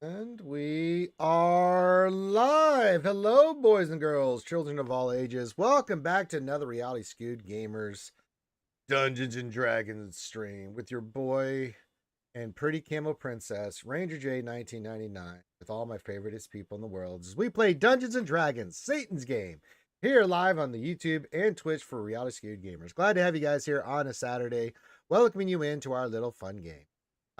And we are live. Hello, boys and girls, children of all ages. Welcome back to another Reality Skewed Gamers Dungeons and Dragons stream with your boy and pretty camo princess, Ranger J 1999, with all my favoriteest people in the world as we play Dungeons and Dragons, Satan's game, here live on the YouTube and Twitch for Reality Skewed Gamers. Glad to have you guys here on a Saturday, welcoming you into our little fun game.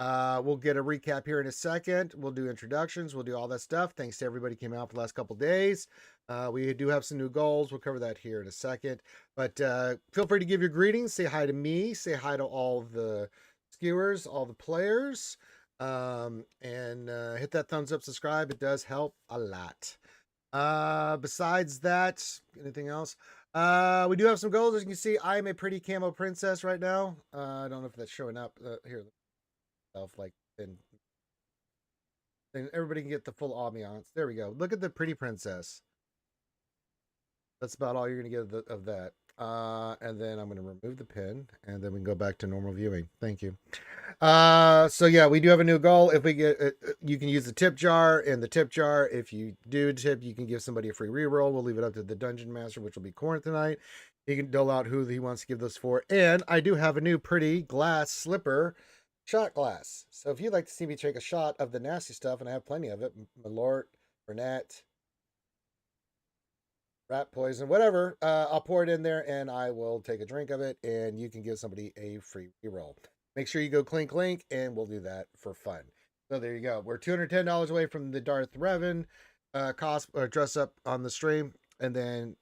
We'll get a recap here in a second. We'll do introductions. We'll do all that stuff. Thanks to everybody who came out for the last couple days. We do have some new goals. We'll cover that here in a second. But feel free to give your greetings. Say hi to me. Say hi to all the skewers, all the players. And hit that thumbs up, subscribe. It does help a lot. Besides that, anything else? We do have some goals. As you can see, I am a pretty camo princess right now. I don't know if that's showing up here. Like then everybody can get the full ambiance. There we go. Look at the pretty princess. That's about all you're gonna get of that. And then I'm gonna remove the pin, and then we can go back to normal viewing. Thank you. So yeah, we do have a new goal. If we get, you can use the tip jar. In the tip jar, if you do tip, you can give somebody a free reroll. We'll leave it up to the dungeon master, which will be Corin tonight. He can dole out who he wants to give those for. And I do have a new pretty glass slipper shot glass. So if you'd like to see me take a shot of the nasty stuff, and I have plenty of it, Malort, Burnett, rat poison, whatever, I'll pour it in there and I will take a drink of it, and you can give somebody a free reroll. Make sure you go clink clink, and we'll do that for fun. So there you go. We're $210 away from the Darth Revan cost or dress up on the stream, and then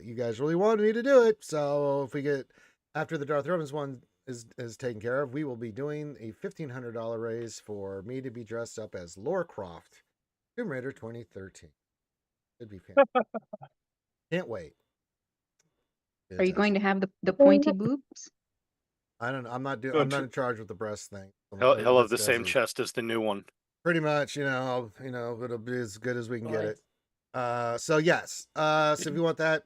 you guys really wanted me to do it. So if we get after the Darth Revan's one is taken care of, we will be doing a $1,500 raise for me to be dressed up as Lara Croft, Tomb Raider 2013. It'd be fantastic. Can't wait. Are you Fantastic. going to have the pointy boobs? I don't know. I'm not Going in charge with the breast thing. He'll have the That's same Desi. chest as the new one. Pretty much, it'll be as good as we can get it. So yes. So if you want that,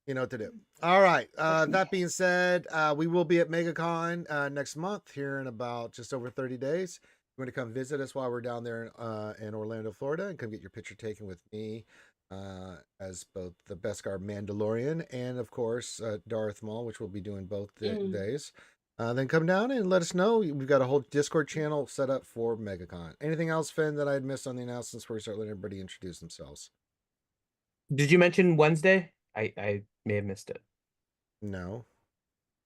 you know what to do. All right. That being said, we will be at MegaCon next month here in about just over 30 days. You want to come visit us while we're down there in Orlando, Florida, and come get your picture taken with me as both the Beskar Mandalorian and, of course, Darth Maul, which we'll be doing both days. Then come down and let us know. We've got a whole Discord channel set up for MegaCon. Anything else, Finn, that I'd missed on the announcements before we start letting everybody introduce themselves? Did you mention Wednesday? I may have missed it. No.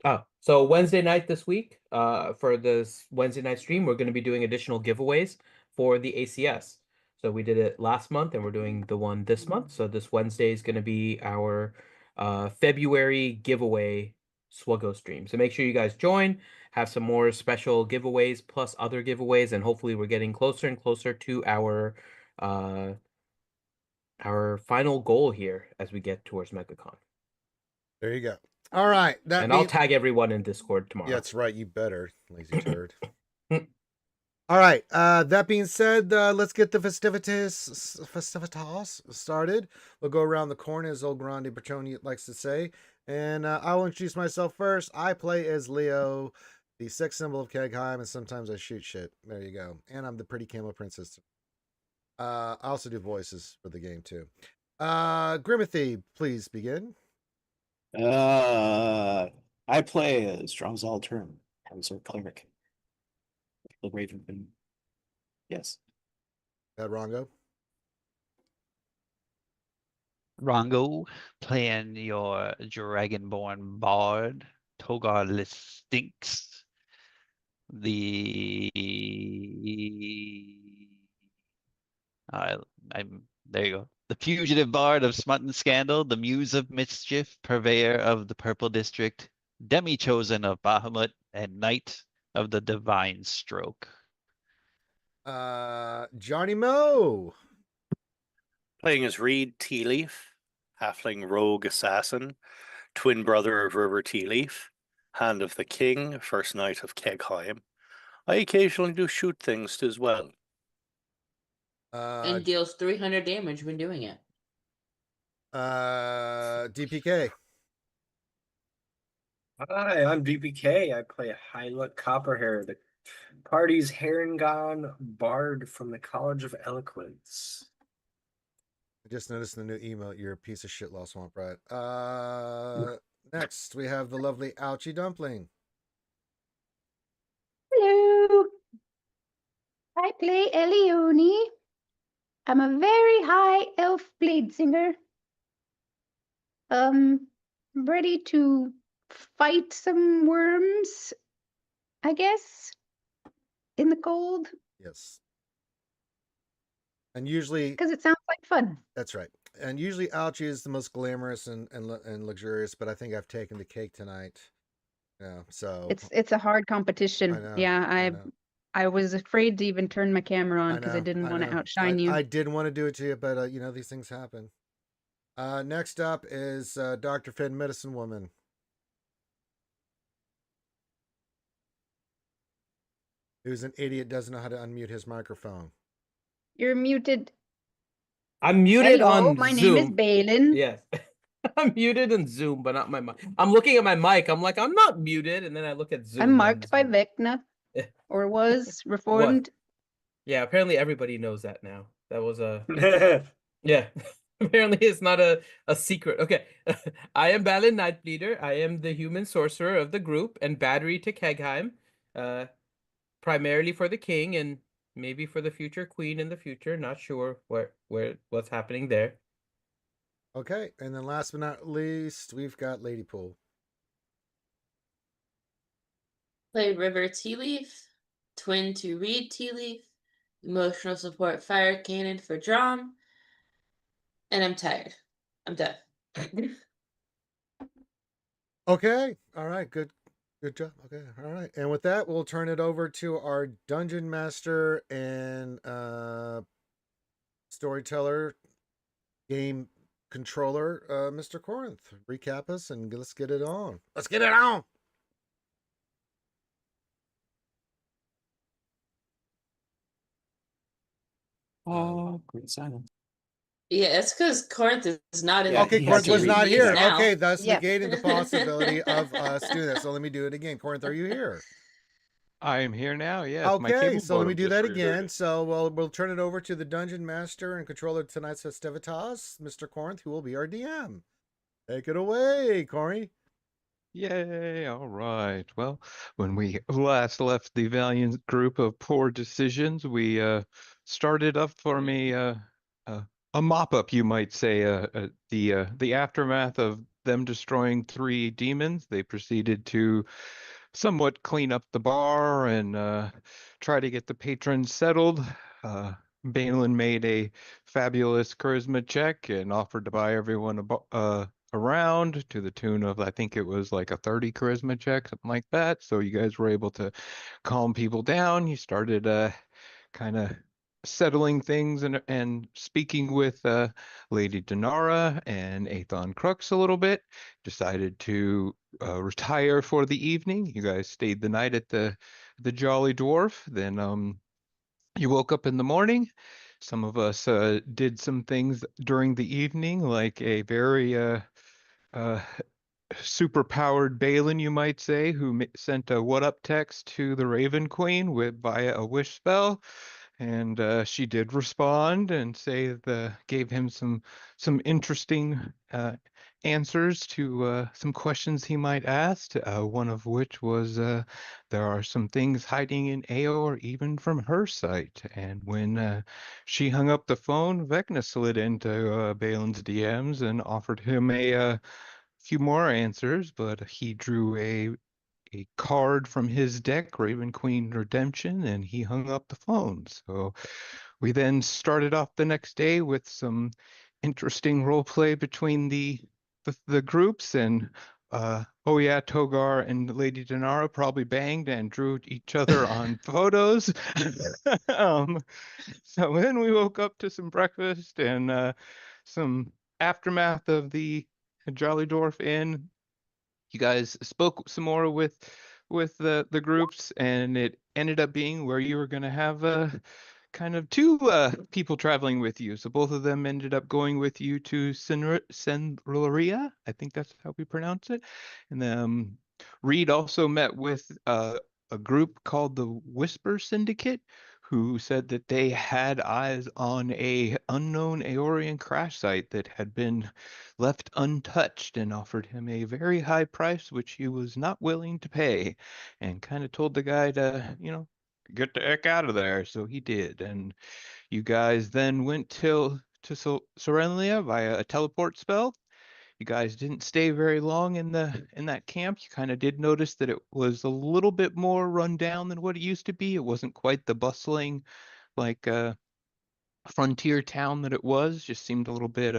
Oh, so Wednesday night this week, for this Wednesday night stream, we're going to be doing additional giveaways for the ACS. So we did it last month, and we're doing the one this month. So this Wednesday is going to be our February giveaway Swuggo stream. So make sure you guys join, have some more special giveaways plus other giveaways, and hopefully we're getting closer and closer to our final goal here as we get towards MegaCon. There you go. All right. I'll tag everyone in Discord tomorrow. Yeah, that's right. You better, lazy turd. All right. That being said, let's get the festivitas started. We'll go around the corner, as old Grande Bertoni likes to say. And I will introduce myself first. I play as Leo, the sex symbol of Kegheim, and sometimes I shoot shit. There you go. And I'm the pretty camo princess. I also do voices for the game, too. Grimothy, please begin. I play as Strong's Altern, Hazard Cleric. The Raven. Yes. Rongo. Rongo, playing your Dragonborn Bard, Togar Listinx, there you go. The fugitive bard of smut and scandal, the muse of mischief, purveyor of the purple district, demi-chosen of Bahamut, and knight of the divine stroke. Johnny Moe. Playing as Reed Tealeaf, halfling rogue assassin, twin brother of River Tealeaf, hand of the king, first knight of Kegheim. I occasionally do shoot things as well. And deals 300 damage when doing it. DPK. Hi, I'm DPK. I play Hyla Copperhair, the Party's Harangon Bard from the College of Eloquence. I just noticed in the new email, you're a piece of shit, Lost Swamp Rat. Next, we have the lovely Ouchie Dumpling. Hello. I play Elione. I'm a very high elf blade singer. Ready to fight some worms, I guess, in the cold, Yes. And usually, because it sounds like fun. that's right. And usually Ouchie is the most glamorous and luxurious, but I think I've taken the cake tonight. Yeah, so It's a hard competition. I know, Yeah, I I know. I was afraid to even turn my camera on I because I know, didn't I want to know. outshine you. I didn't want to do it to you, but you know, these things happen. Next up is Dr. Finn, Medicine Woman. Who's an idiot, doesn't know how to unmute his microphone. You're muted. I'm muted Hello, on my Zoom. name is Balin. Yes. I'm muted in Zoom, but not my mic. I'm looking at my mic. I'm like, I'm not muted. And then I look at Zoom. I'm marked by Zoom. Vecna, Yeah. or was reformed. Yeah, apparently everybody knows that now. That was a... Yeah. Apparently it's not a secret. Okay. I am Balin Nightbleeder. I am the human sorcerer of the group and battery to Kegheim. Primarily for the king and maybe for the future queen in the future. Not sure what's happening there. Okay, and then last but not least, we've got Lady Pool. Play River Tea Leaf, Twin to Reed Tea Leaf, emotional support Fire Cannon for Drum, and I'm tired. I'm done. Okay, all right, good job. Okay, all right, and with that, we'll turn it over to our dungeon master and storyteller, game controller, Mr. Corinth. Recap us and let's get it on. Let's get it on. Oh, great silence. Yeah, it's because Corinth is not in Yeah, Okay, he Corinth has to was read not it. here. now. Okay, thus Yeah. negating the possibility of us doing that. So let me do it again. Corinth, are you here? I am here now. Yes, my Okay, cable so let me modem do just that rebooted. again. So we'll turn it over to the dungeon master and controller of tonight's festivitas, Mr. Corinth, who will be our DM. Take it away, Corey. Yay! All right. Well, when we last left the valiant group of poor decisions, we started up from a mop-up, you might say, the aftermath of them destroying 3 demons. They proceeded to somewhat clean up the bar and try to get the patrons settled. Balin made a fabulous charisma check and offered to buy everyone around to the tune of, I think it was like a 30 charisma check, something like that. So you guys were able to calm people down. You started kind of settling things and speaking with Lady Denara and Aethon Crux a little bit. Decided to retire for the evening. You guys stayed the night at the Jolly Dwarf. Then you woke up in the morning. Some of us did some things during the evening, like a very uh, super powered Balin, you might say, who sent a "What up" text to the Raven Queen via a wish spell, and she did respond and say gave him some interesting answers to some questions he might ask. One of which was there are some things hiding in Ao or even from her sight. And when she hung up the phone, Vecna slid into Balin's DMs and offered him a few more answers, but he drew a card from his deck, Raven Queen Redemption, and he hung up the phone. So we then started off the next day with some interesting role play between the groups, and oh yeah, Togar and Lady Denara probably banged and drew each other on photos. um, so then we woke up to some breakfast and some aftermath of the Jolly Dwarf Inn. You guys spoke some more with the groups, and it ended up being where you were going to have kind of 2 people traveling with you. So both of them ended up going with you to Senroria. I think that's how we pronounce it. And Reed also met with a group called the Whisper Syndicate, who said that they had eyes on a unknown Aeorian crash site that had been left untouched, and offered him a very high price, which he was not willing to pay, and kind of told the guy to, get the heck out of there. So he did, and you guys then went to Serenlia via a teleport spell. You guys didn't stay very long in that camp. You kind of did notice that it was a little bit more run down than what it used to be. It wasn't quite the bustling, like frontier town that it was. Just seemed a little bit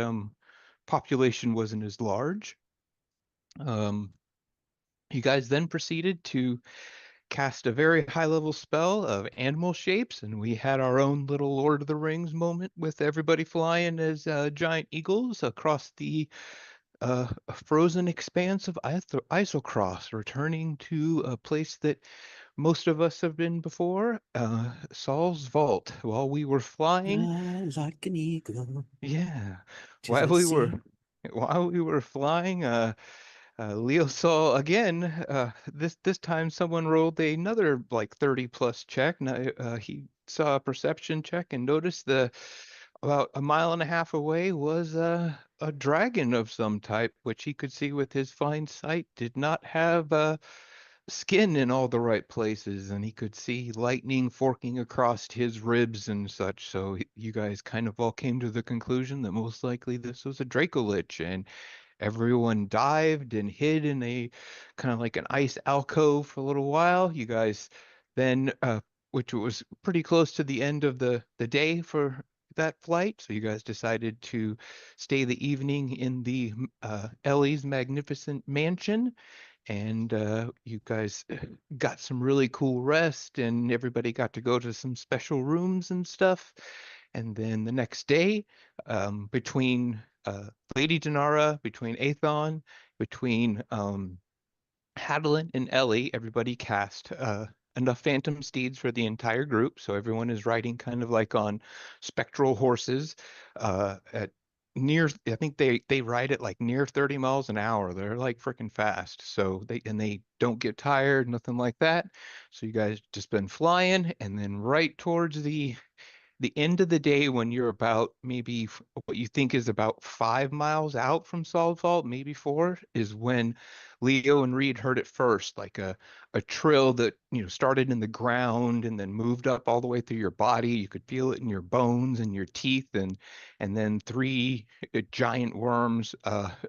population wasn't as large. You guys then proceeded to cast a very high level spell of animal shapes, and we had our own little Lord of the Rings moment with everybody flying as giant eagles across the a frozen expanse of Isocross, returning to a place that most of us have been before, Saul's Vault. While we were flying, like an eagle. yeah, to while the we were sea. while we were flying, Leo saw again. This time, someone rolled another like 30 plus check. Now, he saw a perception check and noticed about a mile and a half away was a dragon of some type, which he could see with his fine sight did not have skin in all the right places, and he could see lightning forking across his ribs and such. So you guys kind of all came to the conclusion that most likely this was a Dracolich, and everyone dived and hid in a kind of like an ice alcove for a little while. You guys then, which was pretty close to the end of the day for that flight, so you guys decided to stay the evening in the Ellie's magnificent mansion, and you guys got some really cool rest, and everybody got to go to some special rooms and stuff. And then the next day, between Lady Denara, between Aethon, between Hadelin and Ellie, everybody cast enough phantom steeds for the entire group. So everyone is riding kind of like on spectral horses at I think they ride at like near 30 miles an hour. They're like freaking fast. So they don't get tired, nothing like that. So you guys just been flying, and then right towards the end of the day, when you're about maybe what you think is about 5 miles out from Saul's Vault, maybe 4, is when Leo and Reed heard it first, like a trill that started in the ground and then moved up all the way through your body. You could feel it in your bones and your teeth, and then 3 giant worms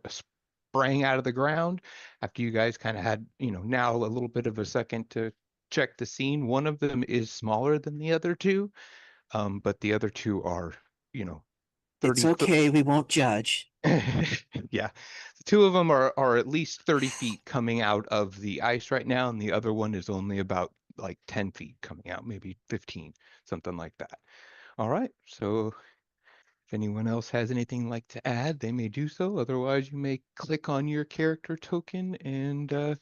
sprang out of the ground after you guys kind of had now a little bit of a second to check the scene. One of them is smaller than the other 2. But the other 2 are, 30 It's okay, we won't judge. Yeah, the 2 of them are at least 30 feet coming out of the ice right now, and the other one is only about like 10 feet coming out, maybe 15, something like that. All right, so if anyone else has anything like to add, they may do so. Otherwise, you may click on your character token and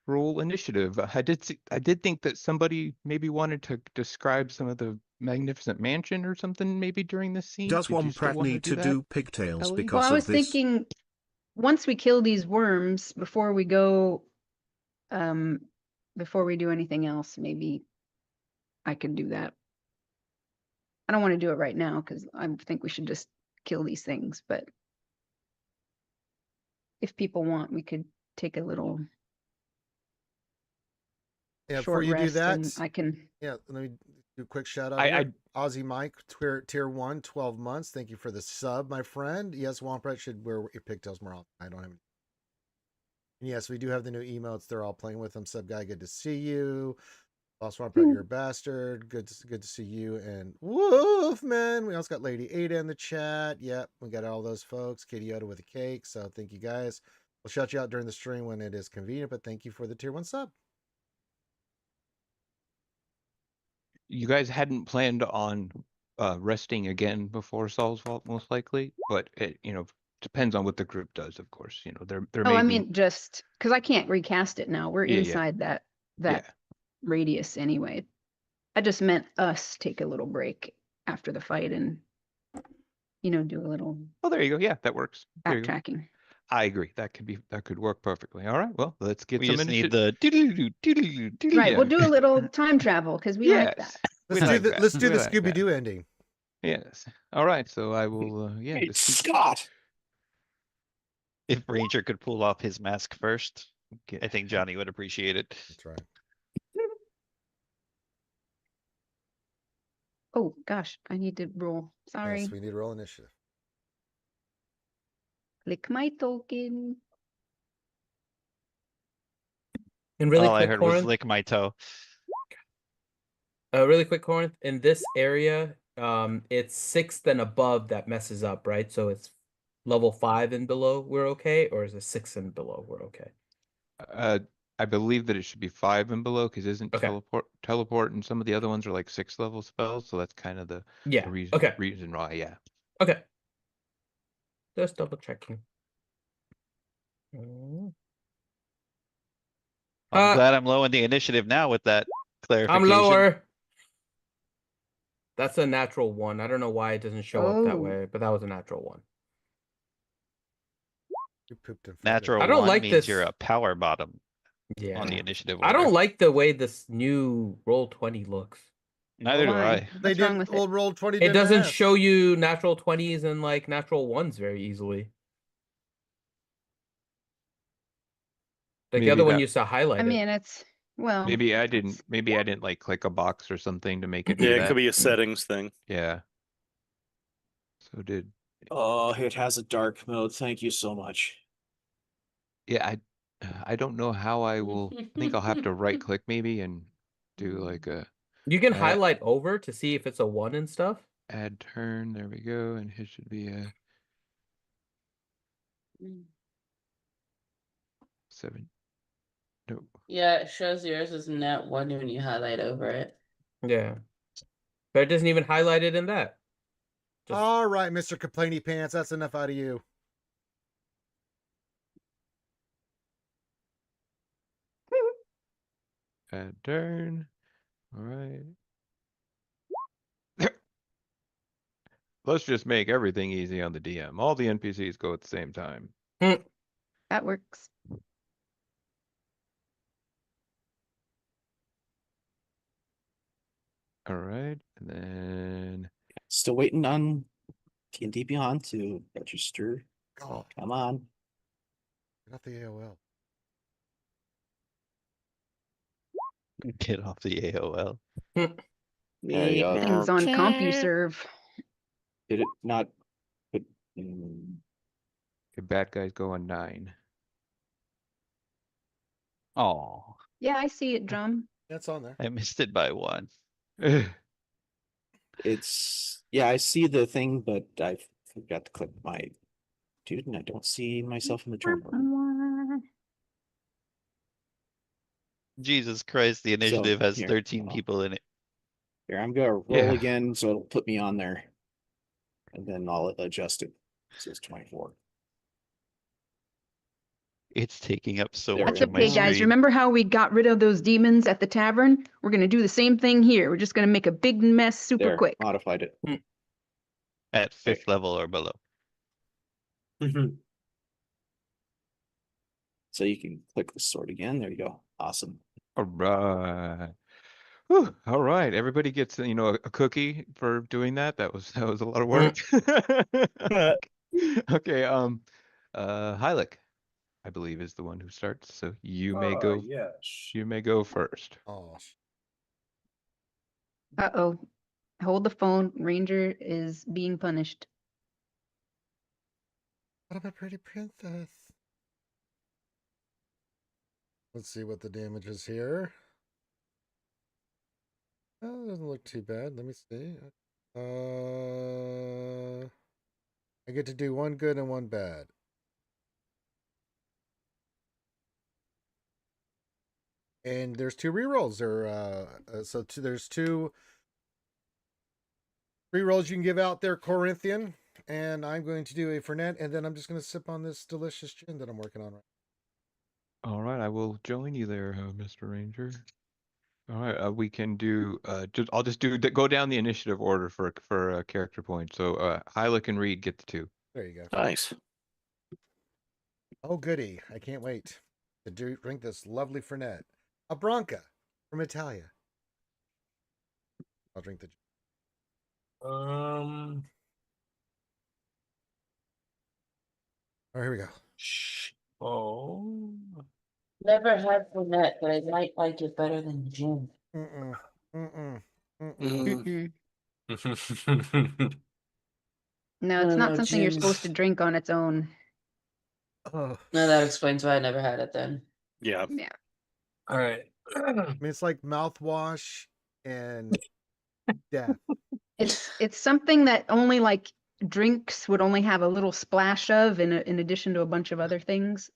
roll initiative. I did think that somebody maybe wanted to describe some of the magnificent mansion or something maybe during this scene. Does Did you one still Pratt want to need do to that, do pigtails Ellie? Well, because I of was this? thinking once we kill these worms before we go, before we do anything else, maybe I could do that. I don't want to do it right now because I think we should just kill these things. But if people want, we could take a little Yeah, before short you do rest, that, and I can. yeah, let me do a quick shout out I here. Aussie Mike, tier 1, 12 months. Thank you for the sub, my friend. Yes, Womprat should wear your pigtails more often. I don't have any. And yes, we do have the new emotes. They're all playing with them. Sub guy, good to see you. Boss Womprat, you're a bastard. Good to see you. And Wolfman. We also got Lady Ada in the chat. Yep, we got all those folks. Kitty Yoda with a cake. So thank you guys. We'll shout you out during the stream when it is convenient, but thank you for the tier 1 sub. You guys hadn't planned on resting again before Saul's Vault, most likely, but it depends on what the group does, of course. There Oh, may I be. mean, just because I can't recast it now. We're Yeah. inside that Yeah. radius anyway. I just meant us take a little break after the fight and do a little Oh, there you go. Yeah, that works. There you go. backtracking. I agree. That could work perfectly. All right. Well, let's get We some just need initiative. the doodle-doo, doodle-doo, doodle-doo. Right, we'll Yeah. do a little time travel because we like that. Yes. We like that. Let's do We the like that. Scooby Doo ending. Yes. All right. So I will. Yeah. Hey, the Scooby- Scott. If Ranger could pull off his mask first, Okay. I think Johnny would appreciate it. That's right. Oh gosh, I need to roll. Sorry. Yes, we need to roll initiative. Click my token. And really All I quick, heard was Corinth. lick my toe. Really quick, Corinth. In this area, it's 6th and above that messes up, right? So it's level 5 and below. We're okay, or is it 6 and below? We're okay. I believe that it should be 5 and below because isn't Okay. teleport and some of the other ones are like 6 level spells, so that's kind of the Yeah. reason Okay. reason why. Yeah. Okay. Just double checking. Mm. I'm glad I'm low in the initiative now with that clarification. I'm lower. That's a natural 1. I don't know why it doesn't show up that Oh. way, but that was a natural 1. You pooped in front of Natural I don't one like means you're this. a power bottom Yeah. on the initiative I order. don't like the way this new Roll20 looks. Neither do Why? I. They What's wrong did. with Well, it? roll 20. It doesn't ask. show you natural 20s and like natural 1s very easily. Like the Maybe other one that- used to highlight I it. mean, it's well. Maybe I it's- didn't. Maybe I didn't like click a box or something to make it do Yeah, it that. could be a settings thing. Yeah. So did Oh, it has a dark mode. Thank you so much. yeah. I don't know how I will. I think I'll have to right click maybe and do like a You can Uh, highlight over to see if it's a 1 and stuff. add turn. There we go. And it should be a 7. No. Yeah, it shows yours is net 1 when you highlight over it. Yeah. But it doesn't even highlight it in that. Just- All right, Mr. Complainy Pants. That's enough out of you. Add turn. All right. Let's just make everything easy on the DM. All the NPCs go at the same time. That works. All right. And then Still waiting on D&D Beyond to register. God, Come on. not the AOL. Get off the AOL. There you go. Things on CompuServe. Did it not? Mm, the bad guys go on 9. Oh, Yeah, I see it, Drum. That's on there. I missed it by 1. it's yeah, I see the thing, but I forgot to click my dude, and I don't see myself in the turn order. Jesus Christ, the initiative has here, 13 well. people in it. Here, I'm gonna roll Yeah. again, so it'll put me on there, and then I'll adjust it. So it's 24. It's taking up so There much That's of my okay, guys. screen. Remember how we got rid of those demons at the tavern? We're gonna do the same thing here. We're just gonna make a big mess super There, quick. modified it. At 5th level or below. So you can click the sword again. There you go. Awesome. All right. Whew. All right. Everybody gets, a cookie for doing that. That was a lot of work. Okay. Hylic, I believe, is the one who starts. So you may go. Yes. You may go first. Oh, Uh-oh. Hold the phone. Ranger is being punished. what about Pretty Princess? Let's see what the damage is here. Oh, it doesn't look too bad. Let me see. I get to do 1 good and 1 bad. And there's 2 rerolls. There's 2 rerolls you can give out there, Corinthian. And I'm going to do a Fernet, and then I'm just going to sip on this delicious gin that I'm working on right All right. I will join you there, Mr. Ranger. All right. We can do. I'll just go down the initiative order for character points. So Hylic and Reed get the 2. There you go. Nice. Oh, goody. I can't wait to drink this lovely Fernet. A Branca from Italia. I'll drink the. Um. Oh, here we go. Oh. Never had Fernet, but I might like it better than gin. Mm-mm. Mm-mm. Mm. No, I it's don't not know, something you're supposed to gin's. drink on its own. Oh. No, that explains why I never had it then. Yeah. Yeah. All right. I mean, it's like mouthwash and death. It's something that only like drinks would only have a little splash of in addition to a bunch of other things.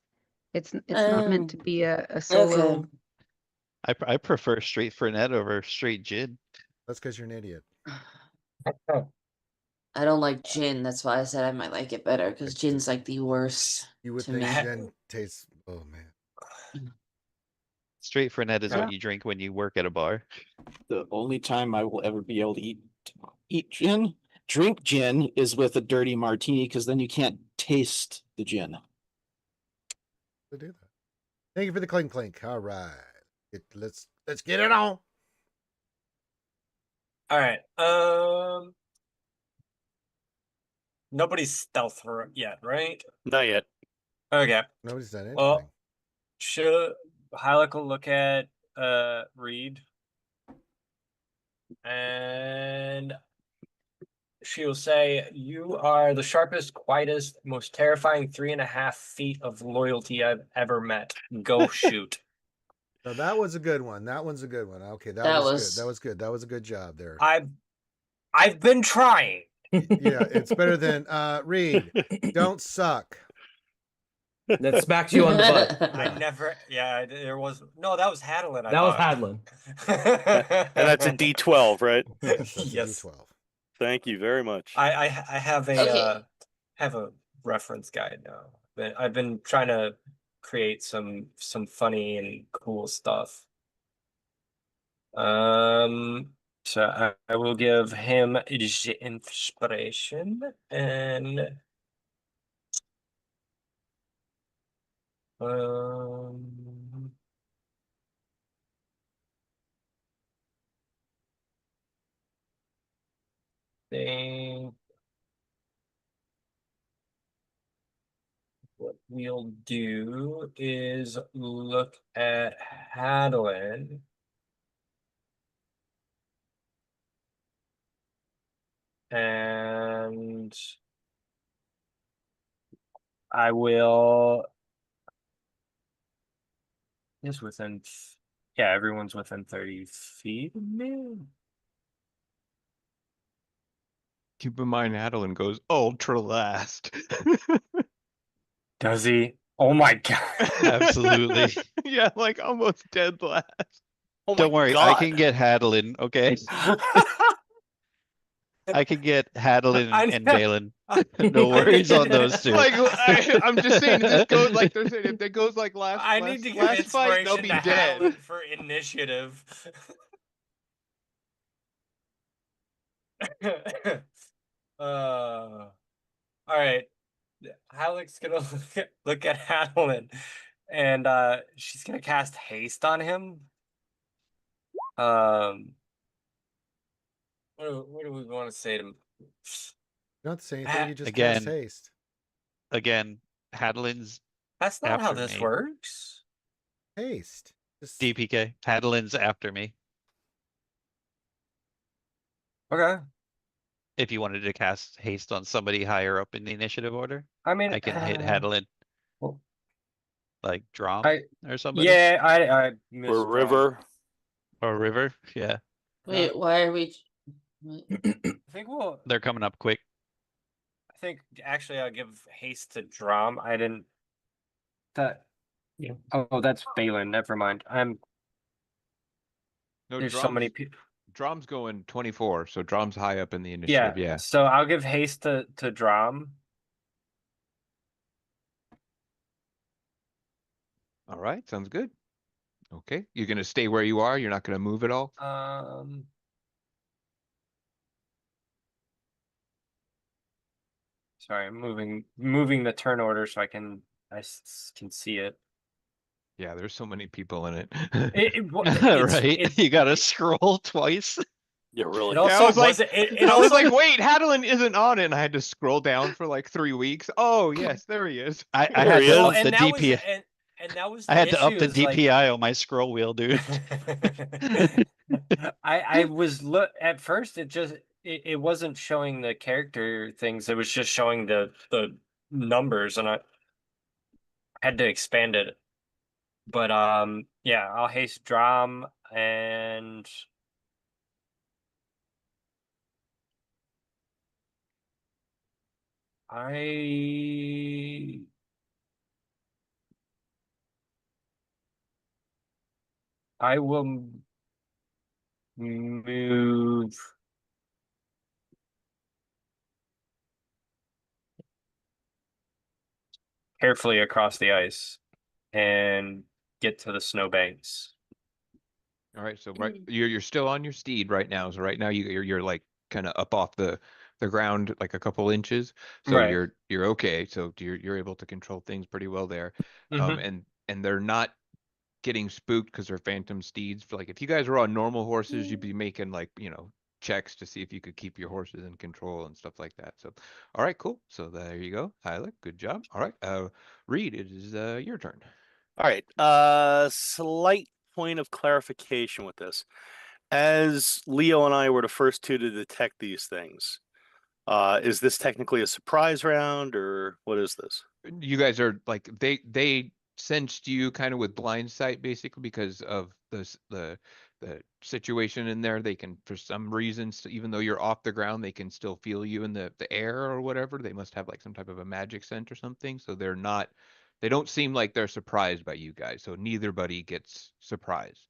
It's not meant to be a solo. Okay. I prefer straight Fernet over straight gin. That's because you're an idiot. I don't like gin. That's why I said I might like it better because gin's like the worst You would to think me. gin tastes. Oh man. Straight Fernet is Yeah. what you drink when you work at a bar. The only time I will ever be able to drink gin is with a dirty martini, because then you can't taste the gin. To do that. Thank you for the clink clink. All right. Let's get it on. All right. Nobody's stealth yet, right? Not yet. Okay. Nobody's done anything. Well, should Hylic will look at Reed, and she'll say, "You are the sharpest, quietest, most terrifying 3.5 feet of loyalty I've ever met. Go shoot." So that was a good one. That one's a good one. Okay, that was good. That was good. That was a good job there. I've been trying. Yeah, it's better than Reed. Don't suck. That smacks you on the butt. I never. Yeah, there was no. That was Hadlin. That was Hadlin. And that's a D12, right? Yes. That's Yes. a D12. Thank you very much. I have a Okay. have a reference guide now. But I've been trying to create some funny and cool stuff. So I will give him the inspiration and think what we'll do is look at Hadlin. And I will is within yeah, everyone's within 30 feet of me. Keep in mind, Adeline goes ultra last. Does he? Oh my god. Absolutely. Yeah, like almost dead last. Oh Don't my worry, I God. can get Hadlin, okay? I can get Hadlin I and know. Balin. No worries on those two. Like I'm just saying, if this goes like they're saying, if it goes like I need to give last fight, they'll inspiration be to dead. Hadlin for initiative. All right. Halic's gonna look at Hadlin, and she's gonna cast haste on him. What do we want to say to him? You don't have to say anything. You just cast Again. haste. Again, Hadlin's That's not how after this me. works. Haste. Just DPK. Hadlin's after me. Okay. If you wanted to cast haste on somebody higher up in the initiative order, I mean, I can hit Hadlin. well, Like Drom I- or somebody. yeah, I missed Or River. Or River. Yeah. Wait, why are we? Wait. I think They're coming up quick. I think actually I'll give haste to Drom. I didn't. That. Yeah. Oh, that's Balin. Never mind. No, There's so many people. Drom's going 24, so Drom's high up in the initiative. Yeah. So I'll give haste to Drom. All right, sounds good. Okay, you're gonna stay where you are. You're not gonna move at all. Sorry, I'm moving the turn order so I can can see it. Yeah, there's so many people in it. Right? You gotta scroll twice. Yeah, really. It also I was like, it I was also like, wait, Hadlin isn't on it, and I had to scroll down for like 3 weeks. Oh yes, there he is. I There had he to is. well, up the and that was DPI. and that was I the had to up issue the is like DPI on my scroll wheel, dude. I was at first it wasn't showing the character things, it was just showing the numbers, and I had to expand it. But yeah, I'll haste Drum, and I will move carefully across the ice and get to the snowbanks. All right, so you're still on your steed right now. So right now you're like kind of up off the ground like a couple inches. So Right. you're okay. So you're able to control things pretty well there. Mhm. And they're not getting spooked because they're phantom steeds. Like if you guys were on normal horses, you'd be making like, checks to see if you could keep your horses in control and stuff like that. So all right, cool. So there you go. Hyla, good job. All right. Reed, it is your turn. All right. Slight point of clarification with this. As Leo and I were the first two to detect these things, is this technically a surprise round, or what is this? You guys are like they sensed you kind of with blind sight basically because of the situation in there. They can for some reasons, even though you're off the ground, they can still feel you in the air or whatever. They must have like some type of a magic scent or something. So they don't seem like they're surprised by you guys. So neither buddy gets surprised.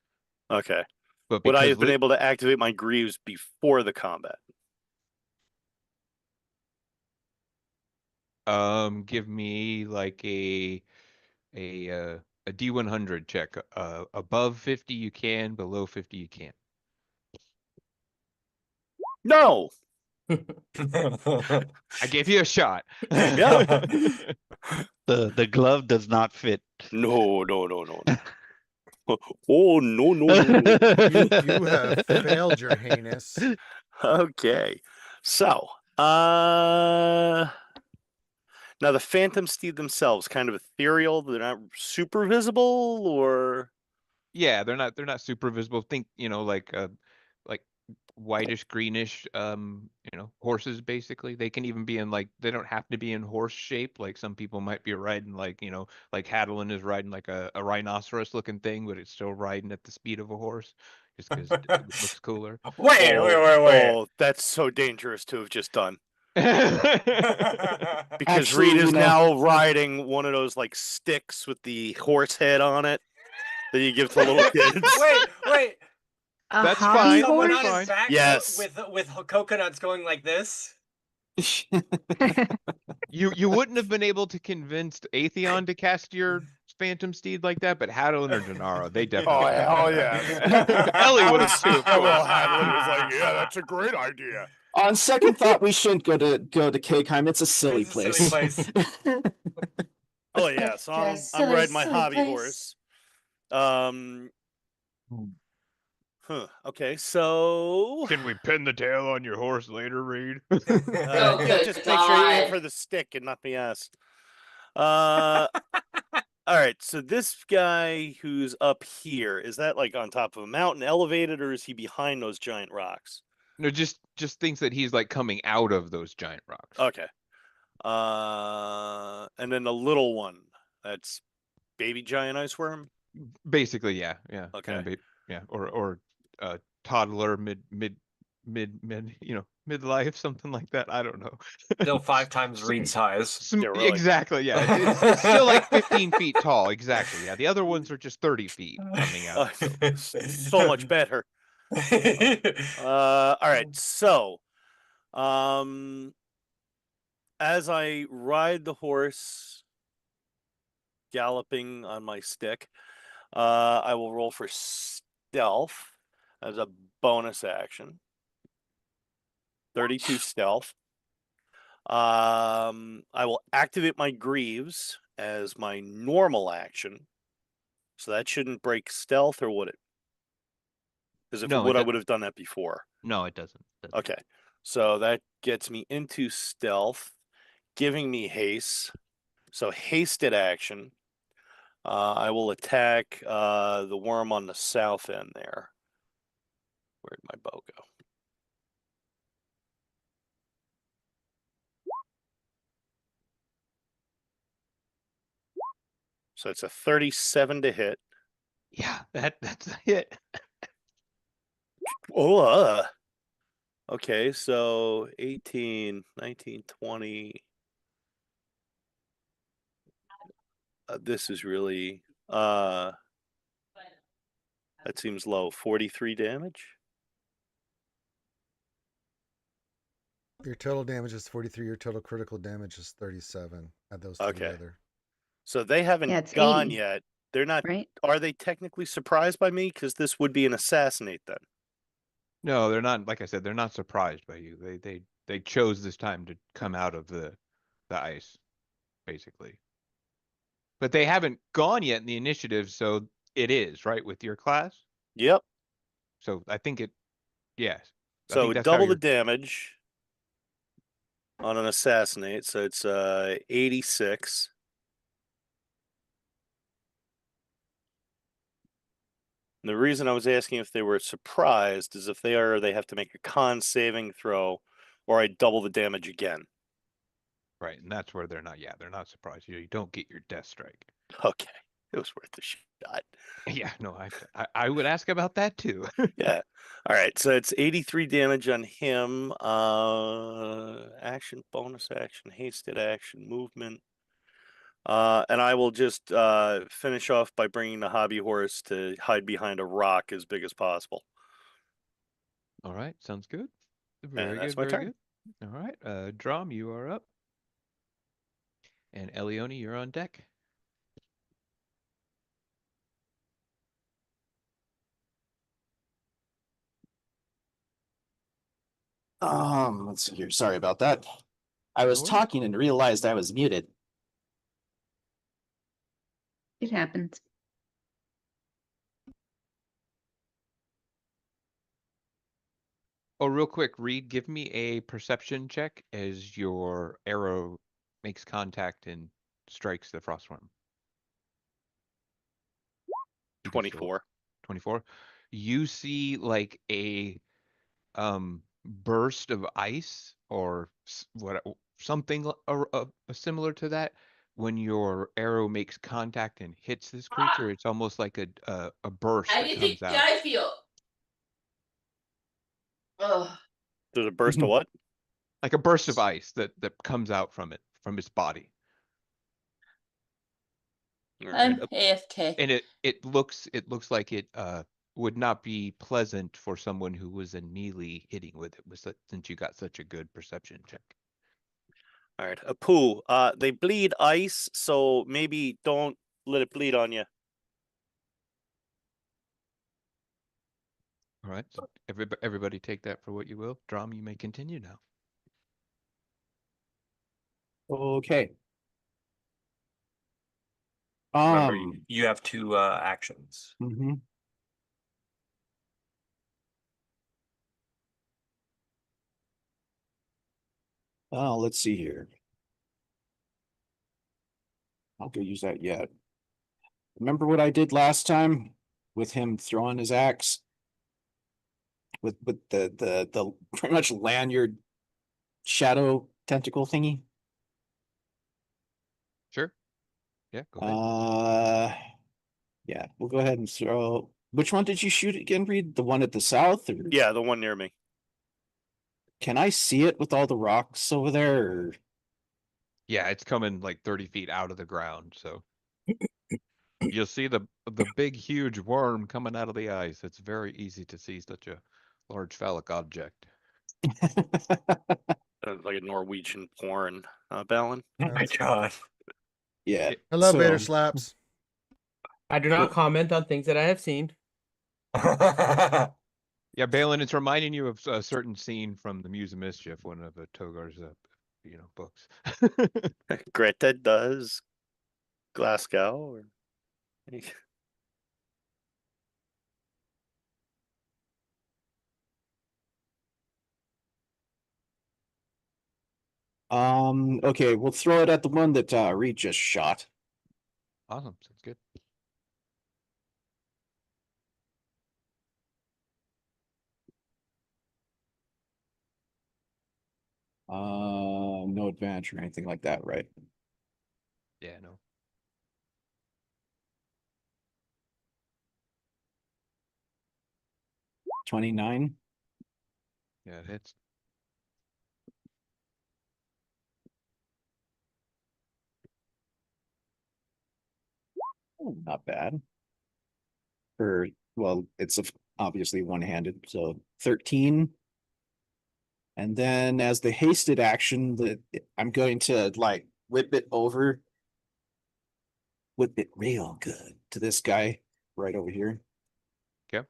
Okay. But Would I because have been able to activate my greaves before the combat? give me like a D100 check. Above 50 you can, below 50 you can't. No. I gave you a shot. Yeah. The glove does not fit. No. Oh no. You have failed, Your Highness. Okay. So, now the Phantom Steed themselves, kind of ethereal. They're not super visible, or Yeah, they're not super visible. Think, like whitish greenish horses basically. They can even be in like they don't have to be in horse shape. Like some people might be riding like, like Hadlin is riding like a rhinoceros looking thing, but it's still riding at the speed of a horse just because it looks cooler. Wait. oh, that's so dangerous to have just done. Because Actually, Reed is you know- now riding one of those like sticks with the horse head on it that you give to little kids. Wait. A That's hobby fine. Someone That's on horse? his fine. back Yes. with coconuts going like this. You wouldn't have been able to convince Atheon to cast your Phantom Steed like that, but Hadlin or Gennaro, they definitely. Oh, hell yeah. Ellie would have too, of Well, course. Hadlin was like, "Yeah, that's a great idea." On second thought, we shouldn't go to Cakeheim. It's a silly It's a silly place. Oh yeah, so I'm riding my hobby horse. Okay, so Can we pin the tail on your horse later, Reed? Oh, yeah, good just make sure you aim God. for the stick and not the ass. All right, so this guy who's up here, is that like on top of a mountain, elevated, or is he behind those giant rocks? No, just thinks that he's like coming out of those giant rocks. Okay. And then the little one, that's baby giant ice worm. Basically, yeah. Okay. Kind of, yeah, or toddler midlife, something like that. I don't know. Still 5 times Reed's size. Yeah, really. Exactly, yeah. It's still like 15 feet tall. Exactly, yeah. The other ones are just 30 feet coming out. So much better. All right, so as I ride the horse galloping on my stick, I will roll for stealth as a bonus action. 32 stealth. I will activate my greaves as my normal action. So that shouldn't break stealth, or would it? Because if No, it would, it I do- would have done that before. No, it doesn't. Okay. So that gets me into stealth, giving me haste. So hasted action. I will attack the worm on the south end there. Where'd my bow go? So it's a 37 to hit. Yeah, that's a hit. Oh, okay, so 18, 19, 20. This is really that seems low. 43 damage. Your total damage is 43. Your total critical damage is 37. Add those two Okay. together. So they haven't Yeah, it's gone 80. yet. They're not. Right? Are they technically surprised by me? Because this would be an assassinate then. No, they're not. Like I said, they're not surprised by you. They chose this time to come out of the ice, basically. But they haven't gone yet in the initiative, so it is right with your class. Yep. So I think it. Yes. I So think that's how double the you're. damage on an assassinate. So it's 86. And the reason I was asking if they were surprised is if they are, they have to make a con saving throw, or I double the damage again. Right, and that's where th're not. Yeah, they're not surprised. You don't get your death strike. Okay, it was worth a shot. Yeah, no, I would ask about that too. Yeah. All right, so it's 83 damage on him. Action, bonus action, hasted action, movement. And I will just finish off by bringing the hobby horse to hide behind a rock as big as possible. All right, sounds good. And Very that's good, my very turn. good. All right, Drum, you are up. And Elione, you're on deck. Let's see here. Sorry about that. I was No worries. talking and realized I was muted. It happens. Oh, real quick, Reed, give me a perception check as your arrow makes contact and strikes the frostworm. You can still 24. 24. You see like a burst of ice or something similar to that. When your arrow makes contact and hits this creature, it's almost like a burst How that do you think comes out. I feel? Ugh. There's a burst of what? Like a burst of ice that comes out from its body. All I'm right. AFK. And it looks like it would not be pleasant for someone who was a melee hitting with it, since you got such a good perception check. All right. Apu, they bleed ice, so maybe don't let it bleed on you. All right, so everybody take that for what you will. Drum, you may continue now. Okay. Remember, you have two actions. Mhm. Let's see here. I'll go use that yet. Remember what I did last time with him throwing his axe? With the pretty much lanyard shadow tentacle thingy? Sure. Yeah, go ahead. Yeah, we'll go ahead and throw. Which one did you shoot again, Reed? The one at the south? Or Yeah, the one near me. can I see it with all the rocks over there? Or... Yeah, it's coming like 30 feet out of the ground, so you'll see the big huge worm coming out of the ice. It's very easy to see such a large phallic object. Like a Norwegian porn, Balin. Oh my god. Yeah. Hello, Vader So, slaps. I do not comment on things that I have seen. Yeah, Balin, it's reminding you of a certain scene from the Muse of Mischief, one of Togar's books. Greta does Glasgow or Okay, we'll throw it at the one that Reed just shot. Awesome. Sounds good. No advantage or anything like that, right? Yeah, no. $29. Yeah, it hits. Oh, not bad. Well, it's obviously one-handed, so 13. And then as the hasted action, I'm going to like whip it real good to this guy right over here. Okay.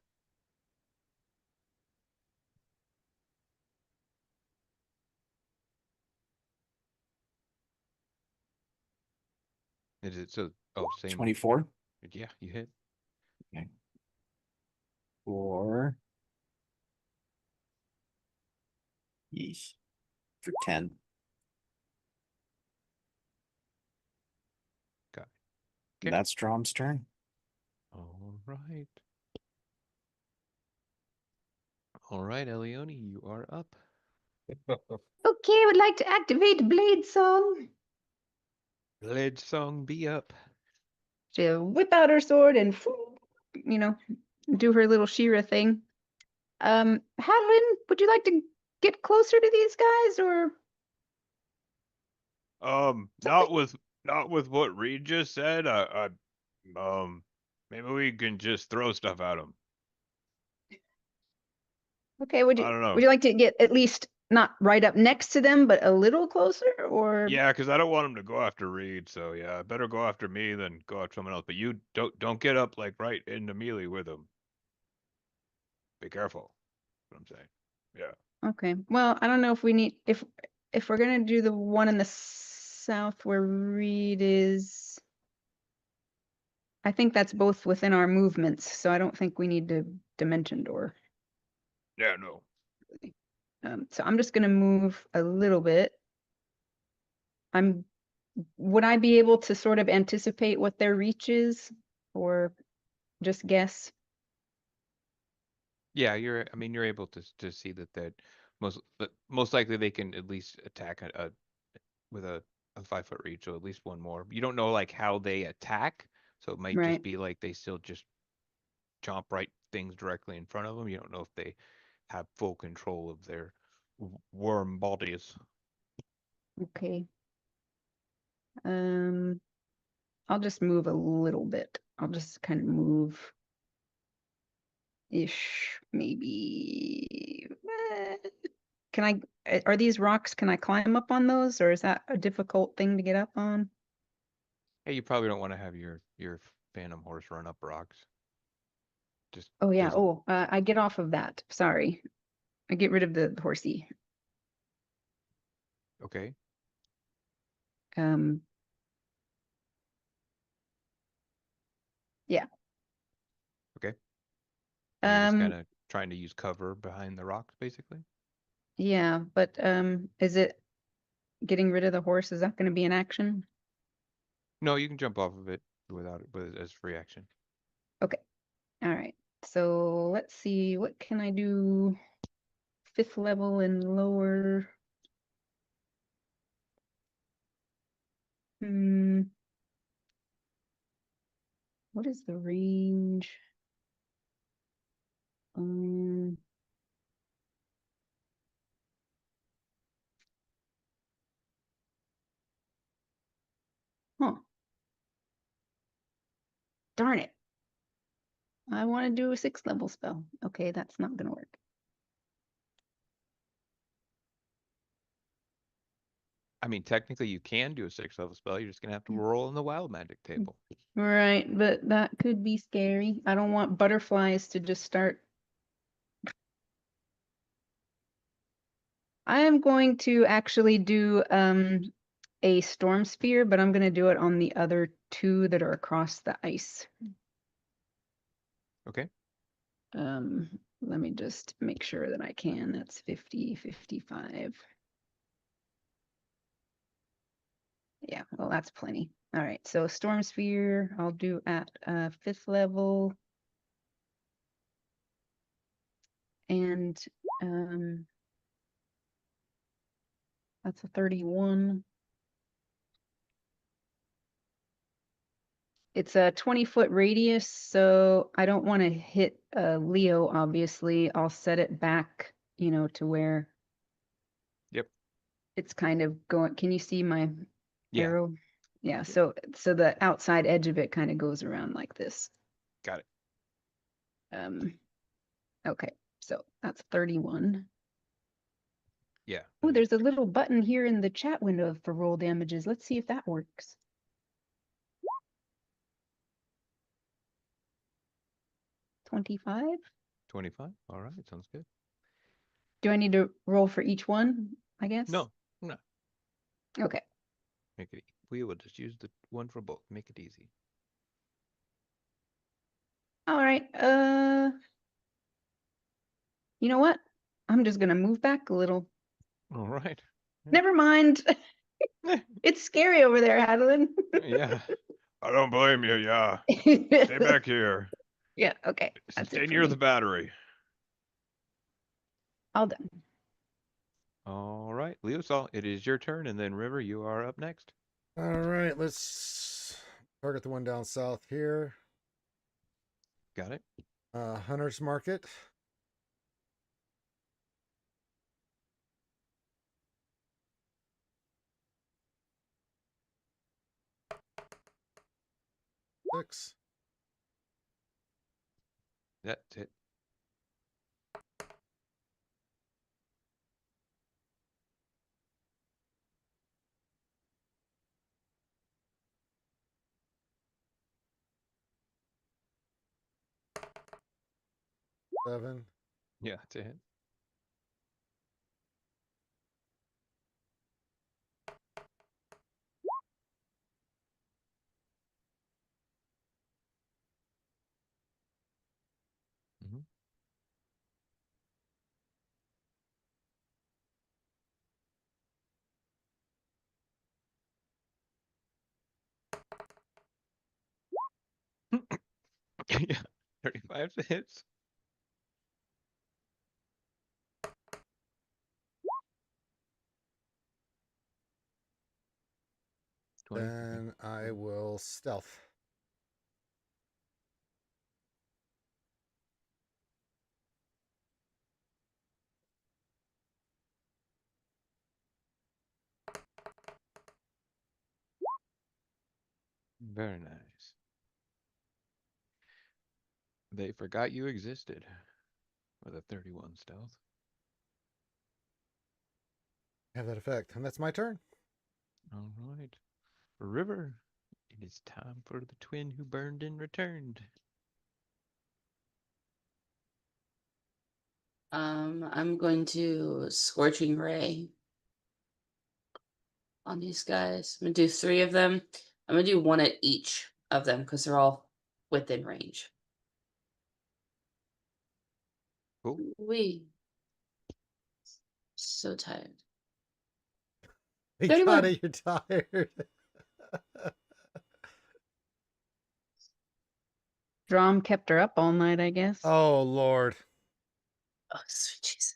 Is it so? Oh, same. 24. Yeah, you hit. Okay. For 10. Got it. And Okay. that's Drom's turn. All right. All right, Elioni, you are up. Okay, I would like to activate Blade Song. Blade song be up. She'll whip out her sword and, do her little Shira thing. Hadlin, would you like to get closer to these guys, or? Not with what Reed just said. Maybe we can just throw stuff at him. Okay, would I don't know. you like to get at least not right up next to them, but a little closer, or? Yeah, because I don't want him to go after Reed. So yeah, better go after me than go after someone else. But you don't get up like right into melee with him. Be careful. That's what I'm saying. Yeah. Okay. Well, I don't know if we need if we're gonna do the one in the south where Reed is. I think that's both within our movements, so I don't think we need to dimension door. Yeah. No. So I'm just gonna move a little bit. Would I be able to sort of anticipate what their reach is, or just guess? Yeah, I mean, you're able to see that most likely they can at least attack with a 5 foot reach, so at least one more. You don't know like how they attack, so it might just Right. be like they still just chomp right things directly in front of them. You don't know if they have full control of their worm bodies. Okay. I'll just move a little bit. I'll just kind of move ish, maybe. Can are these rocks, can I climb up on those, or is that a difficult thing to get up on? Hey, you probably don't want to have your phantom horse run up rocks. Just Oh yeah, there's I get off of that. Sorry. I get rid of the horsey. okay. Yeah. Okay. And you're just kind Um, of trying to use cover behind the rocks, basically. yeah, but is it getting rid of the horse? Is that going to be an action? No, you can jump off of it with as free action. Okay. All right. So let's see, what can I do? 5th level and lower. What is the range? Huh. Darn it. I want to do a 6th level spell. Okay, that's not going to work. I mean, technically you can do a 6th level spell. You're just gonna have to roll on the wild magic table. Right, but that could be scary. I don't want butterflies to just start. I am going to actually do a storm sphere, but I'm going to do it on the other 2 that are across the ice. Okay. Let me just make sure that I can. That's 50, 55. Yeah, well, that's plenty. All right, so storm sphere, I'll do at 5th level. And that's a 31. It's a 20-foot radius, so I don't want to hit Leo, obviously. I'll set it back, to where Yep. it's kind of going. Can you see my Yeah. arrow? Yeah, so the outside edge of it kind of goes around like this. Got it. Okay, so that's 31. Yeah. Oh, there's a little button here in the chat window for roll damages. Let's see if that works. 25. 25. All right. Sounds good. Do I need to roll for each one, I guess? No. No. Okay. Make it. We will just use the one for both. Make it easy. All right. You know what? I'm just gonna move back a little. All right. Never mind. It's scary over there, Adeline. Yeah. I don't blame you. Yeah. Stay back here. Yeah, okay. That's Stay it for near me. the battery. All done. All right. Leosol, it is your turn, and then River, you are up next. All right, let's target the one down south here. Got it. Hunter's Market. Six. That's it. Seven. Yeah, that's it. Mhm. Yeah, 35 hits. Then I will stealth. Very nice. They forgot you existed with a 31 stealth. Have that effect, and that's my turn. All right. River, it is time for the twin who burned and returned. I'm going to Scorching Ray on these guys. I'm gonna do 3 of them. I'm gonna do 1 at each of them because they're all within range. Cool. We so tired. Hey, 31. God, you're tired. Drom kept her up all night, I guess. Oh, Lord. Oh, sweet Jesus.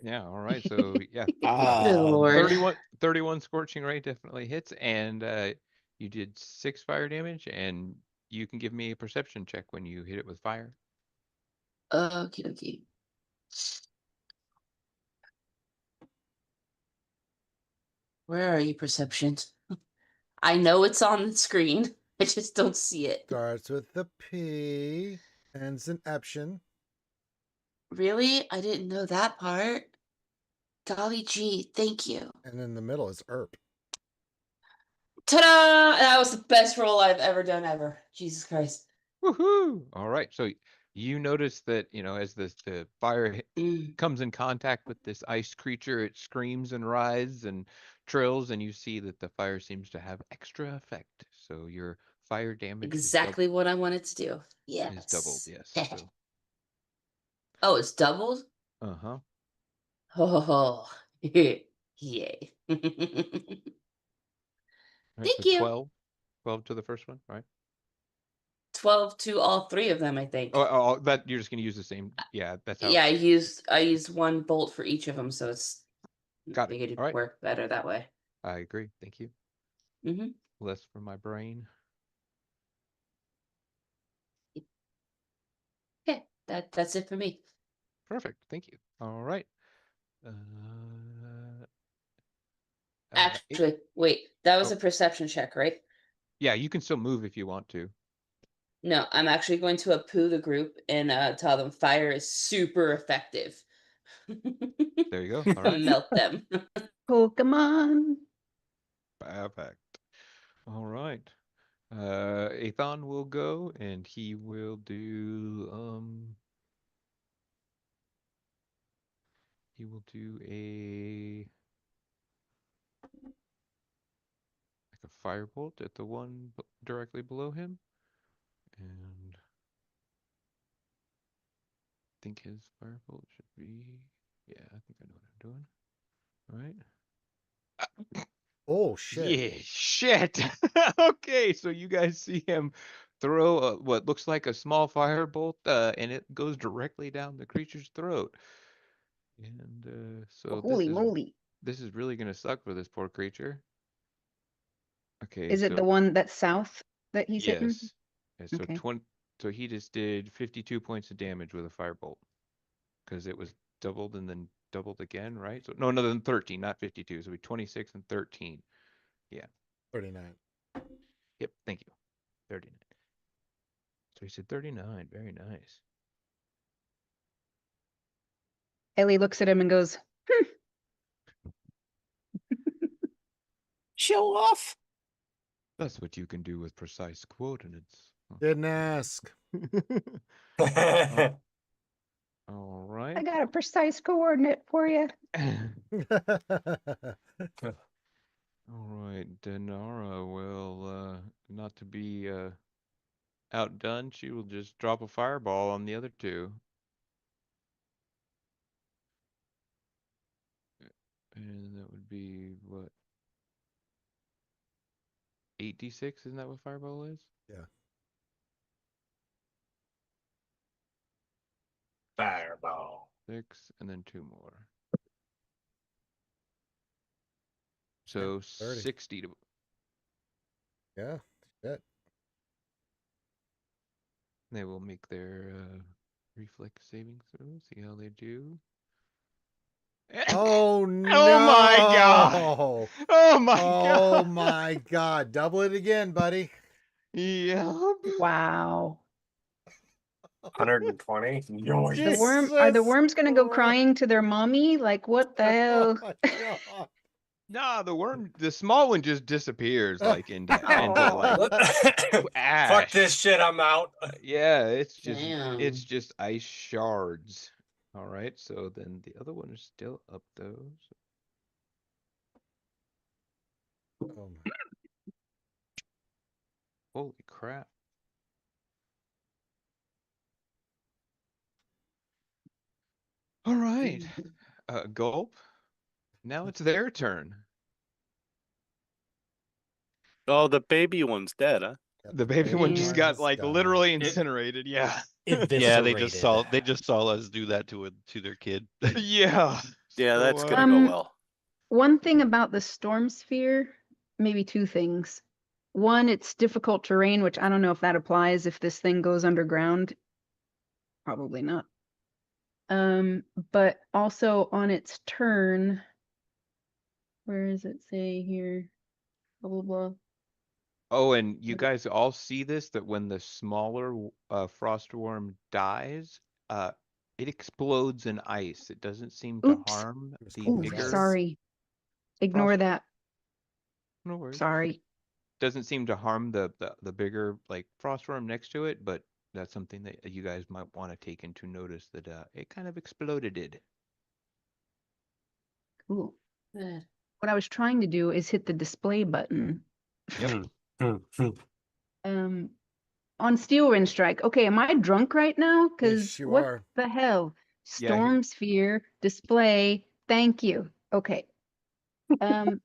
Yeah, all right. So, yeah. Good Lord. 31 Scorching Ray definitely hits, and you did 6 fire damage, and you can give me a perception check when you hit it with fire. Okie dokie. Where are you, perception? I know it's on the screen. I just don't see it. Starts with the P, ends in Eption. Really? I didn't know that part. Golly gee, thank you. And in the middle is Erp. Ta-da! That was the best roll I've ever done ever. Jesus Christ. Woohoo! All right. So You notice that, as the fire Mm. comes in contact with this ice creature, it screams and writhes and trills, and you see that the fire seems to have extra effect. So your fire damage Exactly what I wanted to do. is doubled. Yes. Yes. So, Oh, it's doubled? uh-huh. Oh, yay. All right, so Thank you. 12 to the first one, all right? 12 to all three of them, I think. Oh, that you're just gonna use the same. Yeah, that's how. Yeah, I used one bolt for each of them, so it's Got it. figured it'd All right. work better that way. I agree. Thank you. Mm-hmm. Less for my brain. Okay, that's it for me. Perfect. Thank you. All right. Eight. Actually, wait, that was Oh. a perception check, right? Yeah, you can still move if you want to. No, I'm actually going to poo the group and tell them fire is super effective. There you go. All right. Melt them. Pokemon. Perfect. All right. Athan will go and he will do a like a firebolt at the one directly below him. And I think his firebolt should be, yeah, I think I know what I'm doing. All right. Oh shit. Yeah, shit. Okay, so you guys see him throw what looks like a small firebolt, and it goes directly down the creature's throat. And so Holy moly. this is really gonna suck for this poor creature. Okay, Is it the one that's south that he's hitting? yes. Yeah, so Okay. 20. So he just did 52 points of damage with a firebolt because it was doubled and then doubled again, right? So no, then 13, not 52. So it'd be 26 and 13. Yeah. 39. Yep. Thank you. 39. So he said 39. Very nice. Ellie looks at him and goes, Show off. That's what you can do with precise coordinates. Didn't ask. All I right. got a precise coordinate for you. All right. Denara will, not to be outdone, she will just drop a fireball on the other two. And that would be what? 8d6, isn't that what fireball is? Yeah. Fireball. 6, and then 2 more. So 30. 60 to. Yeah. Shit. They will make their reflex saving throw. See how they do. Oh no. Oh my god. Oh my god. Oh my god. Double it again, buddy. Yeah. Wow. 120. The Yoink. worm are the Jesus worms gonna go Christ. crying to their mommy? Like what the Oh hell? my god. Nah, the small one just disappears like into Oh. like ash. Fuck this shit, I'm out. Yeah, it's Damn. just ice shards. All right, so then the other one is still up though. Oh my. Holy crap. All right. Gulp. Now it's their turn. Oh, the baby one's dead, huh? Yep, The baby one just got has like died. literally incinerated. Yeah. Yeah, they just saw us do that to their kid. Yeah. Yeah, So, that's gonna go well. One thing about the storm sphere, maybe two things. One, it's difficult terrain, which I don't know if that applies if this thing goes underground. Probably not. But also on its turn, where does it say here? Blah blah blah. Oh, and you guys all see this, that when the smaller frost worm dies, it explodes in ice. It doesn't seem to Oops. harm It was the cold Ooh, as bigger. ice. sorry. Ignore Frost- that. No worries. Sorry. Doesn't seem to harm the bigger like frost worm next to it, but that's something that you guys might want to take into notice that it kind of exploded. Cool. Good. What I was trying to do is hit the display button. Yep. On Steel Wind Strike. Okay, am I drunk right now? Yes, Because you what are. the hell? Yeah, Storm Sphere, display, thank you. Okay. I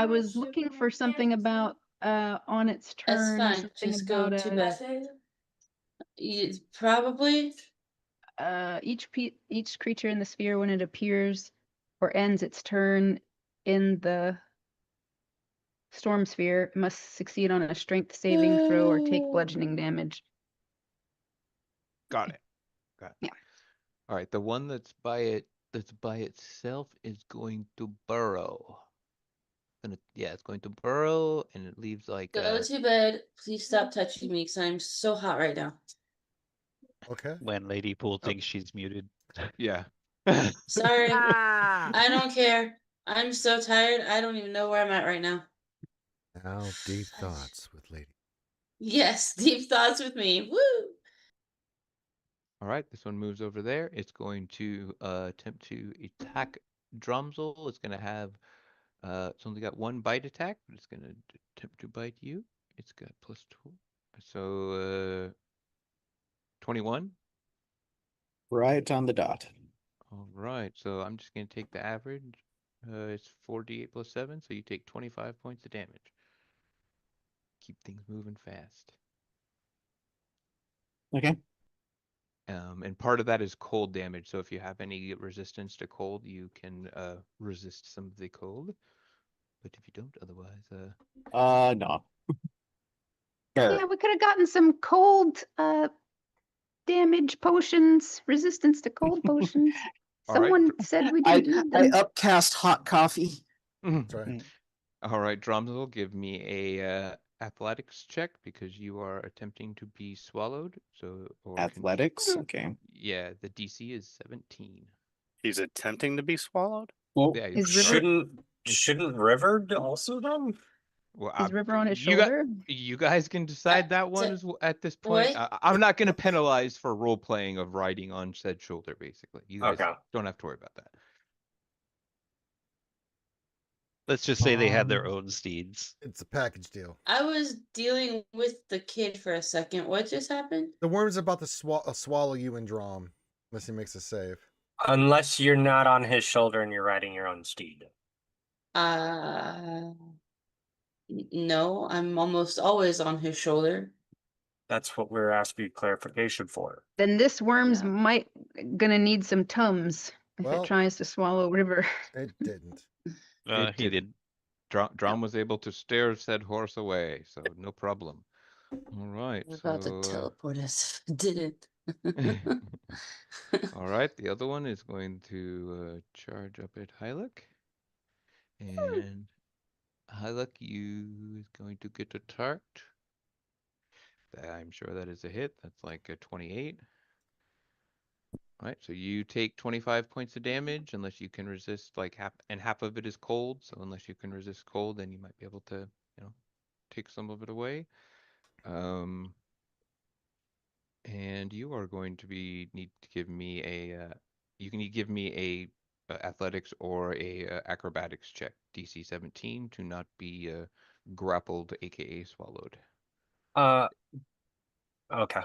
was looking for something about on its That's turn, fine. something Just go about to bed. It's probably each creature in the sphere when it appears or ends its turn in the storm sphere must succeed on a strength saving throw or take bludgeoning damage. got it. Yeah. All right, the one that's by itself is going to burrow. Yeah, it's going to burrow, and it leaves like go to bed. Please stop touching me because I'm so hot right now. Okay. When Lady Pool Oh. thinks she's muted. yeah. Sorry. I don't care. I'm so tired. I don't even know where I'm at right now. Now, deep thoughts with Lady. Yes, deep thoughts with me. Woo! All right, this one moves over there. It's going to attempt to attack Drumsel. It's going to have it's only got one bite attack, but it's going to attempt to bite you. It's got +2, so 21. Right on the dot. All right, so I'm just going to take the average. It's 4d8 + 7, so you take 25 points of damage. Keep things moving fast. Okay. And part of that is cold damage. So if you have any resistance to cold, you can resist some of the cold. But if you don't, otherwise, No. Yeah, we could have gotten some cold damage potions, resistance to cold potions. All right. Someone said we I didn't need I them. upcast hot coffee. That's right. All right, Drumsel, give me a athletics check because you are attempting to be swallowed. So Athletics. Okay. Yeah, the DC is 17. He's attempting to be swallowed. Well, Yeah, Is River Shouldn't River also then? well, is River on his you got shoulder? you guys can decide that one at this point. What? I'm not going to penalize for role playing of riding on said shoulder. Basically, you guys Okay. don't have to worry about that. Let's just say they had their own steeds. It's a package deal. I was dealing with the kid for a second. What just happened? The worm's about to swallow you and Drom, unless he makes a save. Unless you're not on his shoulder and you're riding your own steed. No, I'm almost always on his shoulder. That's what we're asking clarification for. Then this worm's Yeah. might gonna need some tums if Well- it tries to swallow River. It didn't. He did. Drum was able to steer said horse away, so no problem. All right, We're about to teleport us if it didn't. all right, the other one is going to charge up at Hylik. And Hylik, you is going to get a tart. I'm sure that is a hit. That's like a 28. All right, so you take 25 points of damage unless you can resist like half of it is cold. So unless you can resist cold, then you might be able to, take some of it away. And you are going to need to give me you can give me a athletics or a acrobatics check, DC 17, to not be grappled, aka swallowed. Okay.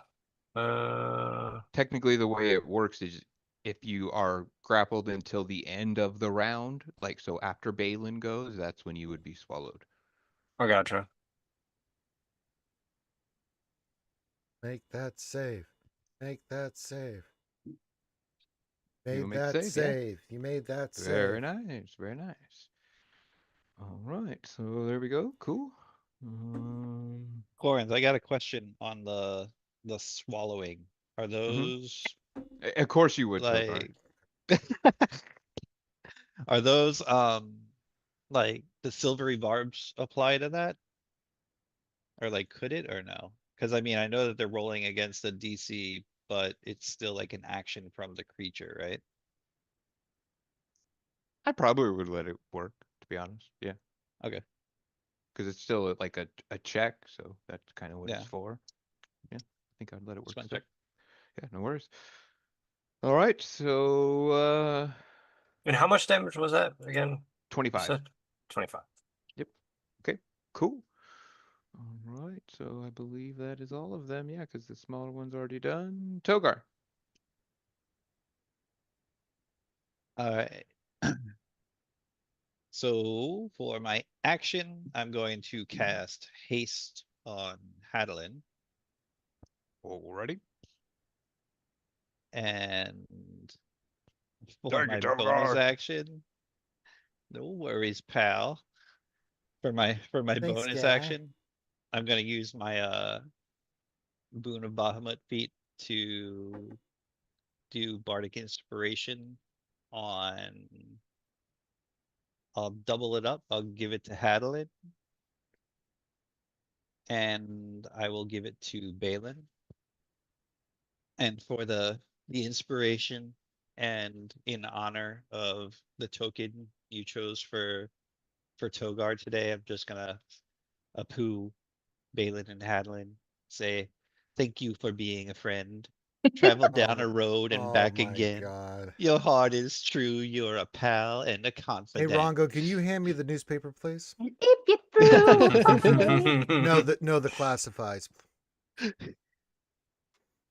Technically, the way it works is if you are grappled until the end of the round, like so after Balin goes, that's when you would be swallowed. I gotcha. Make that save. Make that save. You Made make that save, yeah. save. You made that save. Very nice, very nice. All right, so there we go. Cool. Lawrence, I got a question on the swallowing. Are those Of course you would, Sildar. like are those like the silvery barbs apply to that? Or like could it or no? Because I mean I know that they're rolling against a DC, but it's still like an action from the creature, right? I probably would let it work, to be honest. Yeah, Okay. because it's still like a check, so that's kind of what Yeah. it's for. Yeah. think I'd let it work. Spell still. check. Yeah, no worries. All right, so And how much damage was that again? 25. So, 25. Okay, cool. All right, so I believe that is all of them. Yeah, because the smaller one's already done. Togar. All right. So for my action, I'm going to cast haste on Hadalin. Alrighty. And for Thank you, my bonus Togar. action, no worries, pal. For my Thanks, bonus guy. action, I'm gonna use my Boon of Bahamut feat to do Bardic Inspiration on. I'll double it up. I'll give it to Hadalin. And I will give it to Balin. And for the inspiration and in honor of the token you chose for Togar today, I'm just gonna apoo Balin and Hadlin, say thank you for being a friend. Travel down a road and back my again. God. Your heart is true. You're a pal and a Hey, confidant. Rongo, can you hand me the newspaper, please? If you threw No, the classifieds.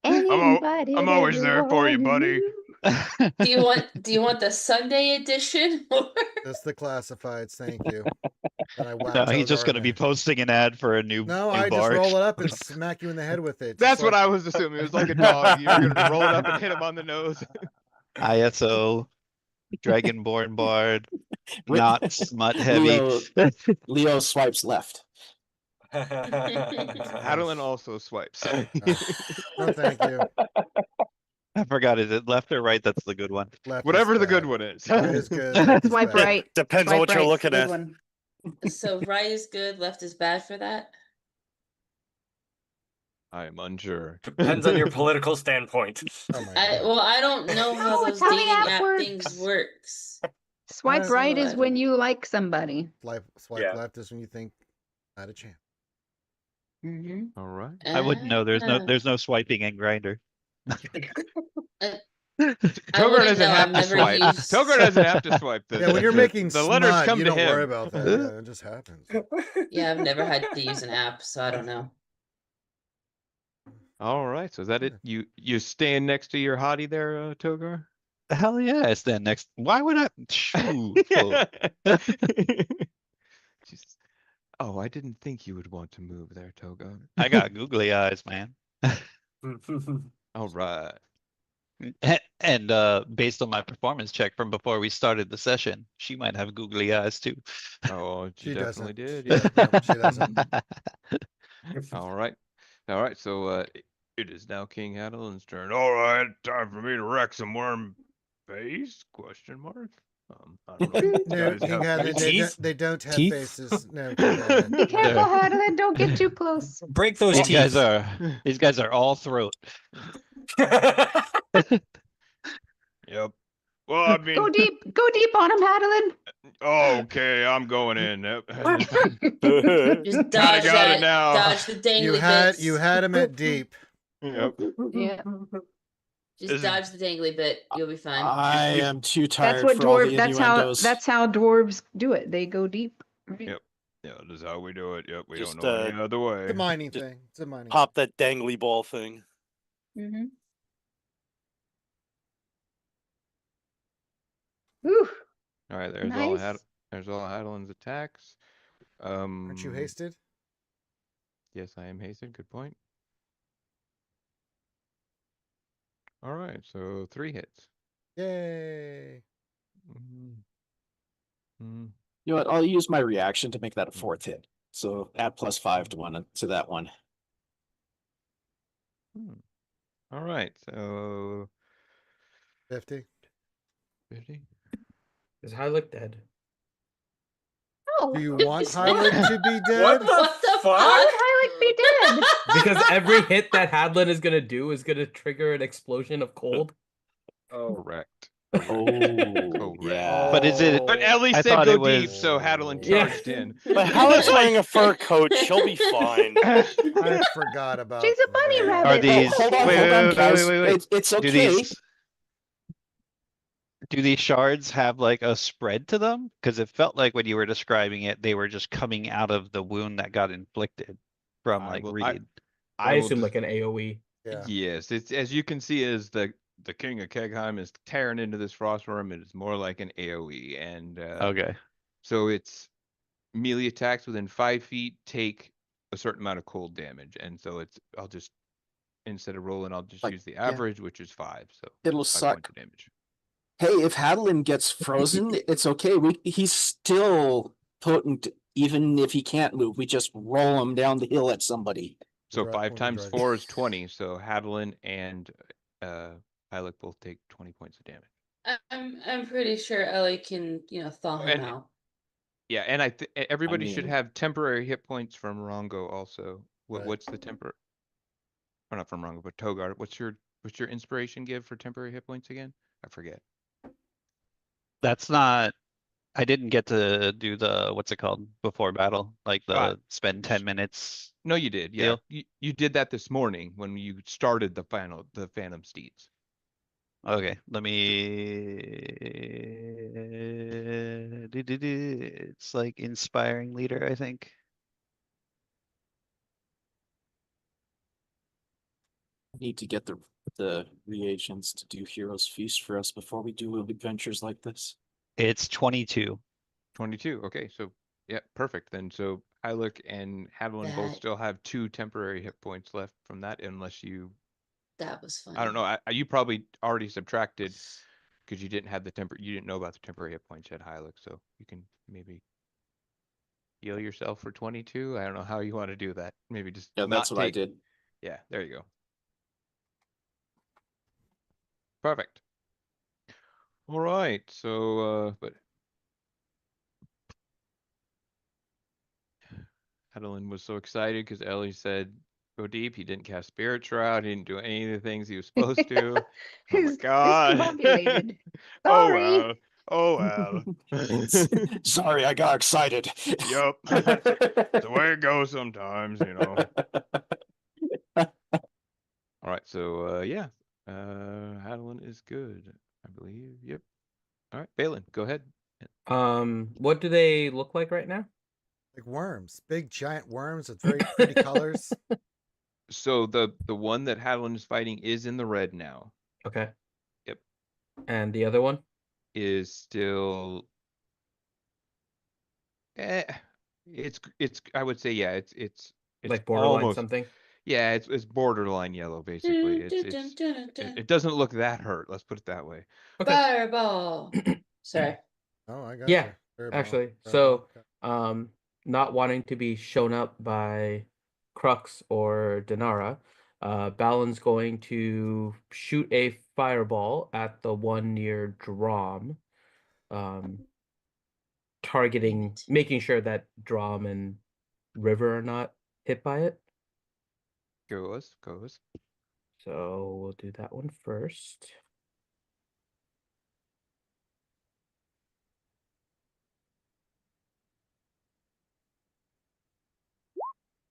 anybody I'm always there for you, buddy. Do you want the Sunday edition? Just the classifieds, thank you. Then I whack No, he's just Togar gonna in be there. posting an ad for a new No, new I just bar. roll it up and smack you in the head with it. That's just what like- I was assuming. It was like a dog. You're gonna roll it up and hit him on the nose. ISO, Dragonborn Bard, not smut heavy. Leo swipes left. Adeline also swipes. No, thank you. I forgot, is it left or right? That's the good one. Left Whatever is the good bad. one is. Right is good. Left is Swipe bad. right. Depends on Swipe what you're right's the looking good at. one. So right is good, left is bad for that. I am unsure. Depends on your political standpoint. Oh my God. I don't know how No, those it's how the dating app app works. things works. Swipe So right I is when don't- you like somebody. Swipe Yeah. left is when you think not a chance. Mm-hmm. All right. I wouldn't know. There's no swiping in Grinder. Togar wouldn't doesn't know, have I've to never swipe. used- Togar doesn't have to swipe. Yeah, when you're making the letters smut, come you to don't him. worry about that. Yeah, it just happens. Yeah, I've never had to use an app, so I don't know. All right. So is that it? You staying next to your hottie there, Togar? Hell yeah, it's then next. Why would I? Shoo. Just, I didn't think you would want to move there, Togar. I got googly eyes, man. All right. And based on my performance check from before we started the session, she might have googly eyes too. Oh, she She definitely doesn't. did. Yeah. No, she doesn't. All right. All right. So it is now King Adelin's turn. All right, time for me to wreck some worm face? Question mark. I don't know. if No, guys King have Hadlin, faces. they don't have Teeth? faces. No, King Hadlin. Be careful, Hadlin. Don't get too close. Break those These teeth. guys are all throat. Yep. Well, I mean, Go deep on him, Hadlin. okay, I'm going in. Yep. Just Kinda dodge got that. it now. Dodge the dangly You bits. had him at deep. Yep. Yeah. Just This is- dodge the dangly bit. You'll be fine. I am too tired That's what for all the dwarf. innuendos. That's how dwarves do it. They go deep. Right? Yep. Yeah, this is how we do it. Yep, we Just, don't know any other way. It's a mining Just thing. It's a mining. Pop that dangly ball thing. Mm-hmm. Ooh, All right, there's nice. there's all Hadelin's attacks. Aren't you hasted? Yes, I am hasted. Good point. All right, so 3 hits. Yay. Mm. Mm. You know what? I'll use my reaction to make that a 4th hit. So add +5 to that one. All right, so 50. 50. Is Hylic dead? Oh, Do you want Hylic to be dead? What the What the fuck? how would Hylic be dead? Because every hit that Hadlin is gonna do is gonna trigger an explosion of cold. Oh, Correct. Oh, Correct. yeah. But is it- But Ellie I said thought go it deep, was- so Hadelin Yeah. charged in. But Helen's wearing a fur coat. She'll be fine. I forgot about She's a bunny that. Are rabbit. these? Hold on, wait, hold wait, on, wait, guys. wait, wait, wait. It's Do okay. these shards have like a spread to them? Because it felt like when you were describing it, they were just coming out of the wound that got inflicted from I like will- Reed. I will assume just- like an AoE. Yeah. Yes, it's as you can see, as the king of Kegheim is tearing into this frostworm. It is more like an AOE, and Okay. so it's melee attacks within 5 feet take a certain amount of cold damage, and so it's I'll just instead of rolling, I'll just Like, use the yeah. average, which is 5. So It'll 5 suck. points of damage. Hey, if Hadelin gets frozen, it's okay. He's still potent, even if he can't move. We just roll him down the hill at somebody. So Dra- 5 when we times drive. 4 is 20. So Hadelin and Pilot both take 20 points of damage. I'm pretty sure Ellie can, thaw him And- out. Yeah, and everybody should mean- have temporary hit points from Rongo also. Right. What's the temper? Or not from Rongo, but Togar. What's your inspiration give for temporary hit points again? I forget. That's not. I didn't get to do the what's it called before battle, like the spend 10 minutes. No, you did. Yeah, Deal. you did that this morning when you started the Phantom Steeds. Okay, let me. It's like inspiring leader, I think. Need to get the reagents to do Heroes Feast for us before we do adventures like this. It's 22. 22. Okay, so yeah, perfect. Then so Hylik and Hadelin both That- still have 2 temporary hit points left from that, unless you. That was funny. I don't know. You probably already subtracted because you didn't have you didn't know about the temporary hit points at Hylik, so you can maybe heal yourself for 22. I don't know how you want to do that. Maybe just Yeah, that's not what I take. did. Yeah, there you go. Perfect. All right. So, but Adeline was so excited because Ellie said go deep. He didn't cast Spirit Shroud. He didn't do any of the things he was supposed to. Oh my He's god. discombobulated. Oh Sorry. wow. Oh wow. Sorry, I got excited. Yup. It's the way it goes sometimes, you know. All right, so yeah. Adeline is good, I believe. Yep. All right, Balin, go ahead. What do they look like right now? Like worms, big giant worms with very pretty colors. So the one that Hadelin is fighting is in the red now. Okay. Yep. And the other one? Is still it's I would say yeah, it's Like borderline almost something? yeah, it's borderline yellow basically. It doesn't look that hurt, let's put it that way. Okay. Fireball. Sorry. Oh, I got Yeah, you. Fireball. actually. Fireball. So, not wanting to be shown up by Crux or Denara, Balin's going to shoot a fireball at the one near Drom, targeting, making sure that Drom and River are not hit by it. Goes. So we'll do that one first.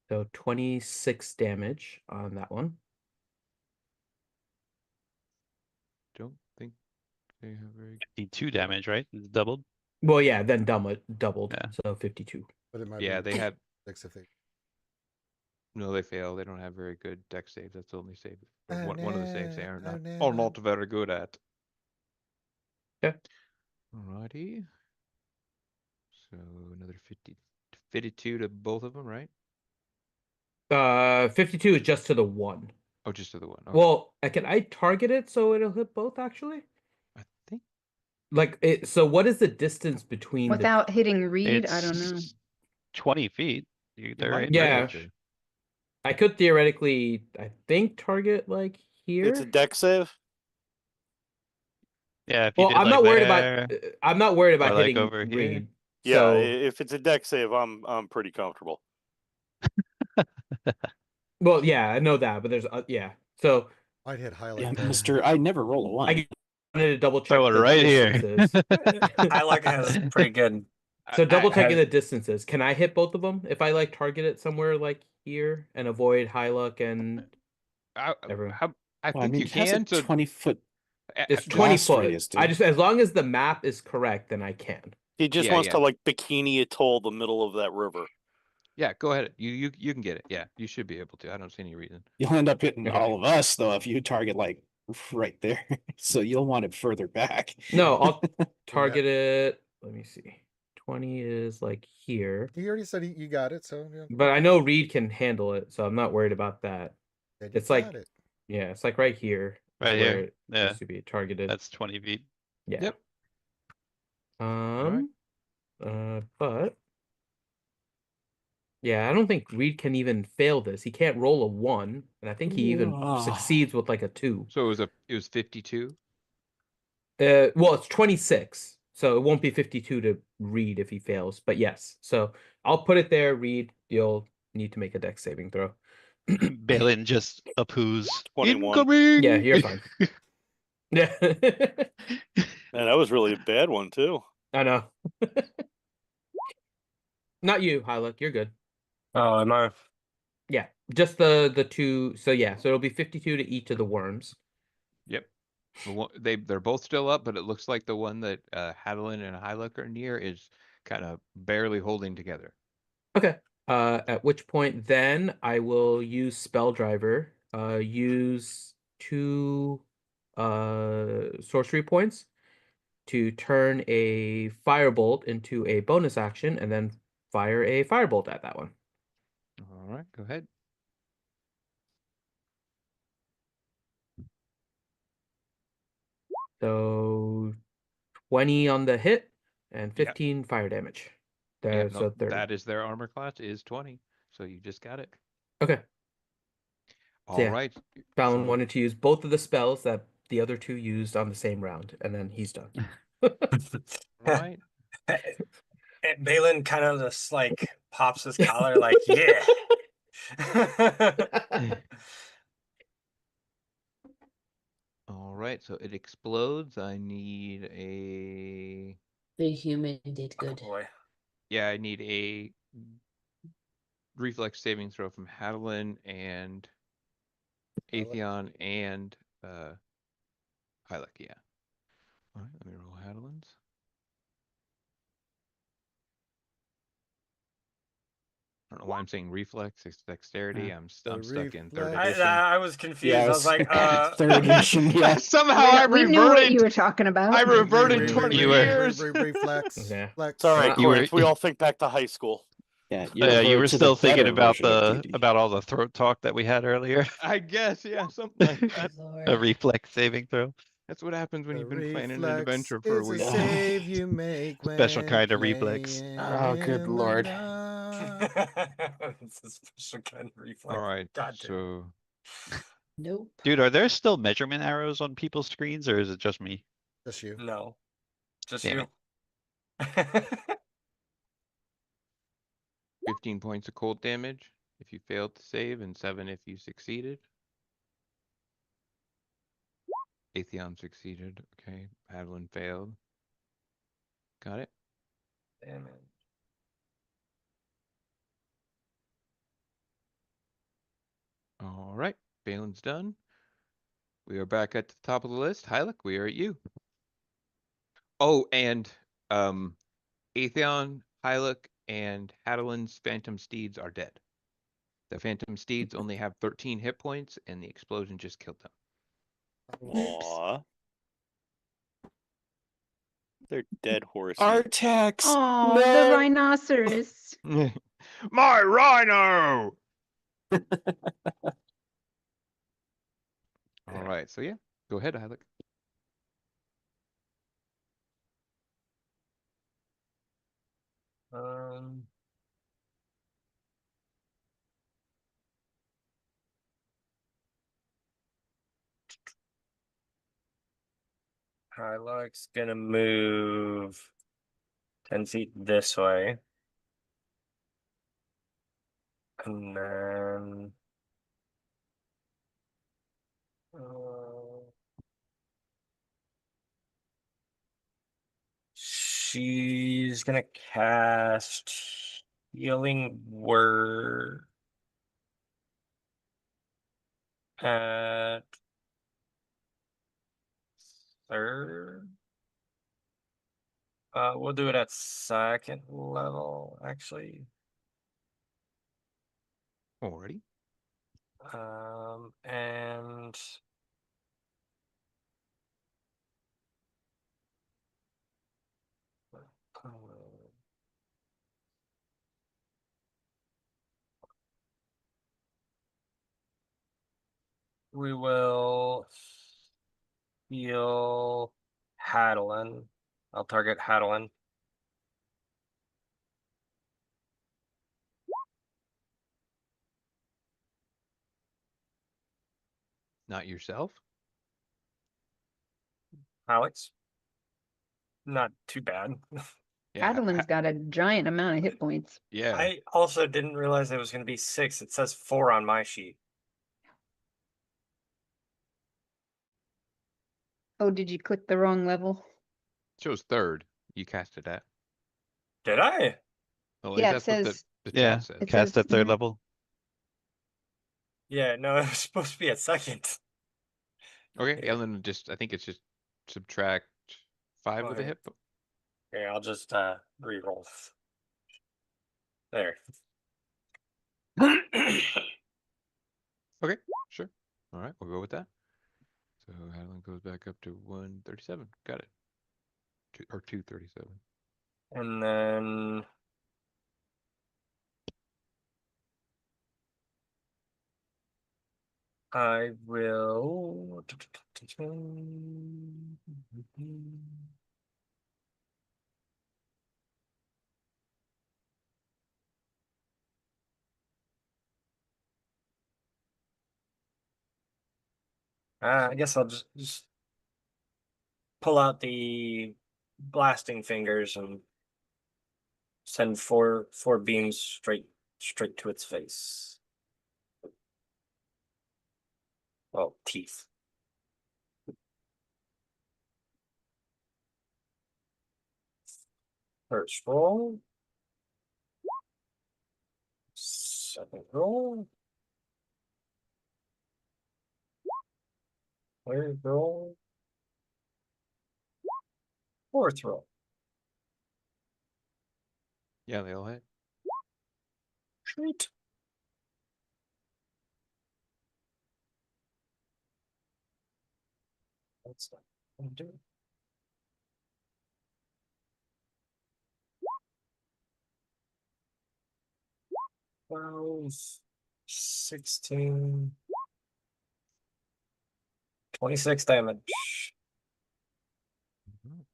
So 26 damage on that one. Don't think they have very 52 damage, right? It's doubled. Well, yeah, then doubled. Yeah. So 52. But it might yeah, be they have six if they. no, they fail. They don't have very good deck saves. That's the only save. Oh, One of the saves they no. are Oh, not no. or not very good at. Okay. Alrighty. So another 52 to both of them, right? 52 is just to the one. Oh, just to the one. Okay. Well, can I target it so it'll hit both actually? I think Like it, so what is the distance between Without hitting Reed, I don't know. It's 20 feet. They're might in be Yeah. range. able to. I could theoretically, I think, target like here. It's a deck save. Yeah, if you Well, did I'm like not worried there, about I'm not worried about or, like, hitting over here. Reed. Yeah, So if it's a deck save, I'm pretty comfortable. well, yeah, I know that, but there's yeah. So I'd hit highlight. Yeah, there. Mister, I never roll a one. I wanted to double check Throw it the right here. distances. I like it has pretty good. So double checking has- the distances. Can I hit both of them if I like target it somewhere like here and avoid Hyluck and everyone? I Well, I think mean, you it has a can. So 20-foot. It's just- 20 blast foot. radius, I dude. just, as long as the map is correct, then I can. He just Yeah, wants yeah. to like bikini atoll the middle of that river. Yeah, go ahead. You can get it. Yeah, you should be able to. I don't see any reason. You'll end up hitting Okay. all of us though if you target like right there. So you'll want it further back. No, I'll target it. Let me see. 20 is like here. He already said you got it, so yeah. But I know Reed can handle it, so I'm not worried about that. Said you It's like, got it. yeah, it's like right here. is Right where here. it Yeah. needs to be targeted. That's 20 feet. Yeah. Yep. But yeah, I don't think Reed can even fail this. He can't roll a 1, and I think he even Ah. succeeds with like a 2. So it was 52. Well, it's 26, so it won't be 52 to Reed if he fails. But yes, so I'll put it there. Reed, you'll need to make a dex saving throw. Balin just approves. 21. Incoming! Yeah, you're fine. Yeah, Man, that was really a bad one too. I know. Not you, Hyluck. You're good. Oh, am I? Yeah, just the 2. So yeah, so it'll be 52 to each of the worms. Yep. They're both still up, but it looks like the one that Hadelin and Hyluck are near is kind of barely holding together. Okay. At which point then I will use Spell Driver. Use 2 sorcery points to turn a firebolt into a bonus action and then fire a firebolt at that one. All right, go ahead. So 20 on the hit and Yeah. 15 fire damage. Yeah, There, no, so 30. that is their armor class is 20. So you just got it. Okay. All yeah. right. Fallon So- wanted to use both of the spells that the other 2 used on the same round, and then he's done. All right. And Balin kind of just like pops his collar, like, yeah. All right. So it explodes. I need a. The human did Oh good. boy. Yeah, I need a reflex saving throw from Hadelin and Atheon and Hyluck. Yeah. All right. Let me roll Hadelin's. I don't know why I'm saying reflex. It's dexterity. I'm stuck in third reflex. edition. I was confused. Yeah, I was like, third edition. Yeah. Somehow I We knew what reverted. you were talking about. I reverted Re- 20 You were- years. Reflex. Yeah. Flex. It's all right, You were- Queens. We all think back to high school. Yeah, You revert were to still the thinking better about version of D&D. about all the throat talk that we had earlier. I guess, yeah, something like that. A Lord. reflex saving throw. That's what happens when The you've been playing an reflex adventure for a is week. save you make when Special kind of reflex. playing Oh, good in the lord. dark. It's a special kind of reflex. All right, God damn. so Nope. Dude, are there still measurement arrows on people's screens, or is it just me? Just you. No. Just Damn you. 15 points of cold damage if you failed to save, and 7 if you succeeded. Atheon succeeded. Okay, Hadelin failed. Got it. Damn it. All right, Balin's done. We are back at the top of the list. Hyluck, we are at you. Oh, and Atheon, Hyluck, and Hadelin's Phantom Steeds are dead. The Phantom Steeds only have 13 hit points, and the explosion just killed them. Aww. They're dead horses. Artax. Oh, no! the rhinoceros. My rhino! All right, so yeah, go ahead, Hyluck. Um, Hyluck's gonna move 10 feet this way. And then She's gonna cast Healing Word at third. We'll do it at second level, actually. Alrighty. And we will heal Hadelin. I'll target Hadelin. Not yourself? Alex. Not too bad. Yeah. Adeline's got a giant amount of hit points. Yeah. I also didn't realize it was going to be 6. It says 4 on my sheet. Oh, did you click the wrong level? Shows third. You cast it at. Did I? Oh, Yeah, it that's what says- the Yeah, chat says. it cast says- at third yeah. level. Yeah, no, it was supposed to be at second. Okay, and then I think it's just subtract 5 with a Okay. hit. Okay, I'll just re-roll. There. Okay, sure. All right, we'll go with that. So Adeline goes back up to 137. Got it. Or 237. And then I will. I guess I'll just pull out the blasting fingers and send four beams straight to its face. Well, teeth. First roll. Second roll. Third roll. Fourth roll. Yeah, they all hit. Sweet. That's not gonna do it. Twelve, 16, 26 damage. Mhm.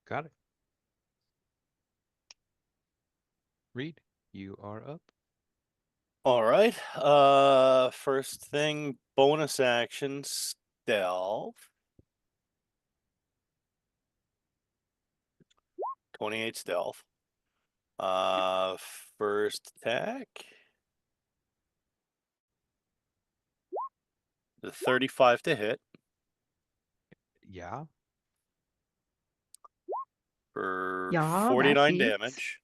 Got it. Reed, you are up. All right. First thing, bonus action, stealth. 28 stealth. First attack. The 35 to hit Yeah. for Yeah, that 49 hits. damage.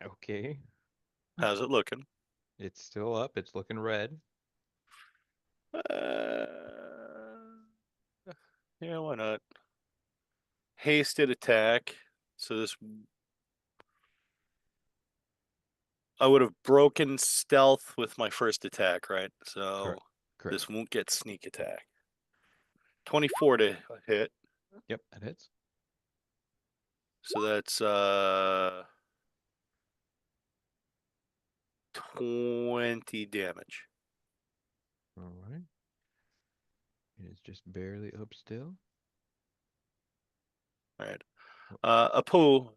Okay. How's it looking? It's still up. It's looking red. Uh, yeah, why not? Hasted attack. So this, I would have broken stealth with my first attack, right? So Correct. this won't get sneak attack. 24 to hit. Yep, that hits. So that's 20 damage. All right. It is just barely up still. All right. Apu,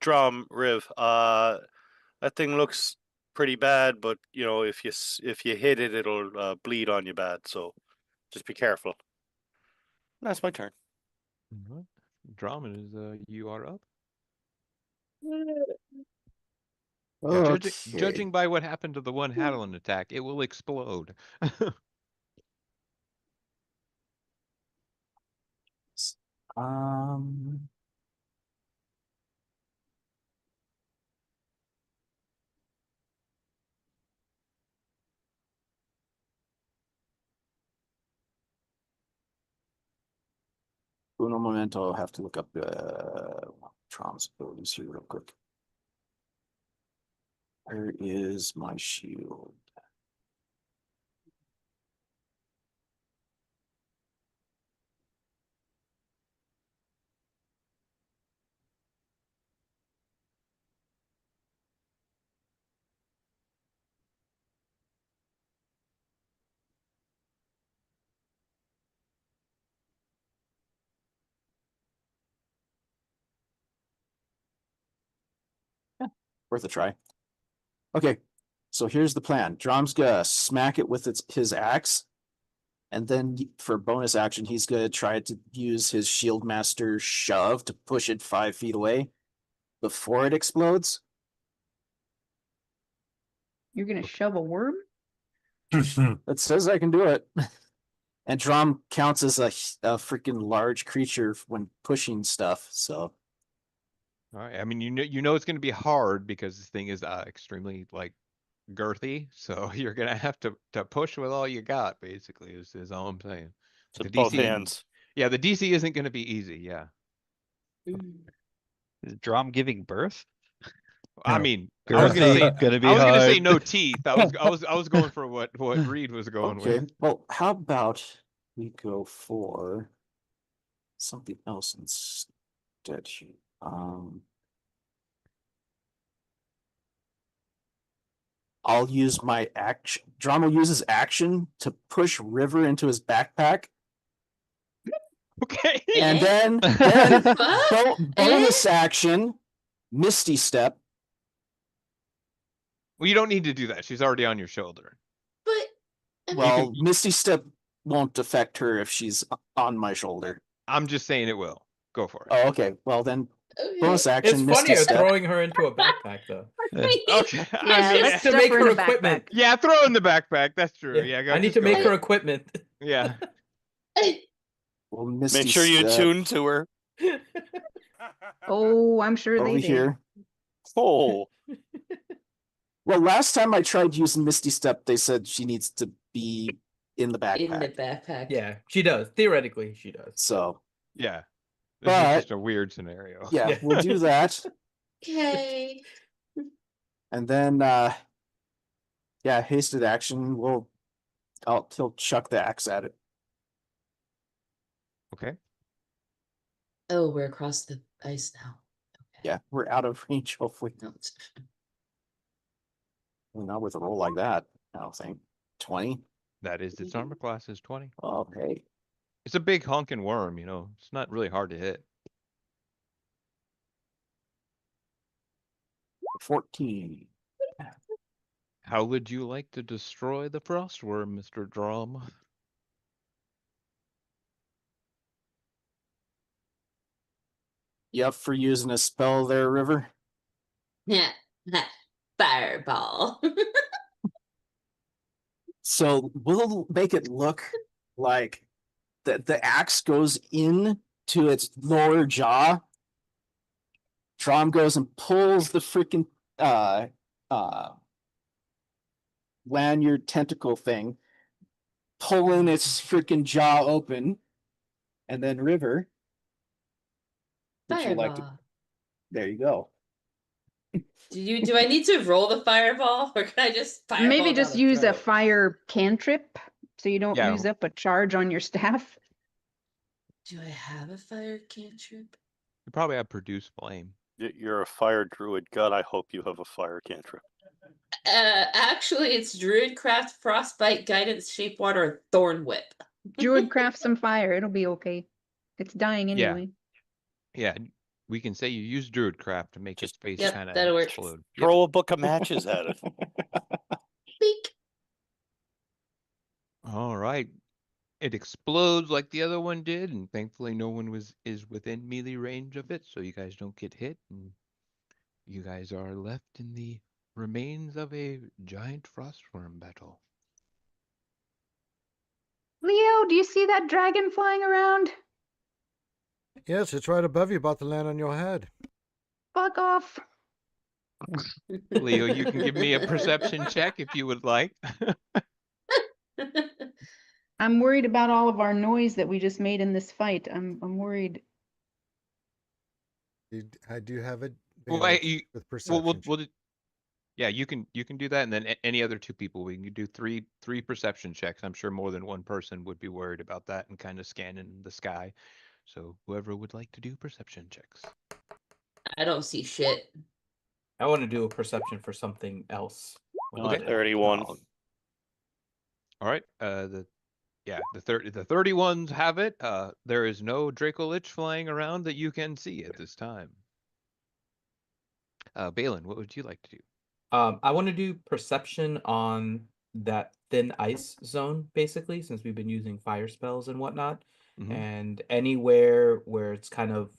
drum, Riv, that thing looks pretty bad, but you know, if you hit it, it'll bleed on you bad. So just be careful. That's my turn. All right. Drummond is you are up. Yeah, Okay. judging by what happened to the one Hadalin attack, it will explode. Um, Uno momento. I'll have to look up Trom's abilities here real quick. Where is my shield? Worth a try. Okay, so here's the plan. Drom's gonna smack it with his axe, and then for bonus action, he's gonna try to use his shield master shove to push it 5 feet away before it explodes. You're gonna shove a worm? It says I can do it. And Drom counts as a freaking large creature when pushing stuff. So All right. I mean, you know it's going to be hard because this thing is extremely like girthy. So you're going to have to push with all you got. Basically, is all I'm saying. So The both DC, hands. yeah, the DC isn't going to be easy. Yeah. Is Drom giving birth? I mean, I was gonna Girthy, say gonna be I was gonna say hard. no teeth. I was going for what Reed was going okay. with. Well, how about we go for something else instead here? I'll use my action. Drom will use his action to push River into his backpack. Okay. And then Fuck? bonus action, Misty Step. Well, you don't need to do that. She's already on your shoulder. But Well, Misty Step won't affect her if she's on my shoulder. I'm just saying it will. Go for it. Oh, okay. Well, then okay. bonus action, It's Misty funnier Step. throwing her into a backpack, though. Okay. I Yeah, mean, let's to stuff make her in her a backpack. equipment. yeah, throw in the backpack. That's true. Yeah, I need just to go make with her it. equipment. Yeah. Well, Misty Make sure you Step tune to her. Oh, I'm sure over they did. here. Oh, Well, last time I tried using Misty Step, they said she needs to be in the backpack. In the backpack. Yeah, she does. Theoretically, she does. So Yeah. This But- is just a weird scenario. yeah, Yeah. we'll do that. Okay. And then yeah, hasted action. He'll chuck the axe at it. Okay. Oh, we're across the ice now. Okay. Yeah, we're out of range, hopefully. No, it's- Well, not with a roll like that, I don't think. 20? That is its armor class is 20. Okay. It's a big honking worm, you know. It's not really hard to hit. 14. How would you like to destroy the frostworm, Mr. Drom? You up for using a spell there, River? Yeah. Fireball. So we'll make it look like the axe goes in to its lower jaw. Drom goes and pulls the freaking lanyard tentacle thing, pulling its freaking jaw open, and then River. Would you like to? Fireball. There you go. Do I need to roll the fireball or can I just fireball? Maybe down just the use a throat? fire cantrip so you don't Yeah. use up a charge on your staff. Do I have a fire cantrip? You probably have produce flame. you're a fire druid. God, I hope you have a fire cantrip. Actually, it's Druidcraft, Frostbite, Guidance, Shape Water, and Thorn Whip. Druid craft some fire, it'll be okay. It's dying Yeah. anyway. Yeah, we can say you use Druidcraft to make its face Yep, kind of that'll work. explode. Yep. Throw a book of matches at it. Beak. All right. It explodes like the other one did, and thankfully no one is within melee range of it, so you guys don't get hit, and you guys are left in the Remains of a giant frostworm battle. Leo, do you see that dragon flying around? Yes, it's right above you, about to land on your head. Fuck off. Leo, you can give me a perception check if you would like. I'm worried about all of our noise that we just made in this fight. I'm worried. I do have it Well, with perception. yeah, you can do that, and then any other two people, we can do three perception checks. I'm sure more than one person would be worried about that and kind of scanning the sky. So whoever would like to do perception checks. I don't see shit. I want to do a perception for something else. Okay. 31. All right. The 31s have it. There is no Dracolich flying around that you can see at this time. Balin, what would you like to do? I want to do perception on that thin ice zone, basically, since we've been using fire spells and whatnot. Mhm. And anywhere where it's kind of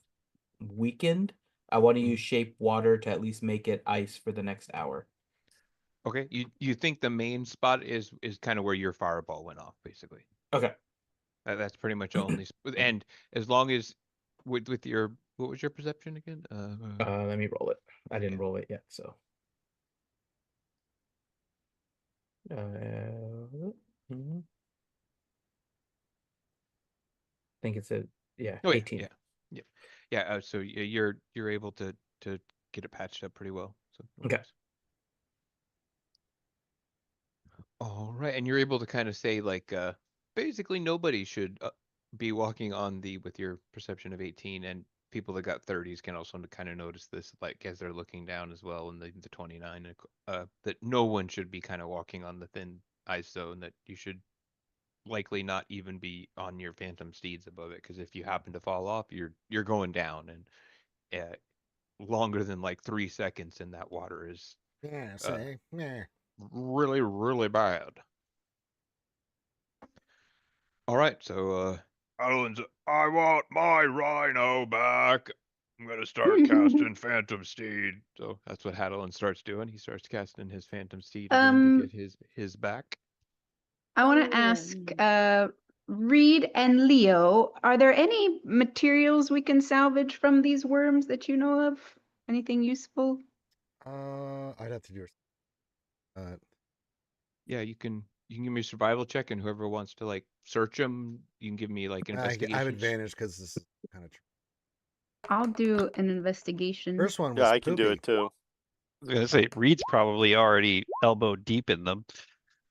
weakened, I want to use shape water to at least make it ice for the next hour. Okay. You think the main spot is kind of where your fireball went off, basically. Okay. That's pretty much only. And as long as with your, what was your perception again? Let me roll it. I didn't roll it yet, so. I think it's a 18. Yeah. So you're able to get it patched up pretty well. So no Okay. worries. All right, and you're able to kind of say like, basically nobody should be walking on with your perception of 18, and people that got 30s can also kind of notice this, like as they're looking down as well, in the 29, that no one should be kind of walking on the thin ice zone. That you should likely not even be on your phantom steeds above it, because if you happen to fall off, you're going down, and longer than like 3 seconds in that water is Yeah, say, yeah. really, really bad. All right, so Alan's, I want my rhino back. I'm gonna start casting Phantom Steed. So that's what Hadalin starts doing. He starts casting his Phantom Steed again to get his back. I want to ask Reed and Leo, are there any materials we can salvage from these worms that you know of? Anything useful? I'd have to do it. Yeah, you can give me a survival check, and whoever wants to like search them, you can give me like investigation. I have advantage because this is kind of true. I'll do an investigation. First one was Yeah, I can do poopy. it too. I was gonna say Reed's probably already elbow deep in them.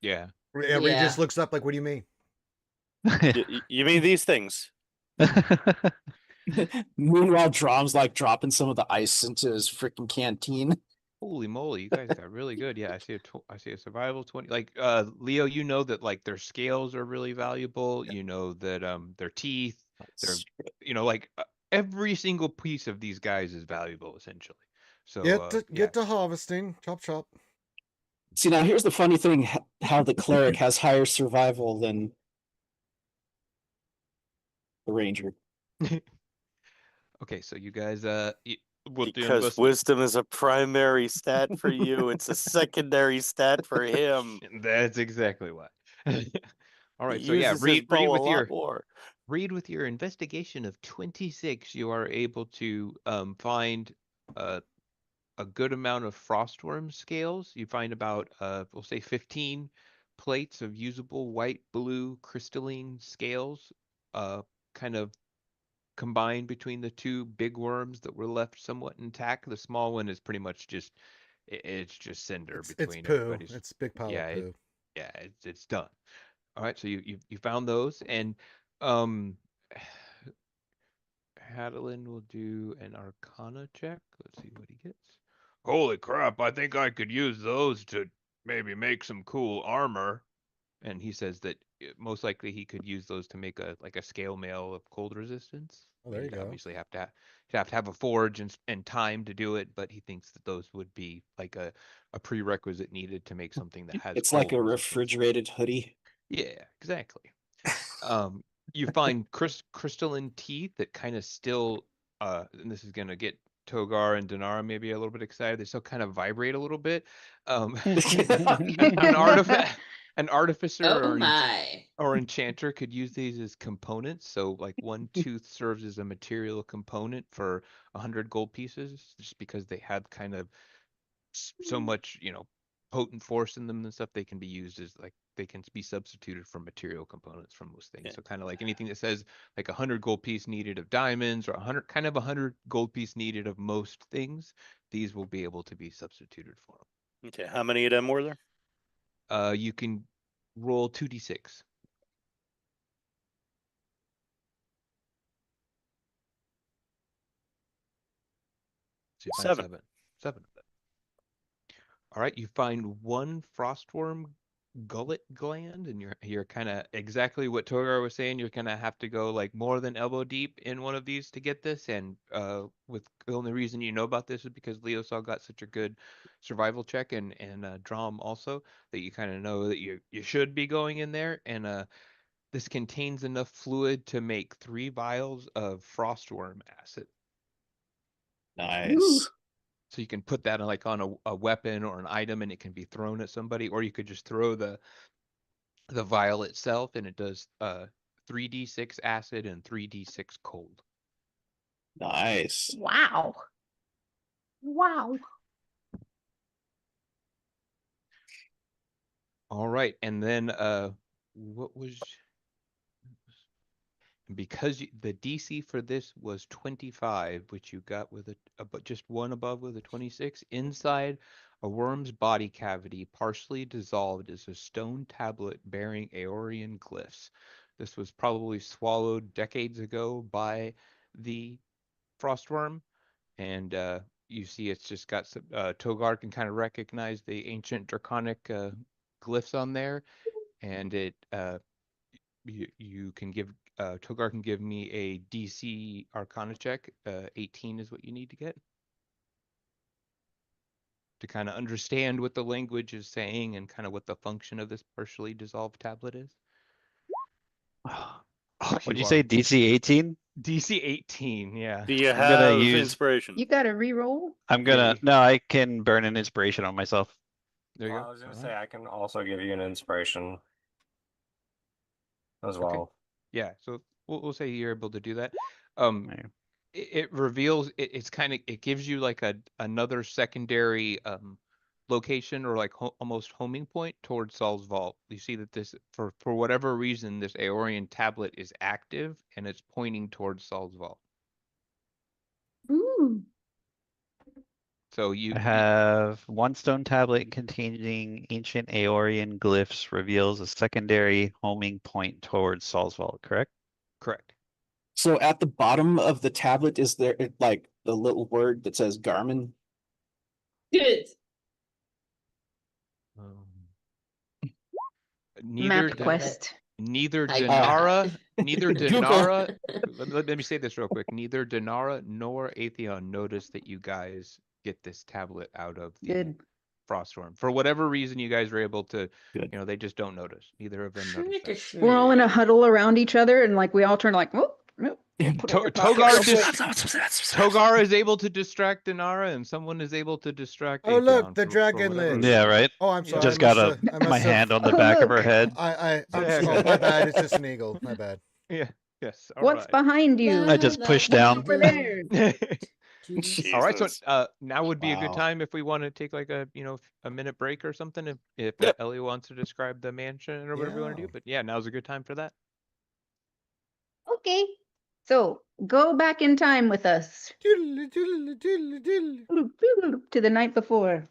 Yeah. Everybody just looks up like, what do you mean? You mean these things? Meanwhile, Drom's like dropping some of the ice into his freaking canteen. Holy moly, you guys got really good. Yeah, I see a survival 20. Like Leo, you know that like their scales are really valuable. You know that their teeth, their like every single piece of these guys is valuable essentially. So get to harvesting, chop. See, now here's the funny thing: how the cleric has higher survival than the ranger. Okay, so you guys because wisdom is a primary stat for you, it's a secondary stat for him. That's exactly why. All right, He so yeah, uses his bow a lot more. Read with your investigation of 26, you are able to find a good amount of frostworm scales. You find about we'll say 15 plates of usable white, blue, crystalline scales, kind of combined between the two big worms that were left somewhat intact. The small one is pretty much just it's just cinder between it's poo. Everybody's. It's a big pile of poo. It's done. All right, so you found those, and Hadalin will do an Arcana check. Let's see what he gets. Holy crap! I think I could use those to maybe make some cool armor. And he says that most likely he could use those to make a scale mail of cold resistance. Oh, there you go. Obviously have to have a forge and time to do it, but he thinks that those would be like a prerequisite needed to make something that has. It's like a resistance. refrigerated hoodie. Yeah, exactly. You find crystalline teeth that kind of still, and this is gonna get Togar and Dinara may be a little bit excited. They still kind of vibrate a little bit. Okay. An artificer Oh my. or enchanter could use these as components. So like one tooth serves as a material component for 100 gold pieces, just because they have kind of so much, potent force in them and stuff. They can be used as like they can be substituted for material components from most things. Yeah. So kind of like anything that says like 100 gold piece needed of diamonds or 100 gold piece needed of most things, these will be able to be substituted for them. Okay, how many of them were there? You can roll 2d6. So you find 7. Seven of them. All right, you find one frostworm gullet gland, and you're kind of exactly what Togar was saying. You're gonna have to go like more than elbow deep in one of these to get this. And with the only reason you know about this is because Leosaw got such a good survival check, and Drom also, that you kind of know that you should be going in there. And this contains enough fluid to make 3 vials of frostworm acid. Nice. So you can put that on like on a weapon or an item, and it can be thrown at somebody, or you could just throw the vial itself, and it does 3d6 acid and 3d6 cold. Nice. Wow. Wow. All right, and then what was because the DC for this was 25, which you got with but just one above with a 26. Inside a worm's body cavity, partially dissolved, is a stone tablet bearing Aeorian glyphs. This was probably swallowed decades ago by the frostworm, and you see it's just got some. Togar can kind of recognize the ancient draconic glyphs on there, and you can give Togar can give me a DC Arcana check. 18 is what you need to get to kind of understand what the language is saying and kind of what the function of this partially dissolved tablet is. What'd you say, DC 18? DC 18, yeah. Do you I'm gonna have use- inspiration? You got to re-roll? No, I can burn an inspiration on myself. There you Well, go. I was gonna All say right. I can also give you an inspiration as well. Yeah, so we'll say you're able to do that. Yeah. It reveals it's kind of it gives you like another secondary location, or like almost homing point towards Saul's vault. You see that this for whatever reason this Aeorian tablet is active, and it's pointing towards Saul's vault. Ooh. So I have one stone tablet containing ancient Aeorian glyphs reveals a secondary homing point towards Saul's vault, correct? Correct. So at the bottom of the tablet, is there like the little word that says Garmin? Good. Neither Map quest. neither I Dinara, got- neither Google. Dinara. Let me say this real quick. Neither Dinara nor Atheon noticed that you guys get this tablet out of the Good. Frostworm. For whatever reason, you guys were able to. Good. They just don't notice. Neither of them noticed that. We're all in a huddle around each other, and like we all turn like, whoop, whoop. Togar is able to distract Dinara, and someone is able to distract. Oh, look, Atheon the for dragon whatever lives. reason. Yeah, right. Oh, I'm sorry. Just I got must have- I my must have- hand on the Oh, back of look. her head. I'm Yeah, sorry. yeah. My bad. It's just an eagle. My bad. Yeah. Yes. All What's right. behind you? I just pushed down. Over there. All right, so Jesus. now would be a good Wow. time if we want to take like a minute break or something. If Yep. Ellie wants to describe the mansion or whatever you want to do, Yeah. but yeah, now's a good time for that. Okay. So go back in time with us Doodle, doodle, doodle, doodle. to the night before.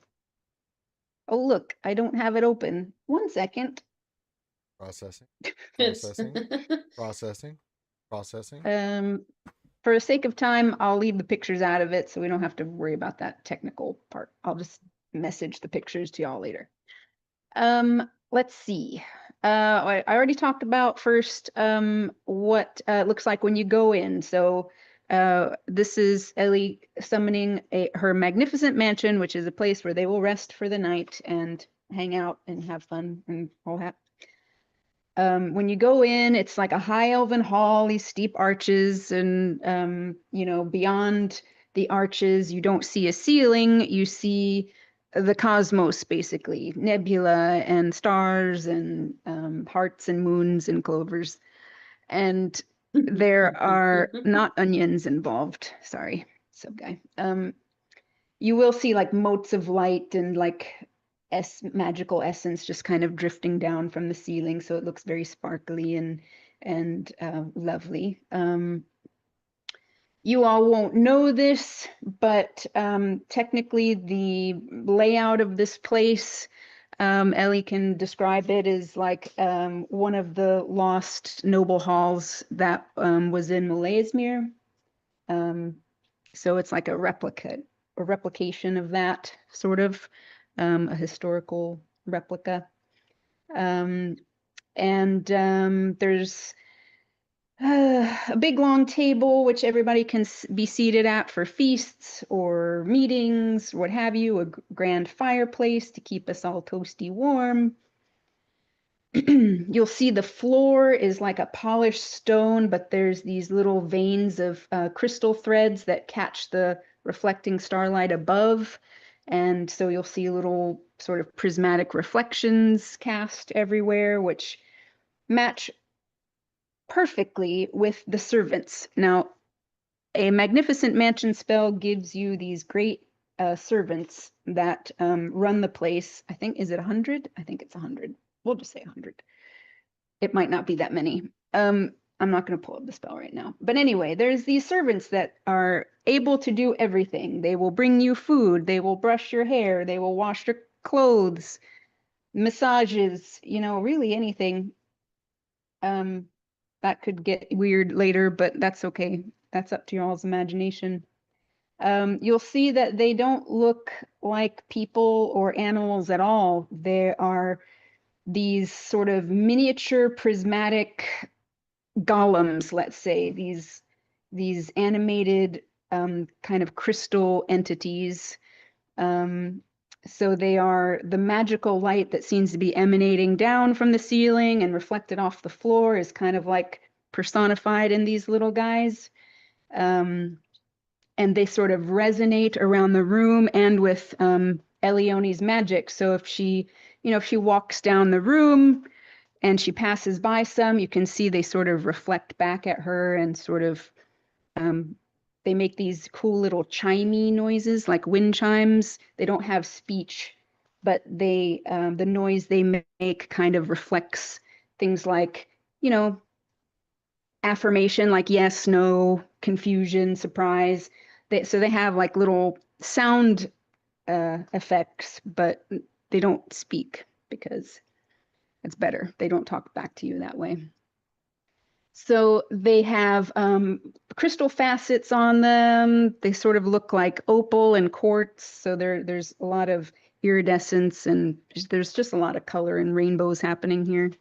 Oh, look, I don't have it open. 1 second. Processing. Yes. Processing. Processing. For the sake of time, I'll leave the pictures out of it so we don't have to worry about that technical part. I'll just message the pictures to y'all later. Let's see. I already talked about first what it looks like when you go in. So this is Ellie summoning her magnificent mansion, which is a place where they will rest for the night and hang out and have fun and all that. When you go in, it's like a high elven hall, these steep arches, and beyond the arches. You don't see a ceiling. You see the cosmos, basically, nebula and stars and hearts and moons and clovers. And there are not onions involved. Sorry, sub guy. You will see like motes of light and like magical essence just kind of drifting down from the ceiling, so it looks very sparkly and lovely. You all won't know this, but technically the layout of this place, Ellie can describe it as like one of the lost noble halls that was in Maleismere. So it's like a replication of that, sort of, a historical replica. There's a big long table which everybody can be seated at for feasts or meetings, what have you, a grand fireplace to keep us all toasty warm. You'll see the floor is like a polished stone, but there's these little veins of crystal threads that catch the reflecting starlight above. And so you'll see little sort of prismatic reflections cast everywhere, which match perfectly with the servants. Now, a magnificent mansion spell gives you these great servants that run the place. I think, is it 100? I think it's 100. We'll just say 100. It might not be that many. I'm not going to pull up the spell right now. But anyway, there's these servants that are able to do everything. They will bring you food. They will brush your hair. They will wash your clothes, massages, really anything. That could get weird later, but that's okay. That's up to y'all's imagination. You'll see that they don't look like people or animals at all. They are these sort of miniature prismatic golems, let's say, these animated kind of crystal entities. So they are the magical light that seems to be emanating down from the ceiling and reflected off the floor is kind of like personified in these little guys. And they sort of resonate around the room and with Elione's magic. So if she walks down the room and she passes by some, you can see they sort of reflect back at her and sort of, they make these cool little chimey noises like wind chimes. They don't have speech, but the noise they make kind of reflects things like, affirmation, like yes, no, confusion, surprise. So they have like little sound effects, but they don't speak because it's better. They don't talk back to you that way. So they have crystal facets on them. They sort of look like opal and quartz. So there's a lot of iridescence and there's just a lot of color and rainbows happening here.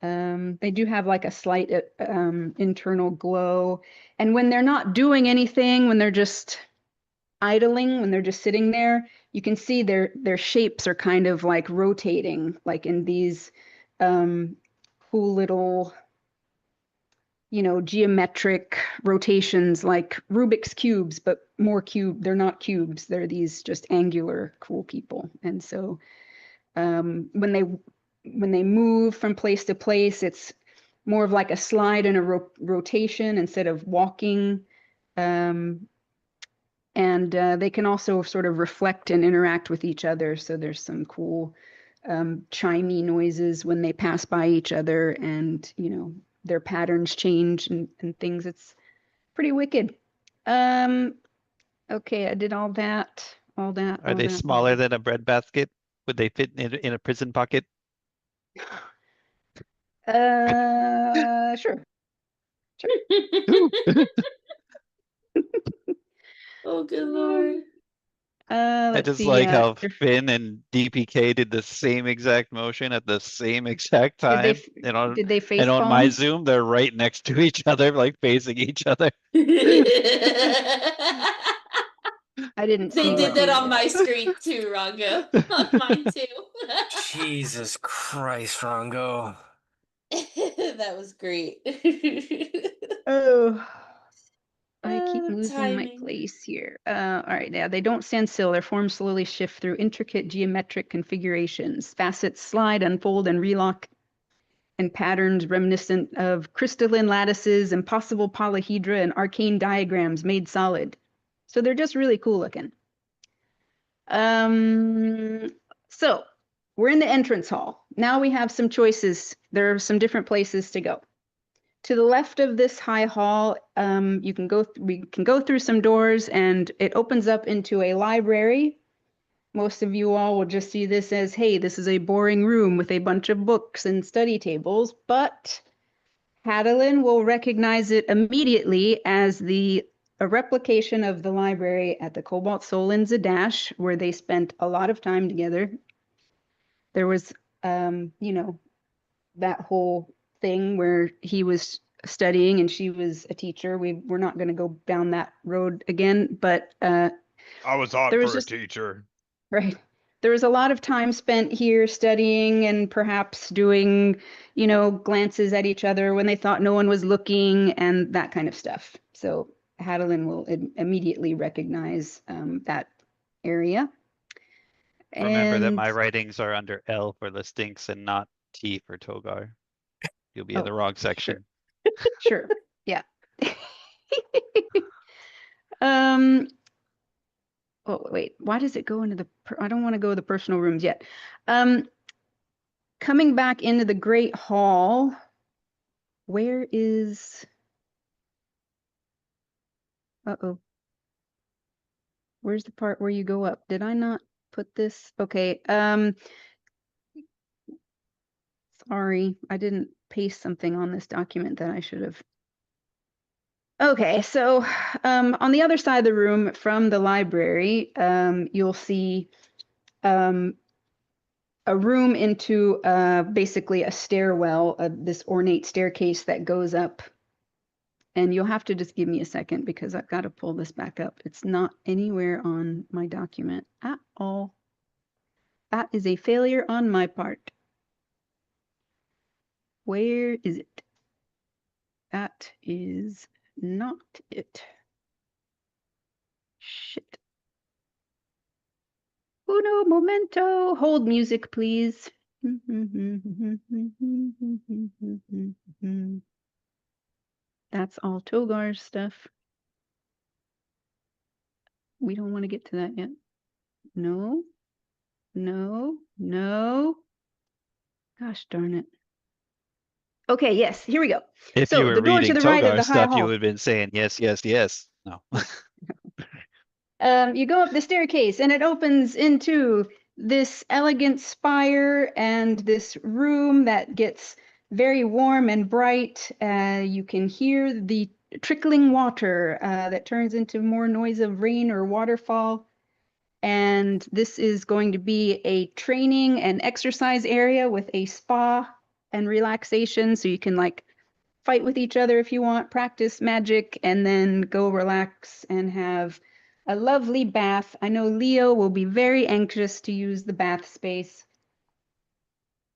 They do have like a slight internal glow. And when they're not doing anything, when they're just idling, when they're just sitting there, you can see their shapes are kind of like rotating, like in these cool little, geometric rotations, like Rubik's cubes, but more cube. They're not cubes. They're these just angular, cool people. And so when they move from place to place, it's more of like a slide and a rotation instead of walking. And they can also sort of reflect and interact with each other. So there's some cool chimey noises when they pass by each other, and their patterns change and things. It's pretty wicked. Okay, I did all that. Are they smaller than a bread basket? Would they fit in a prison pocket? Sure. Oh, good lord. I Let's just see. like how Finn and DPK did the same exact motion at the same exact time. Did they face and on palm? my Zoom, they're right next to each other, like facing each other. I didn't see They did what that you on did. my screen too, Rongo. On mine too. Jesus Christ, Rongo. That was great. Oh, I keep Losing my Timing. place here. All right, yeah, they don't stand still. Their forms slowly shift through intricate geometric configurations. Facets slide, unfold, and relock in patterns reminiscent of crystalline lattices, impossible polyhedra, and arcane diagrams made solid. So they're just really cool looking. So we're in the entrance hall. Now we have some choices. There are some different places to go. To the left of this high hall, we can go through some doors, and it opens up into a library. Most of you all will just see this as, hey, this is a boring room with a bunch of books and study tables, but Hadalin will recognize it immediately as a replication of the library at the Cobalt Soul in Zadash, where they spent a lot of time together. There was, you know, that whole thing where he was studying and she was a teacher. We're not going to go down that road again, but I was hot there was for a just teacher. right. There was a lot of time spent here studying and perhaps doing, you know, glances at each other when they thought no one was looking and that kind of stuff. So Hadalin will immediately recognize that area. Remember that And my writings are under L for the Stinks and not T for Togar. You'll be in Oh, the wrong section. sure, yeah. um. Oh wait, why does it go into the? I don't want to go to the personal rooms yet. Coming back into the Great Hall. Where is? Uh-oh. Where's the part where you go up? Did I not put this? Okay. Sorry, I didn't paste something on this document that I should have. Okay, so on the other side of the room from the library, you'll see a room into basically a stairwell, this ornate staircase that goes up. And you'll have to just give me a second because I've got to pull this back up. It's not anywhere on my document at all. That is a failure on my part. Where is it? That is not it. Shit. Uno momento. Hold music, please. That's all Togar's stuff. We don't want to get to that yet. No, no, no. Gosh darn it. Okay, yes, here we go. If So you were the door to reading the right of the Togar's high stuff, you hall. would have been saying yes, yes, yes. No. You go up the staircase and it opens into this elegant spire and this room that gets very warm and bright. You can hear the trickling water that turns into more noise of rain or waterfall. And this is going to be a training and exercise area with a spa and relaxation. So you can like fight with each other if you want, practice magic, and then go relax and have a lovely bath. I know Leo will be very anxious to use the bath space,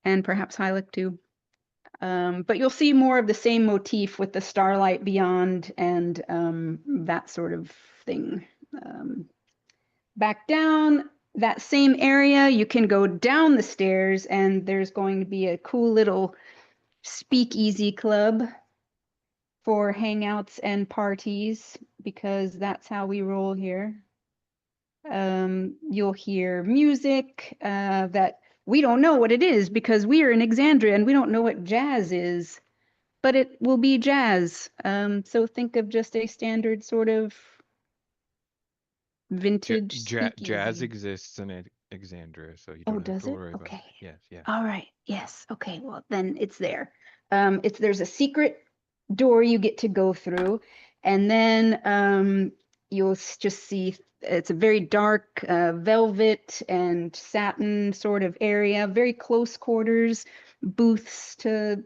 and perhaps Hylic too. But you'll see more of the same motif with the starlight beyond and that sort of thing. Back down that same area, you can go down the stairs, and there's going to be a cool little speakeasy club for hangouts and parties because that's how we roll here. You'll hear music that we don't know what it is because we are in Exandria and we don't know what jazz is, but it will be jazz. So think of just a standard sort of vintage Jazz speakeasy. exists in Exandria, so you Oh, don't have does to it? worry about Okay. it. Yes, yes. All right. Yes. Okay. Well, then it's there. There's a secret door you get to go through, and then you'll just see it's a very dark velvet and satin sort of area, very close quarters, booths to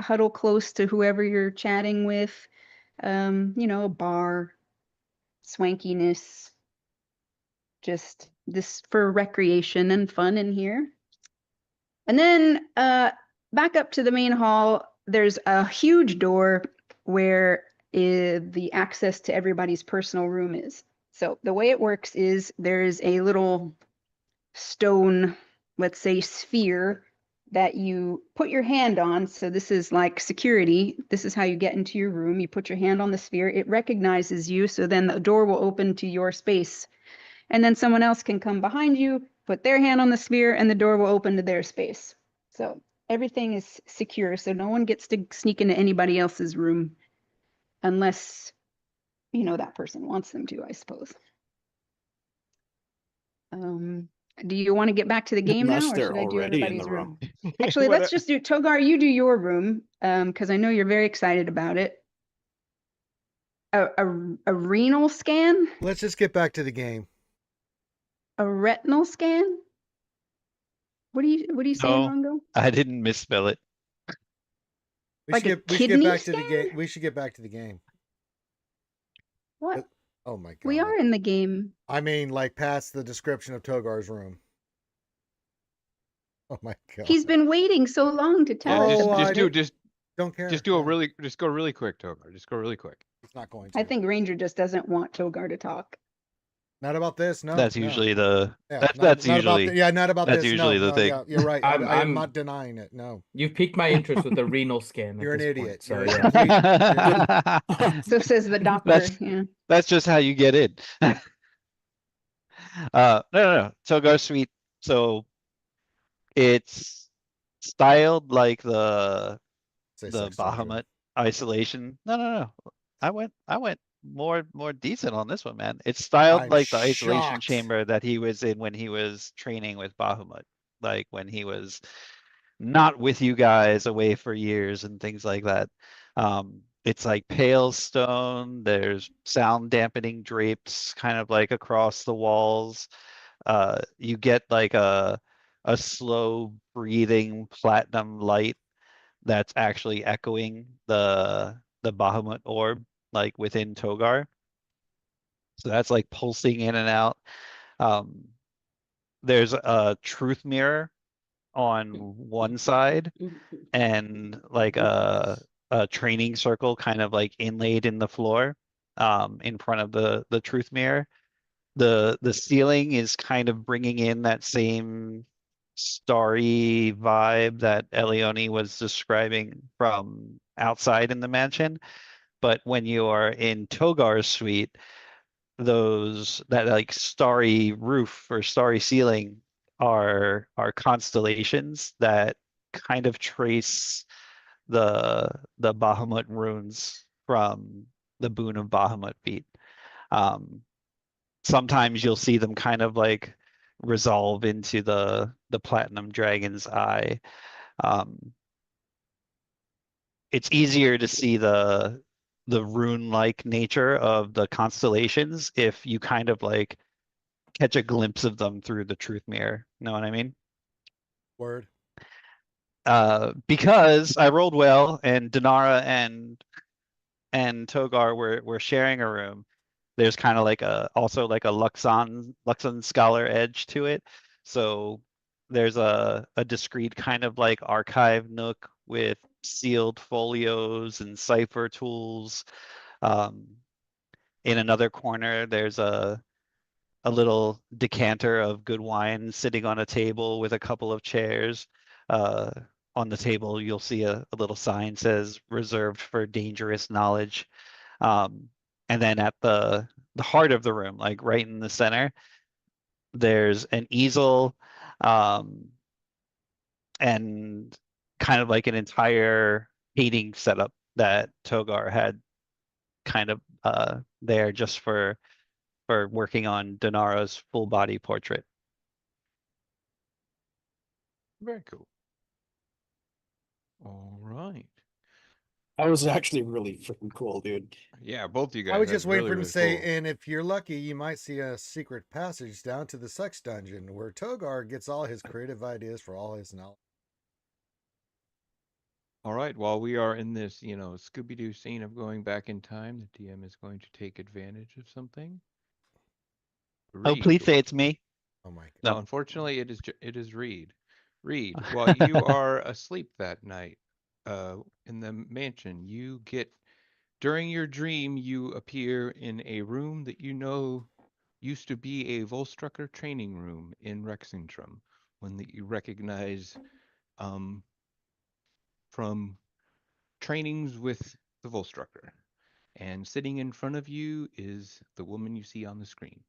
huddle close to whoever you're chatting with. You know, a bar, swankiness, just this for recreation and fun in here. And then back up to the main hall, there's a huge door where the access to everybody's personal room is. So the way it works is there's a little stone, let's say sphere, that you put your hand on. So this is like security. This is how you get into your room. You put your hand on the sphere, it recognizes you, so then the door will open to your space. And then someone else can come behind you, put their hand on the sphere, and the door will open to their space. So everything is secure, so no one gets to sneak into anybody else's room unless, you know, that person wants them to, I suppose. Do you want to get back to the game Unless now, or they're should I do already in everybody's the room? room. Actually, What let's just do Togar, you do your room, because I know you're very excited about it. A renal scan? Let's just get back to the game. A retinal scan? What are you saying, No, Rongo? I didn't misspell it. We Like should a get we should get kidney back to the scan? game. We should get back to the game. What? Oh my god. We are in the game. I mean, like past the description of Togar's room. Oh my god. He's been waiting so long to tell us Oh, about I it. don't care. just do a Yeah, just go really quick, Togar. Just go really quick. He's not going to. I think Ranger just doesn't want Togar to talk. Not about this. No. That's no. usually the Yeah, that's not about usually yeah, not about that's this. usually No, the no, thing. yeah, you're right. I am I'm- not denying it. No, You've piqued my interest with the renal scan. At you're an this idiot. Point, so You're a yeah. complete. So says the doctor. That's Yeah. that's just how you get in. No. Togar Suite. So it's styled like the Say the sex dungeon. Bahamut isolation. No. I went more decent on this one, man. It's styled I'm like the isolation shocked. chamber that he was in when he was training with Bahamut. Like when he was not with you guys away for years and things like that. It's like pale stone. There's sound dampening drapes kind of like across the walls. You get like a slow breathing platinum light that's actually echoing the Bahamut orb like within Togar. So that's like pulsing in and out. Um, there's a truth mirror on one side and like a training circle kind of like inlaid in the floor in front of the truth mirror. The ceiling is kind of bringing in that same starry vibe that Elione was describing from outside in the mansion. But when you are in Togar's suite, that like starry roof or starry ceiling are constellations that kind of trace the Bahamut runes from the Boon of Bahamut feat. Sometimes you'll see them kind of like resolve into the Platinum Dragon's eye. It's easier to see the rune-like nature of the constellations if you kind of like catch a glimpse of them through the truth mirror. Know what I mean? Word. Because I rolled well and Dinara and Togar were sharing a room. There's kind of like also like a Luxon scholar edge to it. So there's a discrete kind of like archive nook with sealed folios and cipher tools. In another corner, there's a little decanter of good wine sitting on a table with a couple of chairs. On the table, you'll see a little sign says reserved for dangerous knowledge. And then at the heart of the room, like right in the center, there's an easel and kind of like an entire painting setup that Togar had kind of there just for working on Dinara's full body portrait. Very cool. All right. That was actually really freaking cool, dude. Yeah, both you guys. I was that's just waiting really, for him to really say, cool. and if you're lucky, you might see a secret passage down to the sex dungeon where Togar gets all his creative ideas for all his knowledge. All right, while we are in this, Scooby-Doo scene of going back in time, the DM is going to take advantage of something. Oh, please say it's me. Oh my god. No, unfortunately, it is Reed. Reed, while you are asleep that night, in the mansion, you get During your dream, you appear in a room that you know used to be a Volstrucker training room in Rexingtrum, one that you recognize from trainings with the Volstrucker. And sitting in front of you is the woman you see on the screen.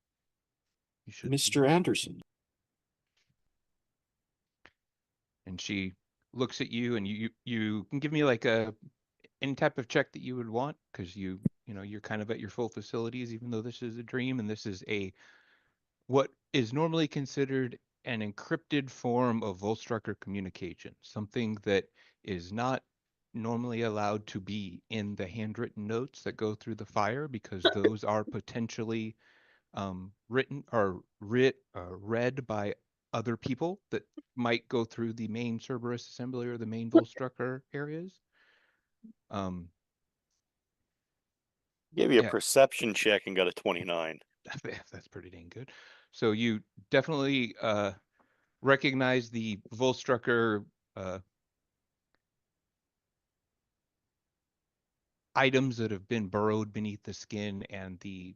You should see Mr. her. Anderson. And she looks at you, and you can give me like any type of check that you would want, because you're kind of at your full facilities, even though this is a dream and this is what is normally considered an encrypted form of Volstrucker communication, something that is not normally allowed to be in the handwritten notes that go through the fire, because those are potentially written or read by other people that might go through the main Cerberus assembly or the main Volstrucker areas. Gave you a Yeah, perception check and got a 29. that's pretty dang good. So you definitely recognize the Volstrucker items that have been burrowed beneath the skin, and the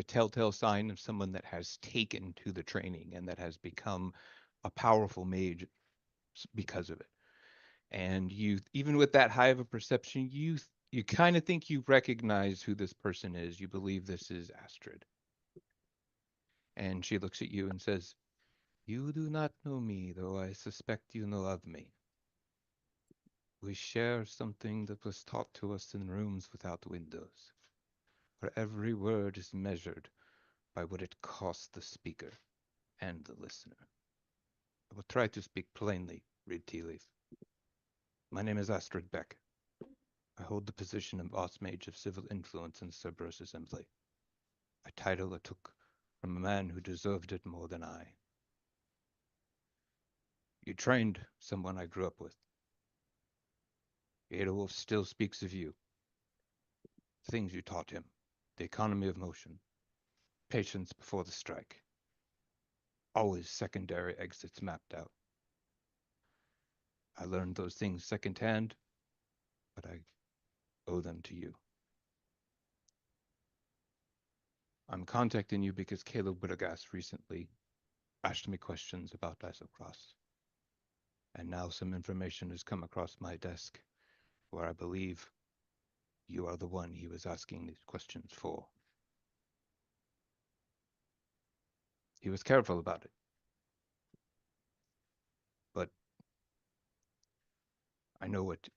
telltale sign of someone that has taken to the training and that has become a powerful mage because of it. And you, even with that high of a perception, you kind of think you recognize who this person is. You believe this is Astrid. And she looks at you and says, "You do not know me, though I suspect you know of me. We share something that was taught to us in rooms without windows, where every word is measured by what it costs the speaker and the listener. I will try to speak plainly, read tea leaf. My name is Astrid Beck. I hold the position of boss mage of civil influence in the Cerberus Assembly, a title I took from a man who deserved it more than I. You trained someone I grew up with. Aethelwulf still speaks of you. Things you taught him, the economy of motion, patience before the strike. Always secondary exits mapped out. I learned those things secondhand, but I owe them to you. I'm contacting you because Caleb Widogast recently asked me questions about Isocross. And now some information has come across my desk where I believe you are the one he was asking these questions for. He was careful about it. But I know what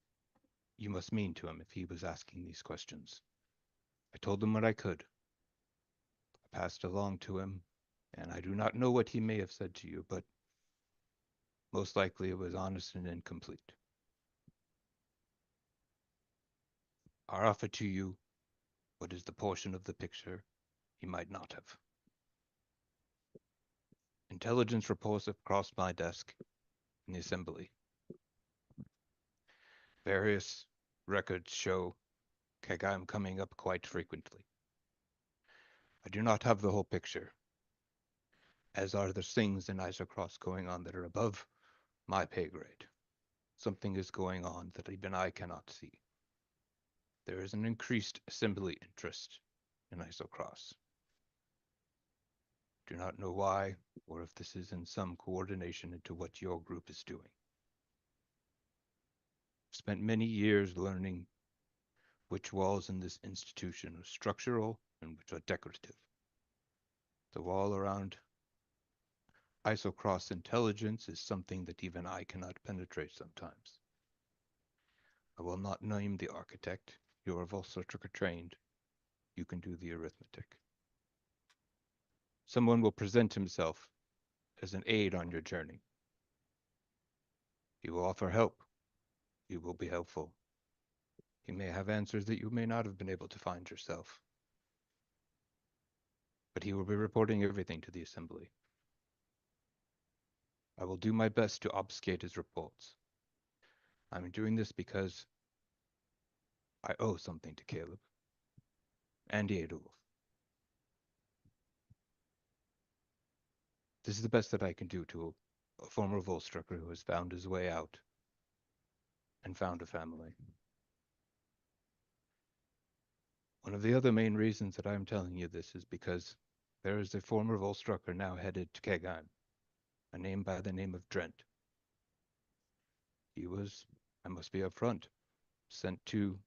you must mean to him if he was asking these questions. I told him what I could. I passed along to him, and I do not know what he may have said to you, but most likely it was honest and incomplete. I offer to you what is the portion of the picture he might not have. Intelligence reports have crossed my desk in the assembly. Various records show Kagam coming up quite frequently. I do not have the whole picture, as are the things in Isocross going on that are above my pay grade. Something is going on that even I cannot see. There is an increased assembly interest in Isocross. Do not know why, or if this is in some coordination into what your group is doing. I've spent many years learning which walls in this institution are structural and which are decorative. The wall around Isocross intelligence is something that even I cannot penetrate sometimes. I will not name the architect. You are Volsurtrika trained. You can do the arithmetic. Someone will present himself as an aid on your journey. He will offer help. He will be helpful. He may have answers that you may not have been able to find yourself. But he will be reporting everything to the assembly. I will do my best to obfuscate his reports. I'm doing this because I owe something to Caleb and Aedulf. This is the best that I can do to a former Volstrucker who has found his way out and found a family. One of the other main reasons that I'm telling you this is because there is a former Volstrucker now headed to Kegheim, a name by the name of Drent. He was, I must be upfront, sent to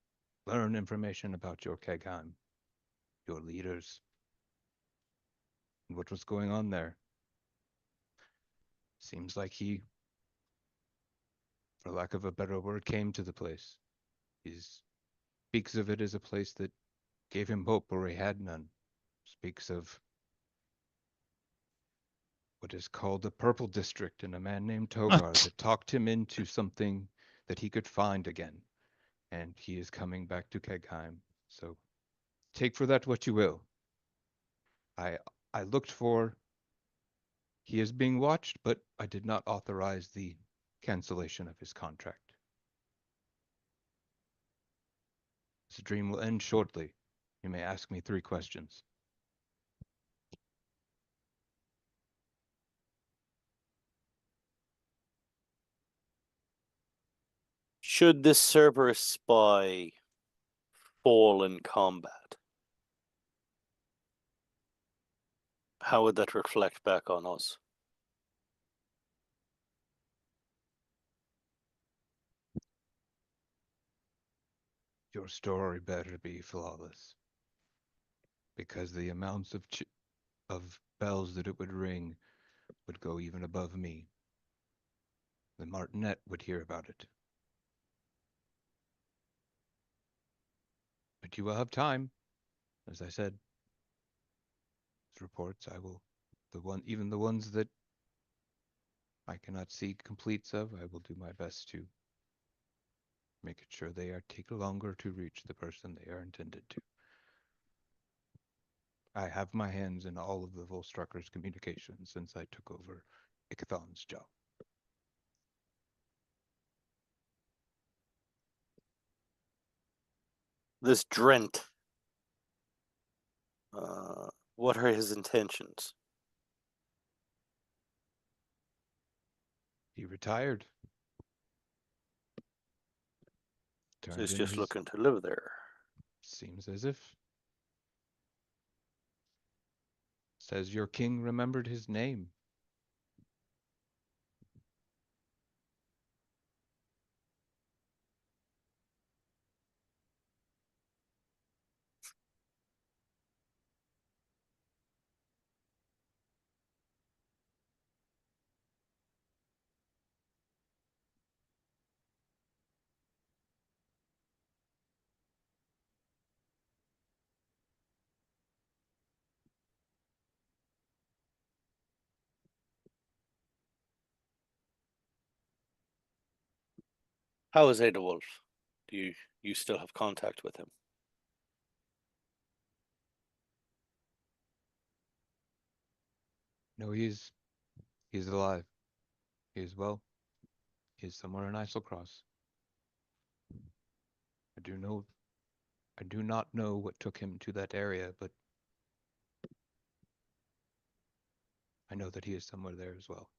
learn information about your Kegheim, your leaders, and what was going on there. Seems like he, for lack of a better word, came to the place. He speaks of it as a place that gave him hope where he had none. Speaks of what is called the Purple District and a man named Togar that talked him into something that he could find again. And he is coming back to Kegheim. So take for that what you will. I looked for, he is being watched, but I did not authorize the cancellation of his contract. This dream will end shortly. You may ask me 3 questions. Should this Cerberus spy fall in combat, how would that reflect back on us? Your story better be flawless, because the amounts of bells that it would ring would go even above me. The Martinet would hear about it. But you will have time. As I said, these reports even the ones that I cannot see completes of, I will do my best to make it sure they take longer to reach the person they are intended to. I have my hands in all of the Volstrucker's communications since I took over Ickathon's job. This Drent, what are his intentions? He retired. So Turned he's in just his, looking to live there. seems as if. Says your king remembered his name. How is Adewolf? Do you still have contact with him? No, he's alive. He is well. He is somewhere in Islecross. I do not know what took him to that area, but I know that he is somewhere there as well.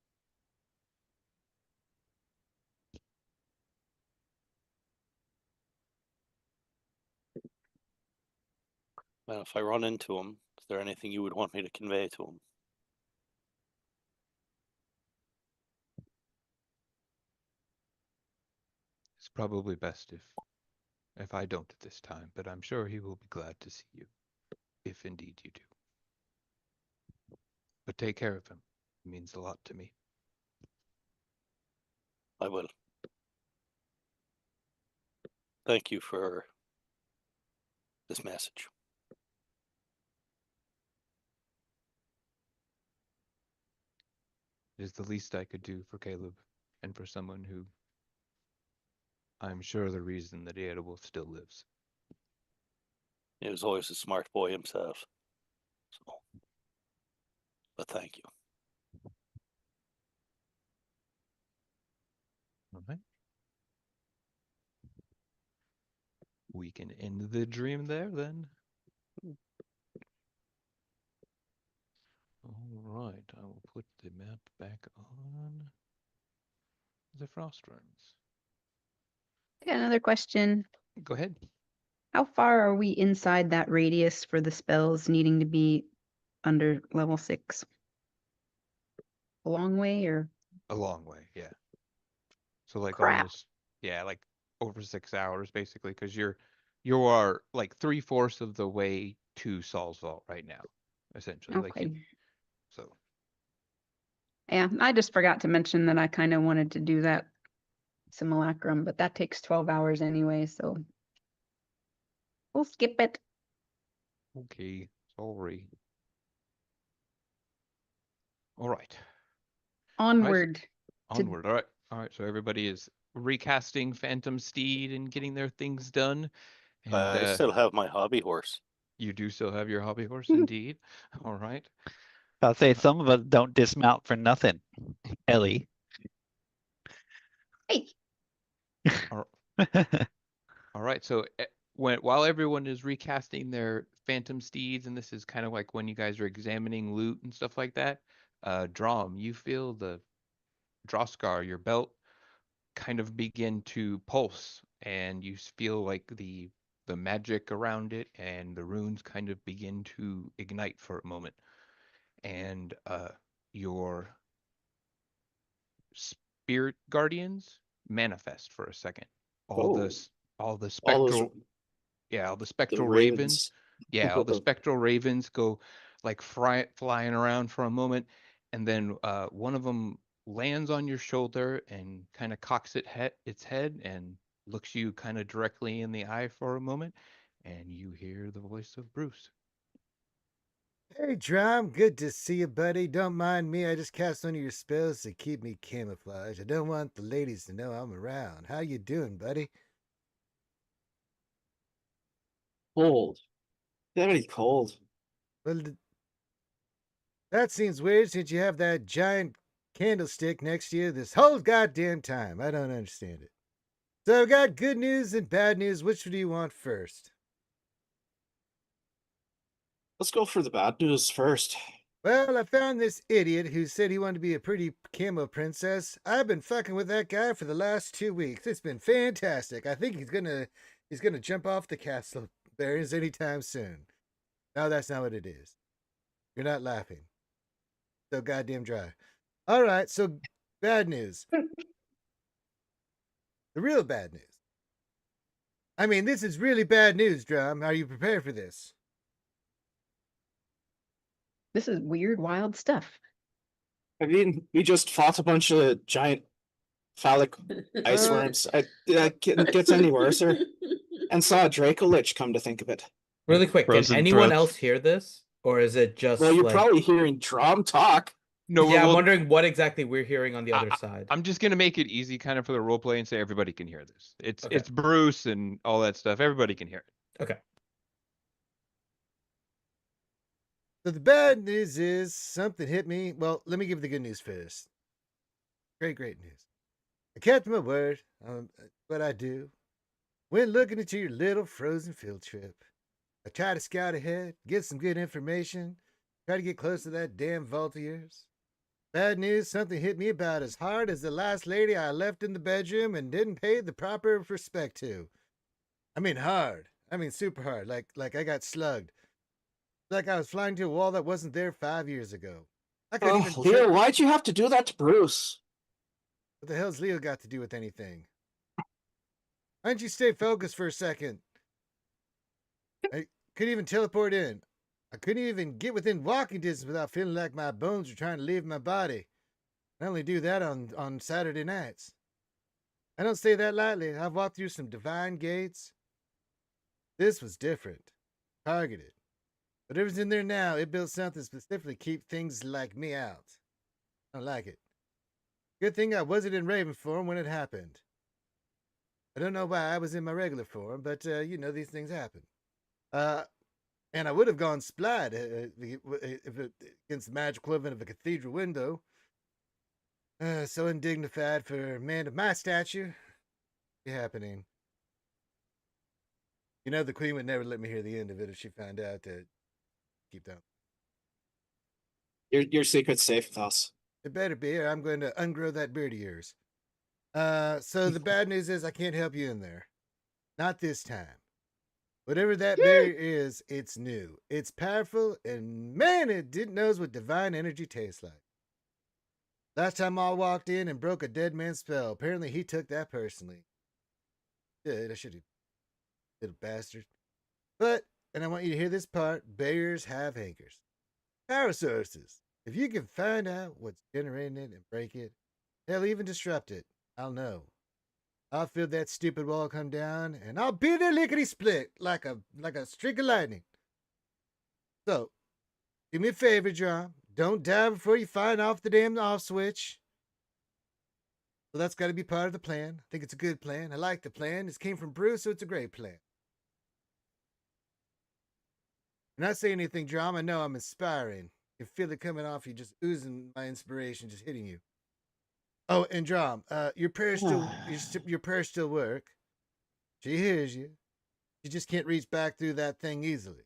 Well, if I run into him, is there anything you would want me to convey to him? It's probably best if I don't at this time, but I'm sure he will be glad to see you, if indeed you do. But take care of him. It means a lot to me. I will. Thank you for this message. It is the least I could do for Caleb, and for someone who I'm sure the reason that Aethelwulf still lives. He was always a smart boy himself. So, but thank you. All right. We can end the dream there then. All right, I will put the map back on the frost runs. Got another question. Go ahead. How far are we inside that radius for the spells needing to be under level 6? A long way or A long way, yeah. So like crap? almost, yeah, like over 6 hours basically, because you are like 3/4 of the way to Saul's Vault right now, essentially. Like you, Okay. so Yeah, I just forgot to mention that I kind of wanted to do that simulacrum, but that takes 12 hours anyway, so we'll skip it. okay, sorry. All right. Onward to Onward. All right. All right. So everybody is recasting Phantom Steed and getting their things done. And I still have my hobby horse. you do still have your hobby horse, indeed. All right. I'll say some of us don't dismount for nothing. Ellie. hey. All right. So while everyone is recasting their Phantom Steeds, and this is kind of like when you guys are examining loot and stuff like that, Drom, you feel the Droskar, your belt, kind of begin to pulse, and you feel like the magic around it and the runes kind of begin to ignite for a moment, and your spirit guardians manifest for a second. All Oh, this, all the all those spectral, yeah, all the the spectral ravens. yeah, all the spectral ravens go like flying around for a moment, and then one of them lands on your shoulder and kind of cocks its head and looks you kind of directly in the eye for a moment, and you hear the voice of Bruce. Hey, Drum, good to see you, buddy. Don't mind me. I just cast one of your spells to keep me camouflaged. I don't want the ladies to know I'm around. How you doing, buddy? Cold. Very cold. Well, that seems weird since you have that giant candlestick next to you this whole goddamn time. I don't understand it. So I've got good news and bad news. Which do you want first? Let's go for the bad news first. Well, I found this idiot who said he wanted to be a pretty camo princess. I've been fucking with that guy for the last 2 weeks. It's been fantastic. I think he's gonna jump off the castle bears anytime soon. No, that's not what it is. You're not laughing. So goddamn dry. All right, so bad news. The real bad news. I mean, this is really bad news, Drum. Are you prepared for this? This is weird, wild stuff. I mean, we just fought a bunch of giant phallic ice worms. That gets any worse, and saw a Dracolich, come to think of it. Really quick, can Frozen anyone throats. else hear this? Or is it just Well, you're like probably hearing Drum talk. No, yeah, I'm well, wondering what exactly we're hearing on the other side. I'm just gonna make it easy, kind of for the role play, and say everybody can hear this. It's Okay. it's Bruce and all that stuff. Everybody can hear it. Okay. So the bad news is something hit me. Well, let me give the good news first. Great news. I kept my word on what I do. When looking into your little frozen field trip, I try to scout ahead, get some good information, try to get close to that damn vault of yours. Bad news, something hit me about as hard as the last lady I left in the bedroom and didn't pay the proper respect to. I mean hard. I mean super hard. Like I got slugged. Like I was flying to a wall that wasn't there 5 years ago. I couldn't even Leo, why'd you have to do that to Bruce? What the hell's Leo got to do with anything? Why don't you stay focused for a second? I couldn't even teleport in. I couldn't even get within walking distance without feeling like my bones were trying to leave my body. I only do that on Saturday nights. I don't say that lightly. I've walked through some divine gates. This was different. Targeted. Whatever's in there now, it built something specifically to keep things like me out. I don't like it. Good thing I wasn't in Raven form when it happened. I don't know why I was in my regular form, but these things happen. And I would have gone splat against the magic equivalent of a cathedral window. So undignified for a man of my stature. Be happening. You know, the queen would never let me hear the end of it if she found out that. Keep down. Your secret's safe with us. It better be, or I'm going to ungrow that beard of yours. So the bad news is I can't help you in there. Not this time. Whatever that berry is, it's new. It's powerful, and man, it didn't knows what divine energy tastes like. Last time I walked in and broke a dead man's spell. Apparently he took that personally. Good, I should have, little bastard. But, and I want you to hear this part, barriers have anchors. Power sources. If you can find out what's generating it and break it, hell, even disrupt it, I'll know. I'll feel that stupid wall come down, and I'll be there lickety split like a streak of lightning. So, do me a favor, John. Don't die before you find off the damn off switch. So that's got to be part of the plan. I think it's a good plan. I like the plan. This came from Bruce, so it's a great plan. I'm not saying anything, John. I know I'm inspiring. You can feel it coming off you, just oozing my inspiration, just hitting you. Oh, and Drum, your prayers still work. She hears you. You just can't reach back through that thing easily.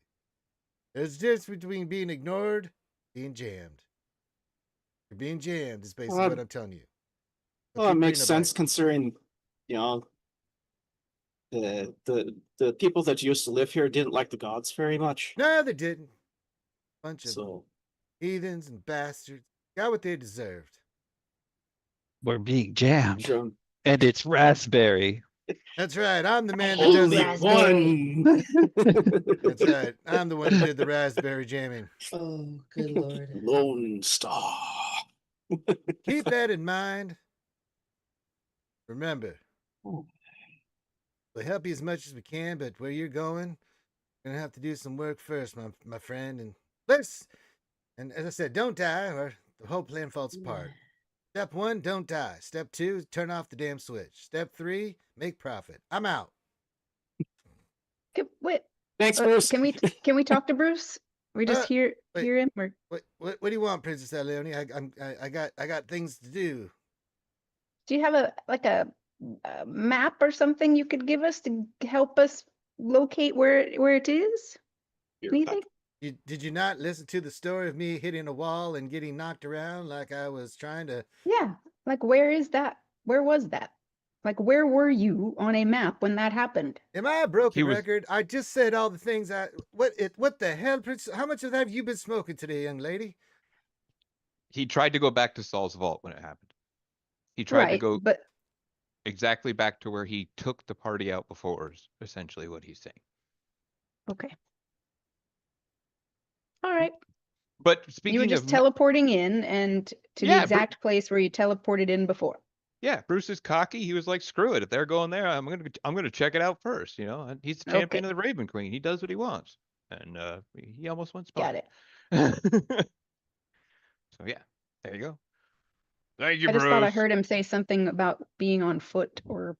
There's a difference between being ignored, being jammed. You're being jammed is basically what I'm telling you. Well, it makes sense considering, you know, the people that used to live here didn't like the gods very much. No, they didn't. Bunch of heathens and bastards got what they deserved. We're being jammed. And it's raspberry. That's right. I'm the man that does the one. That's right. I'm the one who did the raspberry jamming. Oh, good lord. Lone Star. Keep that in mind. Remember, we'll help you as much as we can, but where you're going, you're gonna have to do some work first, my friend. And as I said, don't die, or the whole plan falls apart. Step 1, don't die. Step 2, turn off the damn switch. Step 3, make profit. I'm out. Wait. Thanks, Bruce. Can we talk to Bruce? We just hear him. Or... What do you want, Princess Leonie? I got things to do. Do you have a map or something you could give us to help us locate where it is? Anything? Did you not listen to the story of me hitting a wall and getting knocked around like I was trying to? Yeah. Like, where is that? Where was that? Like, where were you on a map when that happened? Am I a broken record? I just said all the things what the hell, Prince? How much of that have you been smoking today, young lady? He tried to go back to Saul's vault when it happened. He tried to go exactly back to where he took the party out before, is essentially what he's saying. Okay. All right. But speaking you were just teleporting in and to the exact place where you teleported in before. Yeah, Bruce is cocky. He was like, "Screw it! If they're going there, I'm gonna check it out first." You know, and he's the champion of the Raven Queen. He does what he wants, and he almost went spot. Got it. So yeah, there you go. Thank you, I Bruce. just thought I heard him say something about being on foot or.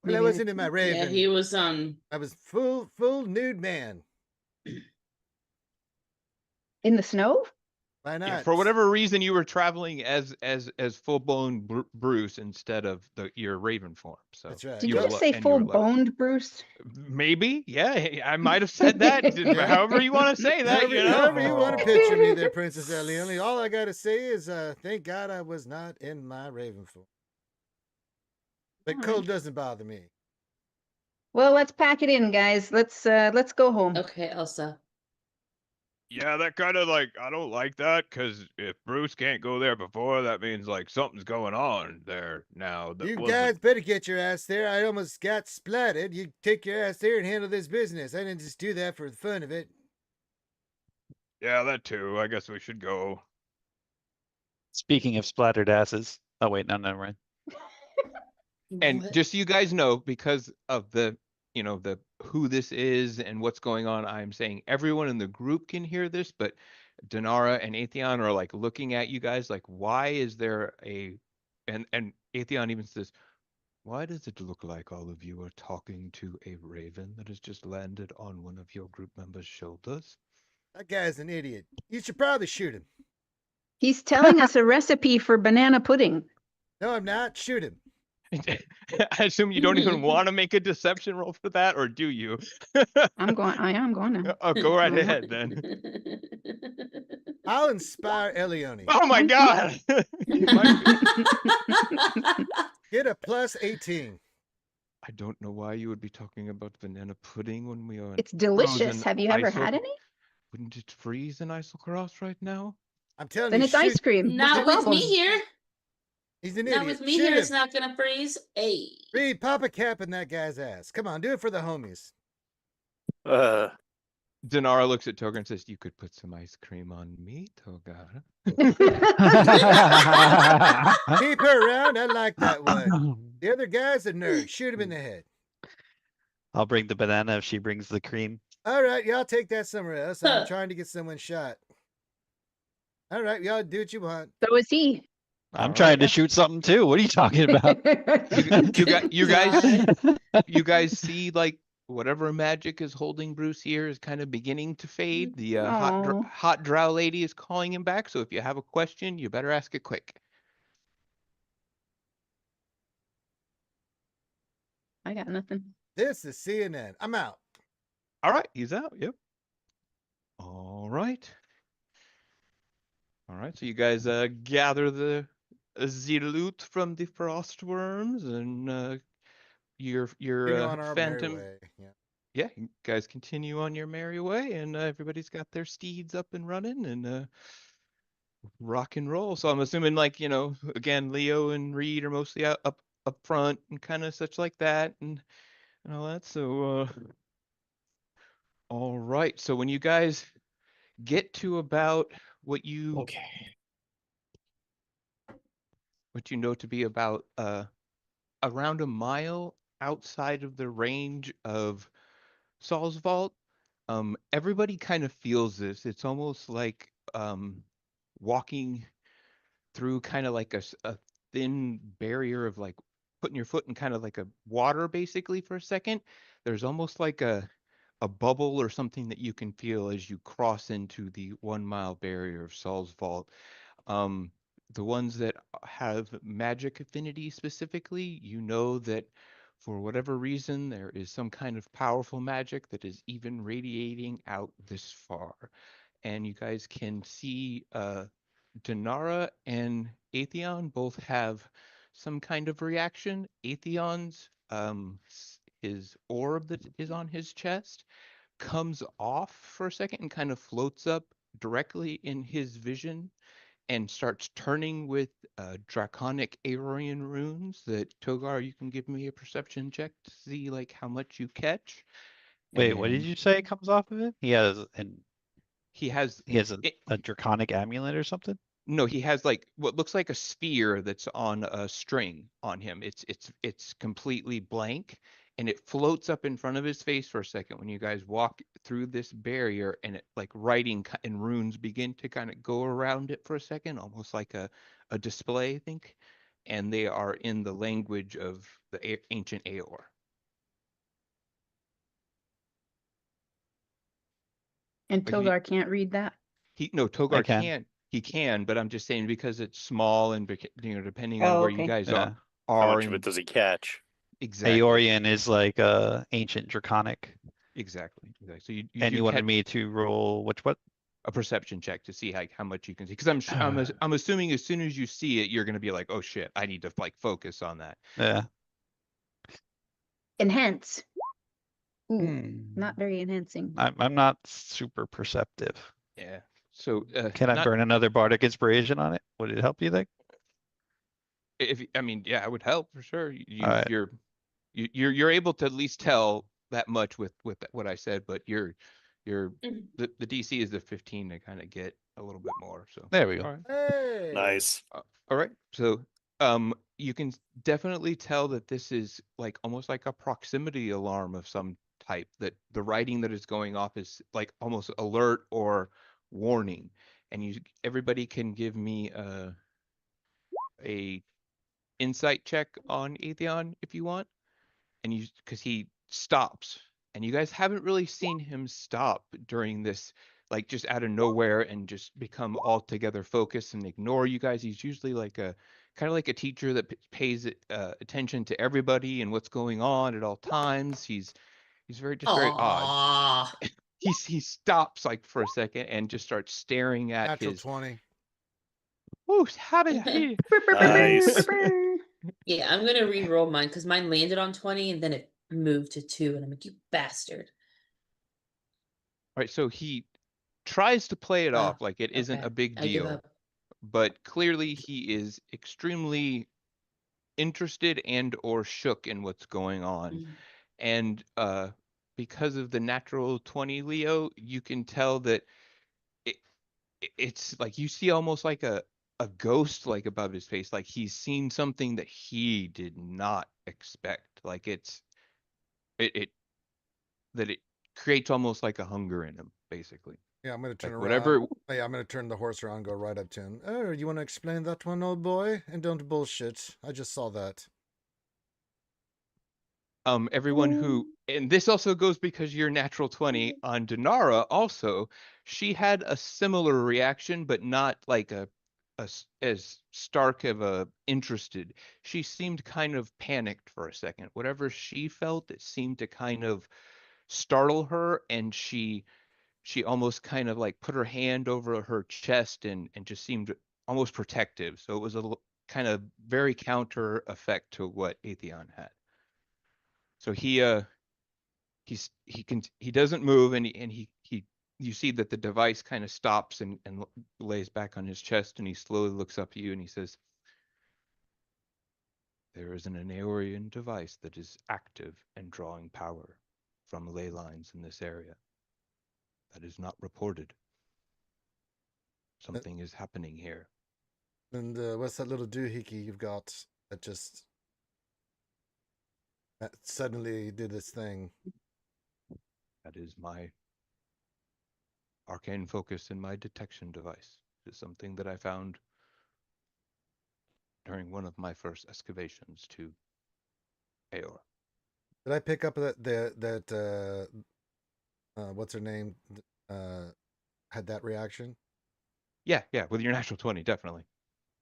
Well, I wasn't in my Raven. Yeah, he was I was full nude man. In the snow? Why not? Yeah, for whatever reason, you were traveling as full blown Bruce instead of your Raven form. So that's right. Did you just say full boned Bruce? Maybe, yeah. I might have said that. However you want to say that, however you want to picture me, there, Princess Leonie. All I gotta say is, thank God I was not in my Raven form. But cold doesn't bother me. Well, let's pack it in, guys. Let's go home. Okay, Elsa. Yeah, that kind of like, I don't like that, because if Bruce can't go there before, that means like something's going on there now. You guys better get your ass there. I almost got splatted. You take your ass there and handle this business. I didn't just do that for the fun of it. Yeah, that too. I guess we should go. Speaking of splattered asses. Oh, wait, no, never mind. And just so you guys know, because of the who this is and what's going on, I'm saying everyone in the group can hear this, but Denara and Atheon are like looking at you guys like, why is there and Atheon even says, why does it look like all of you are talking to a raven that has just landed on one of your group members' shoulders? That guy's an idiot. You should probably shoot him. He's telling us a recipe for banana pudding. No, I'm not. Shoot him. I assume you don't even want to make a deception roll for that, or do you? I am going to. Oh, go right ahead then. I'll inspire Elione. Oh my God! Get a plus 18. I don't know why you would be talking about banana pudding when we are in It's delicious. frozen Have you ever ice. had any? Wouldn't it freeze in Isocross right now? I'm telling Then you, it's ice shoot. cream. What's the Not with problem? me here. He's an Not idiot. with me Shoot here. him. It's not gonna freeze. Hey. Reed, pop a cap in that guy's ass. Come on, do it for the homies. Denara looks at Togar and says, "You could put some ice cream on me, Togar." Keep her around. I like that one. The other guy's a nerd. Shoot him in the head. I'll bring the banana if she brings the cream. All right, y'all take that somewhere else. I'm trying to get someone shot. All right, y'all do what you want. So is he. I'm All trying right. to shoot something too. What are you talking about? You guys see like whatever magic is holding Bruce here is kind of beginning to fade. The Aw. hot drow lady is calling him back. So if you have a question, you better ask it quick. I got nothing. This is CNN. I'm out. All right, he's out. Yep. All right. All right. So you guys gather the loot from the frost worms and your Continue on our merry phantom. way. Yeah. Yeah, you guys continue on your merry way, and everybody's got their steeds up and running and rock and roll. So I'm assuming, like, again, Leo and Reed are mostly up front and kind of such like that and all that. So all right. So when you guys get to about what you know to be about around a mile outside of the range of Saul's vault, everybody kind of feels this. It's almost like walking through kind of like a thin barrier of like putting your foot in kind of like a water basically for a second. There's almost like a bubble or something that you can feel as you cross into the 1 mile barrier of Saul's vault. The ones that have magic affinity specifically, you know that for whatever reason, there is some kind of powerful magic that is even radiating out this far. And you guys can see Denara and Atheon both have some kind of reaction. Atheon's his orb that is on his chest comes off for a second and kind of floats up directly in his vision and starts turning with draconic Aeorian runes that Togar, you can give me a perception check to see like how much you catch. Wait, what did And you say comes off of it? He has he has a draconic amulet or something? No, he has like what looks like a sphere that's on a string on him. It's completely blank and it floats up in front of his face for a second when you guys walk through this barrier, and it like writing and runes begin to kind of go around it for a second, almost like a display, I think. And they are in the language of the ancient Aeor. And Togar can't read that. Togar can. can't. He can, but I'm just saying because it's small and depending on where you okay. guys Yeah. How much in, of it does he catch? exactly. Aeorian is like ancient draconic. Exactly. So you And do you wanted catch me to roll what? a perception check to see how much you can see, because I'm assuming as soon as you see it, you're going to be like, oh shit, I need to like focus on that. Yeah. Enhance. Ooh, not very enhancing. I'm not super perceptive. Yeah. So Can I burn another bardic inspiration on it? Would it help, you think? Yeah, it would help for sure. All right. You're able to at least tell that much with what I said, but the DC is the 15 to kind of get a little bit more. So there we go. All right. Hey. Nice. All right. So you can definitely tell that this is like almost like a proximity alarm of some type, that the writing that is going off is like almost alert or warning. And everybody can give me a insight check on Atheon if you want. And because he stops, and you guys haven't really seen him stop during this, like just out of nowhere and just become altogether focused and ignore you guys. He's usually like a kind of like a teacher that pays attention to everybody and what's going on at all times. He's very odd. He stops like for a second and just starts staring at Natural his 20. Ooh, habit. Nice. Yeah, I'm gonna re-roll mine because mine landed on 20 and then it moved to 2, and I'm like, you bastard. Right, so he tries to play it Oh, off like it isn't okay. a big I give deal, up. but clearly he is extremely interested and or shook in what's going on. Mhm. And because of the natural 20, Leo, you can tell that it's like you see almost like a ghost like above his face, like he's seen something that he did not expect. Like it that it creates almost like a hunger in him, basically. Yeah, I'm gonna turn Like around. whatever. Oh, yeah, I'm gonna turn the horse around, and go right up to him. Oh, you want to explain that one, old boy? And don't bullshit. I just saw that. Everyone who, and this also goes because you're natural 20 on Denara also, she had a similar reaction, but not like as stark of a interested. She seemed kind of panicked for a second. Whatever she felt, it seemed to kind of startle her, and she almost kind of like put her hand over her chest and just seemed almost protective. So it was kind of very counter effect to what Atheon had. So he doesn't move, and he you see that the device kind of stops and lays back on his chest, and he slowly looks up at you and he says, there is an Aeorian device that is active and drawing power from ley lines in this area. That is not reported. Something is happening here. And what's that little doohickey you've got that just suddenly did this thing? That is my arcane focus and my detection device. It is something that I found during one of my first excavations to Aeor. Did I pick up that what's her name had that reaction? Yeah, with your natural 20, definitely.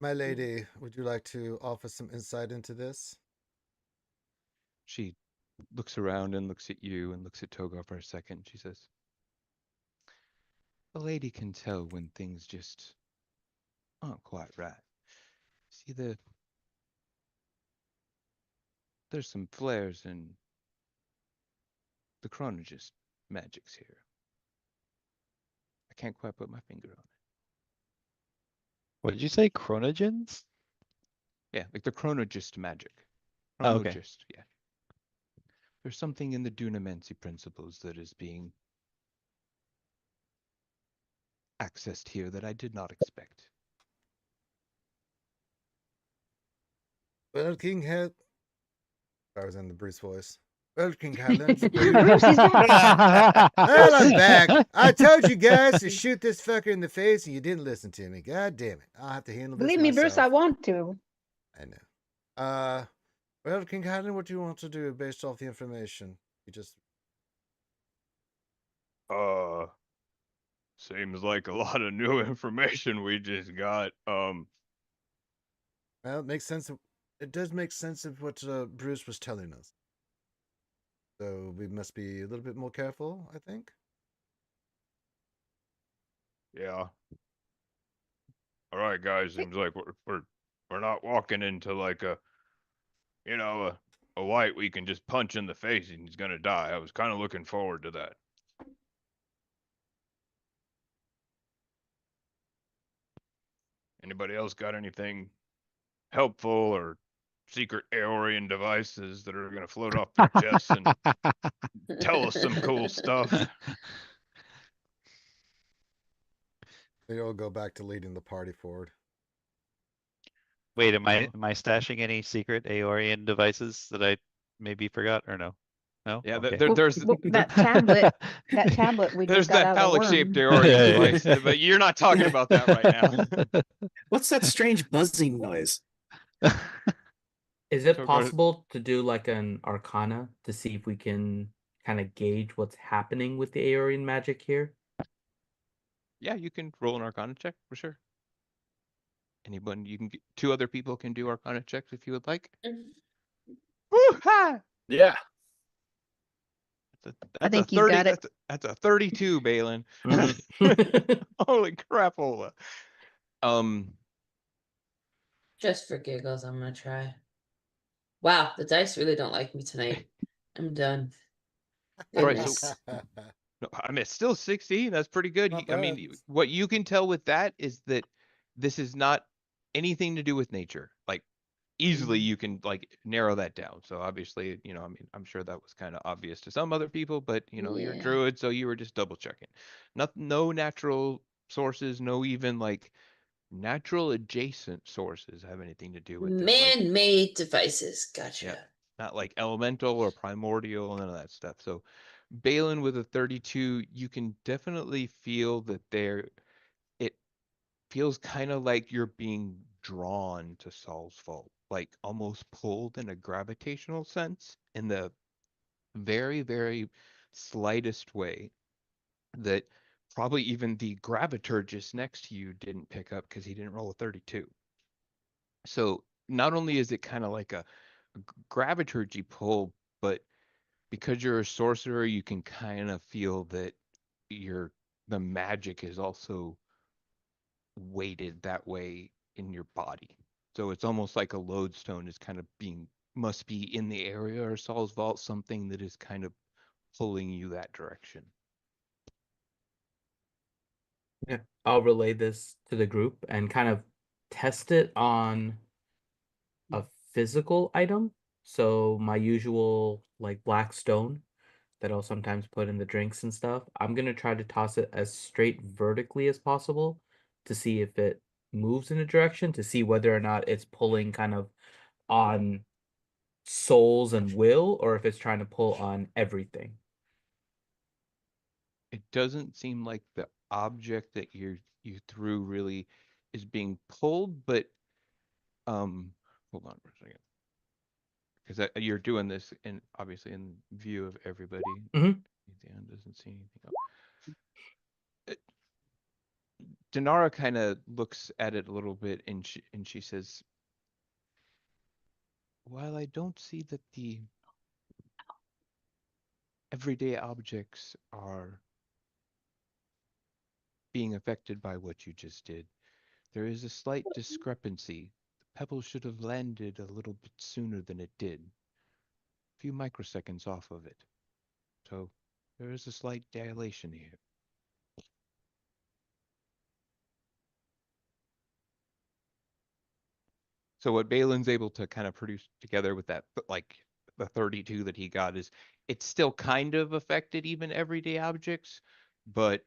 My lady, would you like to offer some insight into this? She looks around and looks at you and looks at Togar for a second. She says, a lady can tell when things just aren't quite right. See, there's some flares in the chronologist magics here. I can't quite put my finger on it. What did you say? Chronogens? Yeah, like the chronologist magic. Oh, okay. Chronologist, yeah. There's something in the Dunamancy principles that is being accessed here that I did not expect. Well, King had. I was in the Bruce voice. Well, King Highlands. Bruce, he's back. Well, I'm back. I told you guys to shoot this fucker in the face, and you didn't listen to me. God damn it! I'll have to handle this Believe me, Bruce, I myself. want to. I know. Well, King Highland, what do you want to do based off the information you just? Seems like a lot of new information we just got. Well, it makes sense. It does make sense of what Bruce was telling us. So we must be a little bit more careful, I think. Yeah. All right, guys. Seems like we're not walking into like a white we can just punch in the face and he's gonna die. I was kind of looking forward to that. Anybody else got anything helpful or secret Aeorian devices that are gonna float off their chests and tell us some cool stuff? They all go back to leading the party forward. Wait, am I stashing any secret Aeorian devices that I maybe forgot or no? No? Yeah, Okay. there's That tablet we there's just got that out of phallic-shaped the Aeorian device, but you're not talking about that right now. What's that strange buzzing noise? Is it So, possible to do like an Arcana to see if we can kind of gauge what's happening with the Aeorian magic here? yeah, you can roll an Arcana check for sure. Anyone, you can get 2 other people can do Arcana checks if you would like. Woo-ha! Yeah. I think he's got it. That's a 32, Balin. Holy crapola. Just for giggles, I'm gonna try. Wow, the dice really don't like me tonight. I'm done. All right, Goodness. no, I mean, it's still 16. That's pretty good. Not I mean, bad. what you can tell with that is that this is not anything to do with nature. Like, easily you can like narrow that down. So obviously, I mean, I'm sure that was kind of obvious to some other people, but you're a Yeah. druid, so you were just double checking. No natural sources, no even like natural adjacent sources have anything to do with this. Like, Man-made devices. Gotcha. yeah, not like elemental or primordial, none of that stuff. So Balin with a 32, you can definitely feel that it feels kind of like you're being drawn to Saul's fault, like almost pulled in a gravitational sense in the very, very slightest way that probably even the graviturgist next to you didn't pick up because he didn't roll a 32. So not only is it kind of like a graviturgy pull, but because you're a sorcerer, you can kind of feel that the magic is also weighted that way in your body. So it's almost like a lodestone is kind of must be in the area or Saul's vault, something that is kind of pulling you that direction. Yeah, I'll relay this to the group and kind of test it on a physical item. So my usual like black stone that I'll sometimes put in the drinks and stuff. I'm gonna try to toss it as straight vertically as possible to see if it moves in a direction, to see whether or not it's pulling kind of on souls and will, or if it's trying to pull on everything. It doesn't seem like the object that you threw really is being pulled, but hold on for a second. Because you're doing this in obviously in view of everybody. Mhm. Dan doesn't see anything else. Denara kind of looks at it a little bit and she says, while I don't see that the everyday objects are being affected by what you just did, there is a slight discrepancy. The pebble should have landed a little bit sooner than it did. A few microseconds off of it. So there is a slight dilation here. So what Balin's able to kind of produce together with that, like the 32 that he got, is it's still kind of affected even everyday objects, but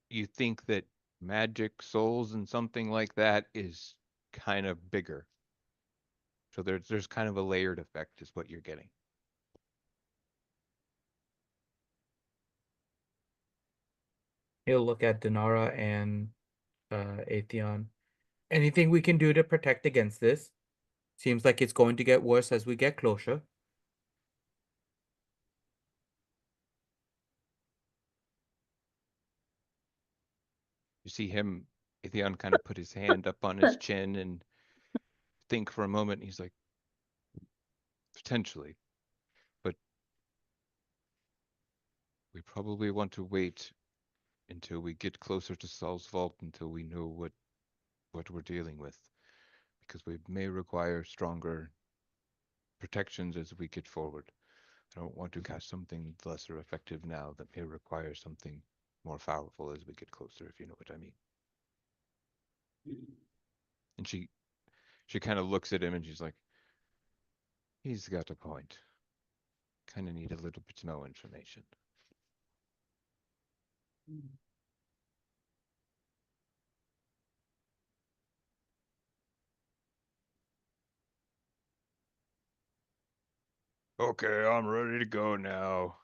you think that magic, souls, and something like that is kind of bigger. So there's kind of a layered effect is what you're getting. He'll look at Denara and Atheon. Anything we can do to protect against this? Seems like it's going to get worse as we get closer. You see him, Atheon, kind of put his hand up on his chin and think for a moment. He's like, potentially, but we probably want to wait until we get closer to Saul's vault until we know what we're dealing with, because we may require stronger protections as we get forward. I don't want to cast something lesser effective now that may require something more powerful as we get closer, if you know what I mean. And she kind of looks at him and she's like, he's got a point. Kind of need a little bit more information. Okay, I'm ready to go now.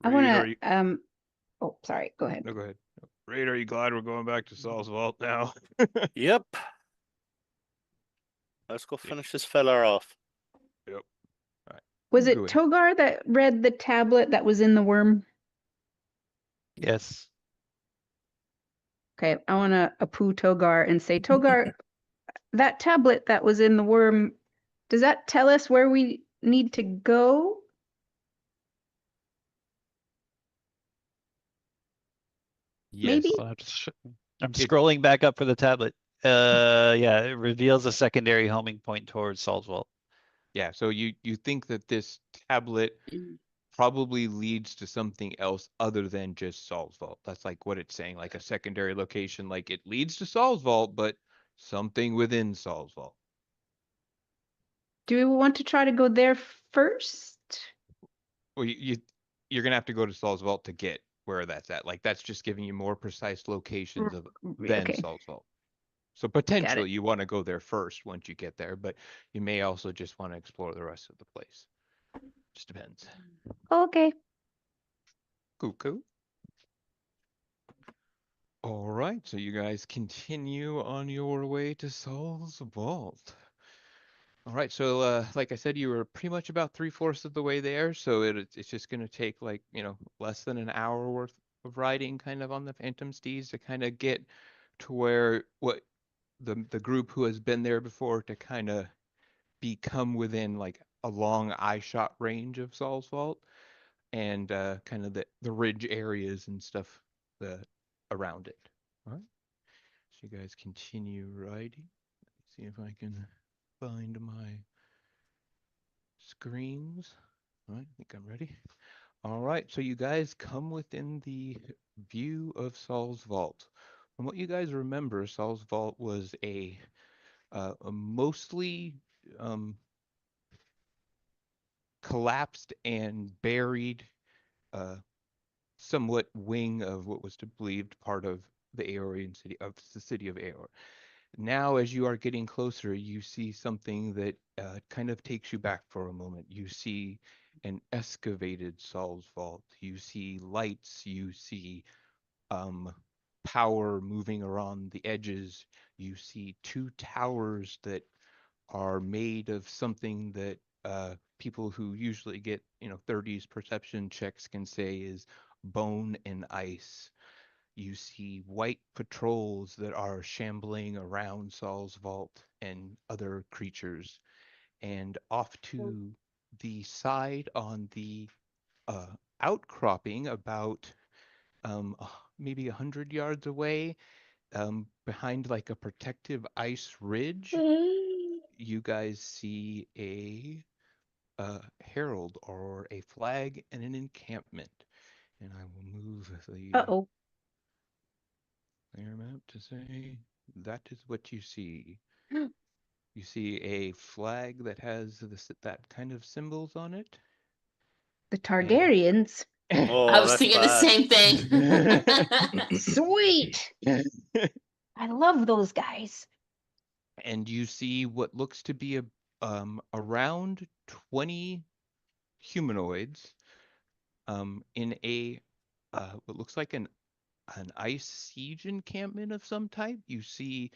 I Reed, are want you? to, oh, sorry, go ahead. No, go ahead. Reed, are you glad we're going back to Saul's vault now? Yep. Let's go finish this fella off. Yep. All right. Was Go it ahead. Togar that read the tablet that was in the worm? Yes. Okay, I want to approve Togar and say, Togar, that tablet that was in the worm, does that tell us where we need to go? Yes. Maybe? I'm scrolling back up for the tablet. Yeah, it reveals a secondary homing point towards Saul's Vault. Yeah, so you think that this tablet probably leads to something else other than just Saul's Vault. That's like what it's saying, like a secondary location, like it leads to Saul's Vault, but something within Saul's Vault. Do we want to try to go there first? Well, you're gonna have to go to Saul's Vault to get where that's at. Like that's just giving you more precise locations of than Okay, Saul's Vault. So got potentially it. you want to go there first once you get there, but you may also just want to explore the rest of the place. Just depends. Okay. Cool. All right, so you guys continue on your way to Saul's Vault. All right, so like I said, you were pretty much about 3/4 of the way there, so it's just gonna take like, less than an hour worth of riding kind of on the Phantom Steeds to kind of get to where what the group who has been there before to kind of become within like a long eye shot range of Saul's Vault and kind of the ridge areas and stuff around it. All right. So you guys continue riding. Let's see if I can find my screens. All right, I think I'm ready. All right, so you guys come within the view of Saul's Vault. From what you guys remember, Saul's Vault was a mostly collapsed and buried, somewhat wing of what was believed part of the Aeorian city of the city of Aeor. Now, as you are getting closer, you see something that kind of takes you back for a moment. You see an excavated Saul's Vault. You see lights. You see power moving around the edges. You see two towers that are made of something that people who usually get 30s perception checks can say is bone and ice. You see white patrols that are shambling around Saul's Vault and other creatures. And off to the side on the outcropping, about maybe 100 yards away, behind like a protective ice ridge, you guys see a herald or a flag and an encampment. And I will move the Uh-oh. player map to say that is what you see. You see a flag that has that kind of symbols on it. The Targaryens. I Oh, was that's thinking the bad. same thing. Sweet. I love those guys. And you see what looks to be around 20 humanoids in a what looks like an ice siege encampment of some type. You see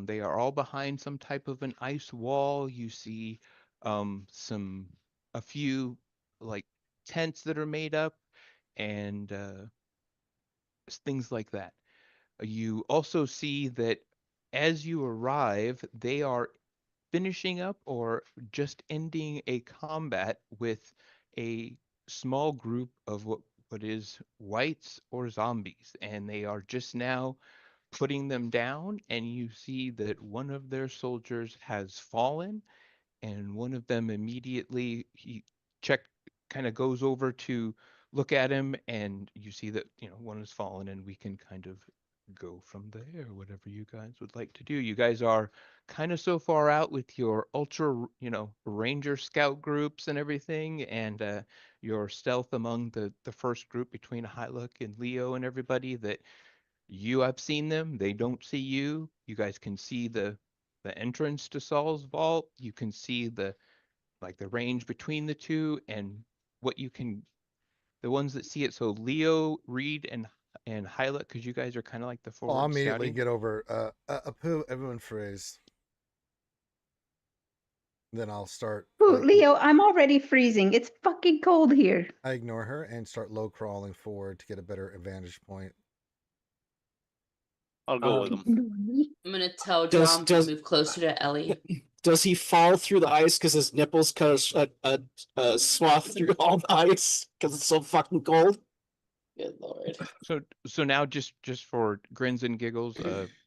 they are all behind some type of an ice wall. You see a few like tents that are made up and things like that. You also see that as you arrive, they are finishing up or just ending a combat with a small group of what is whites or zombies, and they are just now putting them down, and you see that one of their soldiers has fallen, and one of them immediately kind of goes over to look at him, and you see that one has fallen, and we can kind of go from there, whatever you guys would like to do. You guys are kind of so far out with your ultra ranger scout groups and everything, and your stealth among the first group between Hyluck and Leo and everybody, that you have seen them, they don't see you. You guys can see the entrance to Saul's Vault. You can see the range between the two, and what you can, the ones that see it. So Leo, Reed, and Hyla, because you guys are kind of like the I'll forward immediately scouting. get over Apu, everyone phrase. Then I'll start. Ooh, Leo, I'm already freezing. It's fucking cold here. I ignore her and start low crawling forward to get a better vantage point. I'll go with him. I'm gonna tell Does- Dom does- to move closer to Ellie. Does he fall through the ice because his nipples cut a swath through all the ice because it's so fucking cold? Good lord. So now just for grins and giggles,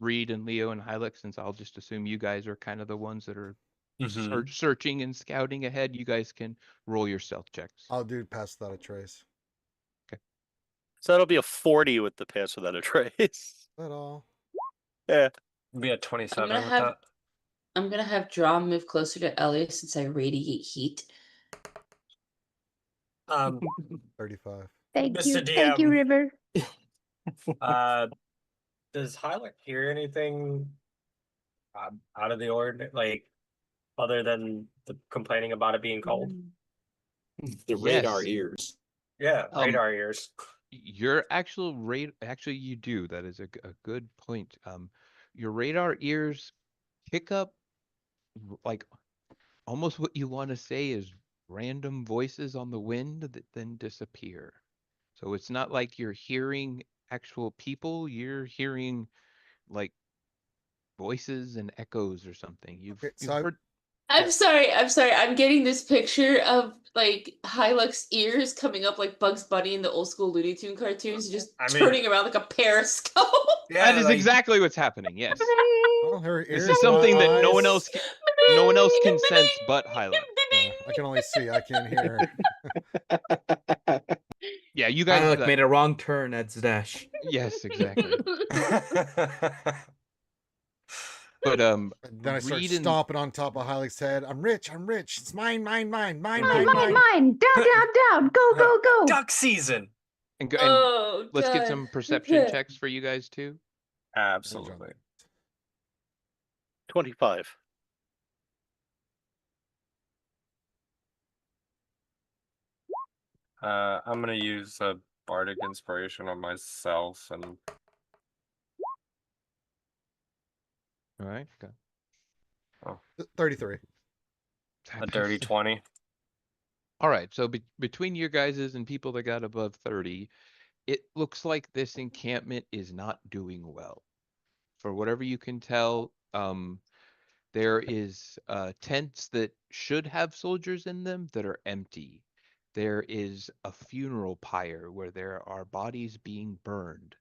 Reed and Leo and Hylix, since I'll just assume you guys are kind of the ones that are searching and scouting ahead, you guys can roll your stealth checks. I'll do pass without a trace. So that'll be a 40 with the pass without a trace. Is that all? Yeah. It'll be a 27 I'm gonna with have that. I'm gonna have Drom move closer to Ellie since I radiate heat. 35. Thank Mr. you. Thank you, DM. River. Does Hylic hear anything out of the ordinary, like other than the complaining about it being cold? The radar Yes. ears. Yeah, Um, radar ears. Your actual actually you do. That is a good point. Your radar ears pick up like almost what you want to say is random voices on the wind that then disappear. So it's not like you're hearing actual people, you're hearing like voices and echoes or something. You've Okay, you've so heard I'm sorry. I'm getting this picture of like Hilux ears coming up like Bugs Bunny in the old school Looney Tune cartoons, just I mean- turning around like a periscope. Yeah, that is exactly what's happening. Yes. Oh, her This ears, is something that no one eyes. else no one else can sense but Hyla. I can only see, I can't hear. Yeah, you guys Alec made a wrong turn at Zdash. yes, exactly. But And then I start Reed and stomping on top of Hylix's head. I'm rich. It's mine. Mine. Down. Go, go, go. Duck season. and Oh, let's get God. some perception checks for you guys too. Absolutely. 25. I'm gonna use a bardic inspiration on myself and All right. Okay. 33. a dirty 20. All right. So between your guys's and people that got above 30, it looks like this encampment is not doing well. For whatever you can tell, there is tents that should have soldiers in them that are empty. There is a funeral pyre where there are bodies being burned.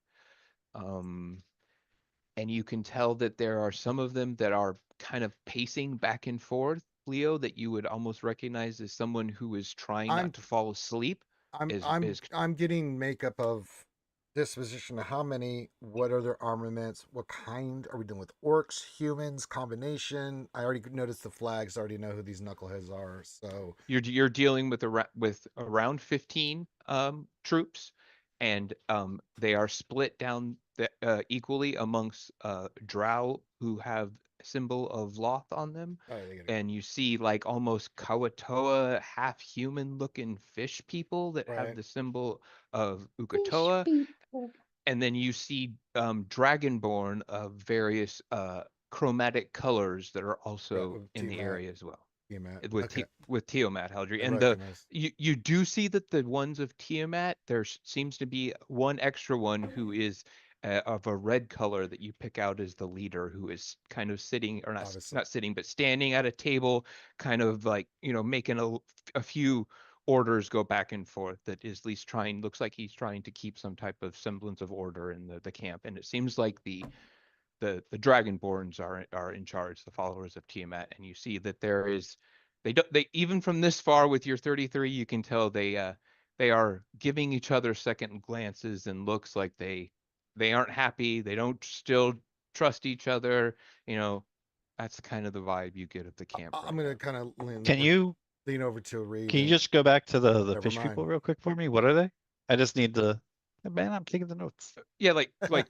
And you can tell that there are some of them that are kind of pacing back and forth, Leo, that you would almost recognize as someone who is trying I'm- not to fall asleep. I'm getting makeup of disposition of how many, what are their armaments, what kind are we dealing with? Orcs, humans, combination. I already noticed the flags. I already know who these knuckleheads are. So You're dealing with around 15 troops, and they are split down equally amongst drow who have symbol of Loth on them, and you see like almost Kawatoa half human looking fish people that have the symbol of Ukatoa, and then you see dragonborn of various chromatic colors that are also in the area as well. Tiamat. With Tiamat Heldry, I and recognize. you do see that the ones of Tiamat, there seems to be one extra one who is of a red color that you pick out as the leader, who is kind of sitting, or not sitting, but standing at a table, kind of like making a few orders go back and forth. That is at least looks like he's trying to keep some type of semblance of order in the camp, and it seems like the Dragonborns are in charge, the followers of Tiamat, and you see that there is they even from this far with your 33, you can tell they are giving each other second glances and looks like they aren't happy, they don't still trust each other. That's kind of the vibe you get of the camp. I'm gonna kind of lean over to Reed. Can you just go back to the Never fish mind. people real quick for me? What are they? I just need to. Man, I'm taking the notes. Yeah, like think like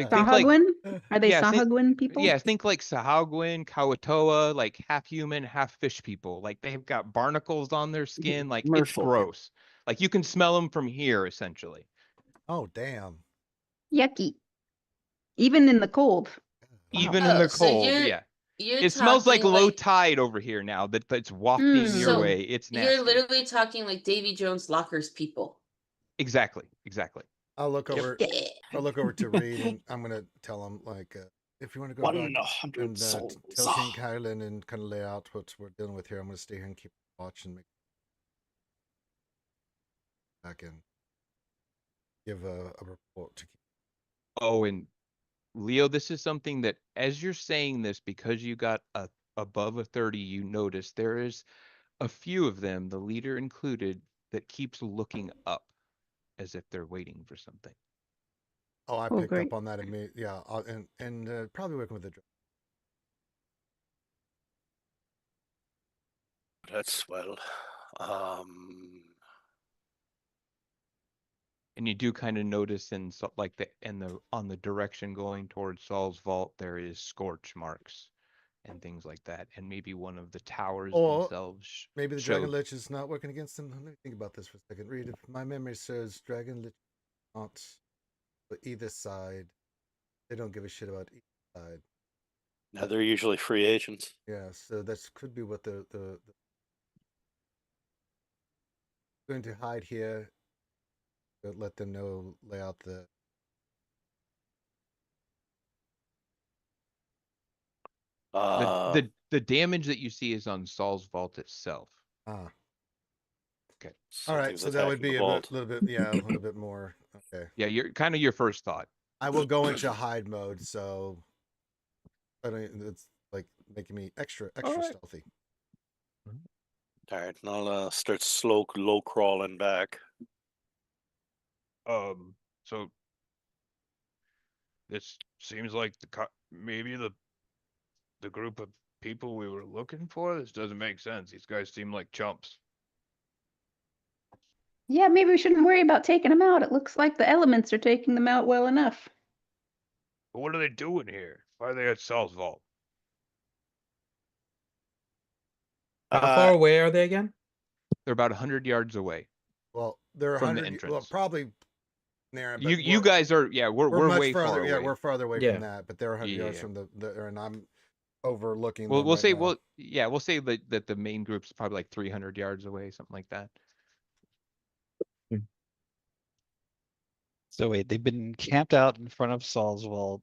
Sahagwin? Are they Sahagwin people? Yeah, think like Sahagwin, Kawatoa, like half human, half fish people. Like they've got barnacles on their skin. Like it's gross. Like you can smell them from here, essentially. Oh, damn. Yucky. Even in the cold. Even in the cold, yeah. It smells like low tide over here now that's wafting your way. It's nasty. You're literally talking like Davy Jones' Lockers people. Exactly. I'll look over to Reed, and I'm gonna tell him like, if you want to go back 100 and souls. tell King Kylan and kind of lay out what we're dealing with here. I'm gonna stay here and keep watch and make back in. give a report to. Oh, and Leo, this is something that as you're saying this, because you got above a 30, you notice there is a few of them, the leader included, that keeps looking up as if they're waiting for something. Oh, I Oh, picked great. up on that immediately. Yeah, and probably working with the. That's swell. And you do kind of notice in like on the direction going towards Saul's vault, there is scorch marks and things like that, and maybe one of the towers Or themselves maybe the Dragon showed. Lich is not working against them. Let me think about this for a second. Read, if my memory serves, Dragon Lich not either side. They don't give a shit about either side. Now they're usually free agents. Yeah, so that could be what the going to hide here. Let them know, lay out the. The damage that you see is on Saul's vault itself. Ah. Okay. All right, Something's so that would attacking be the a vault. little bit, yeah, a little bit more. Okay. Yeah, you're kind of your first thought. I will go into hide mode, so I don't. It's like making me extra right. stealthy. All right, and I'll start low crawling back. So this seems like maybe the group of people we were looking for. This doesn't make sense. These guys seem like chumps. Yeah, maybe we shouldn't worry about taking them out. It looks like the elements are taking them out well enough. But what are they doing here? Why are they at Saul's vault? How far away are they again? They're about 100 yards away Well, they're from the 100. Well, entrance. probably near. But You guys are, yeah, we're much way farther. far Yeah, away. we're farther away Yeah. from that, but they're 100 yards Yeah. from the, and I'm overlooking Well, them we'll right say now. we'll say that the main group's probably like 300 yards away, something like that. So wait, they've been camped out in front of Saul's vault,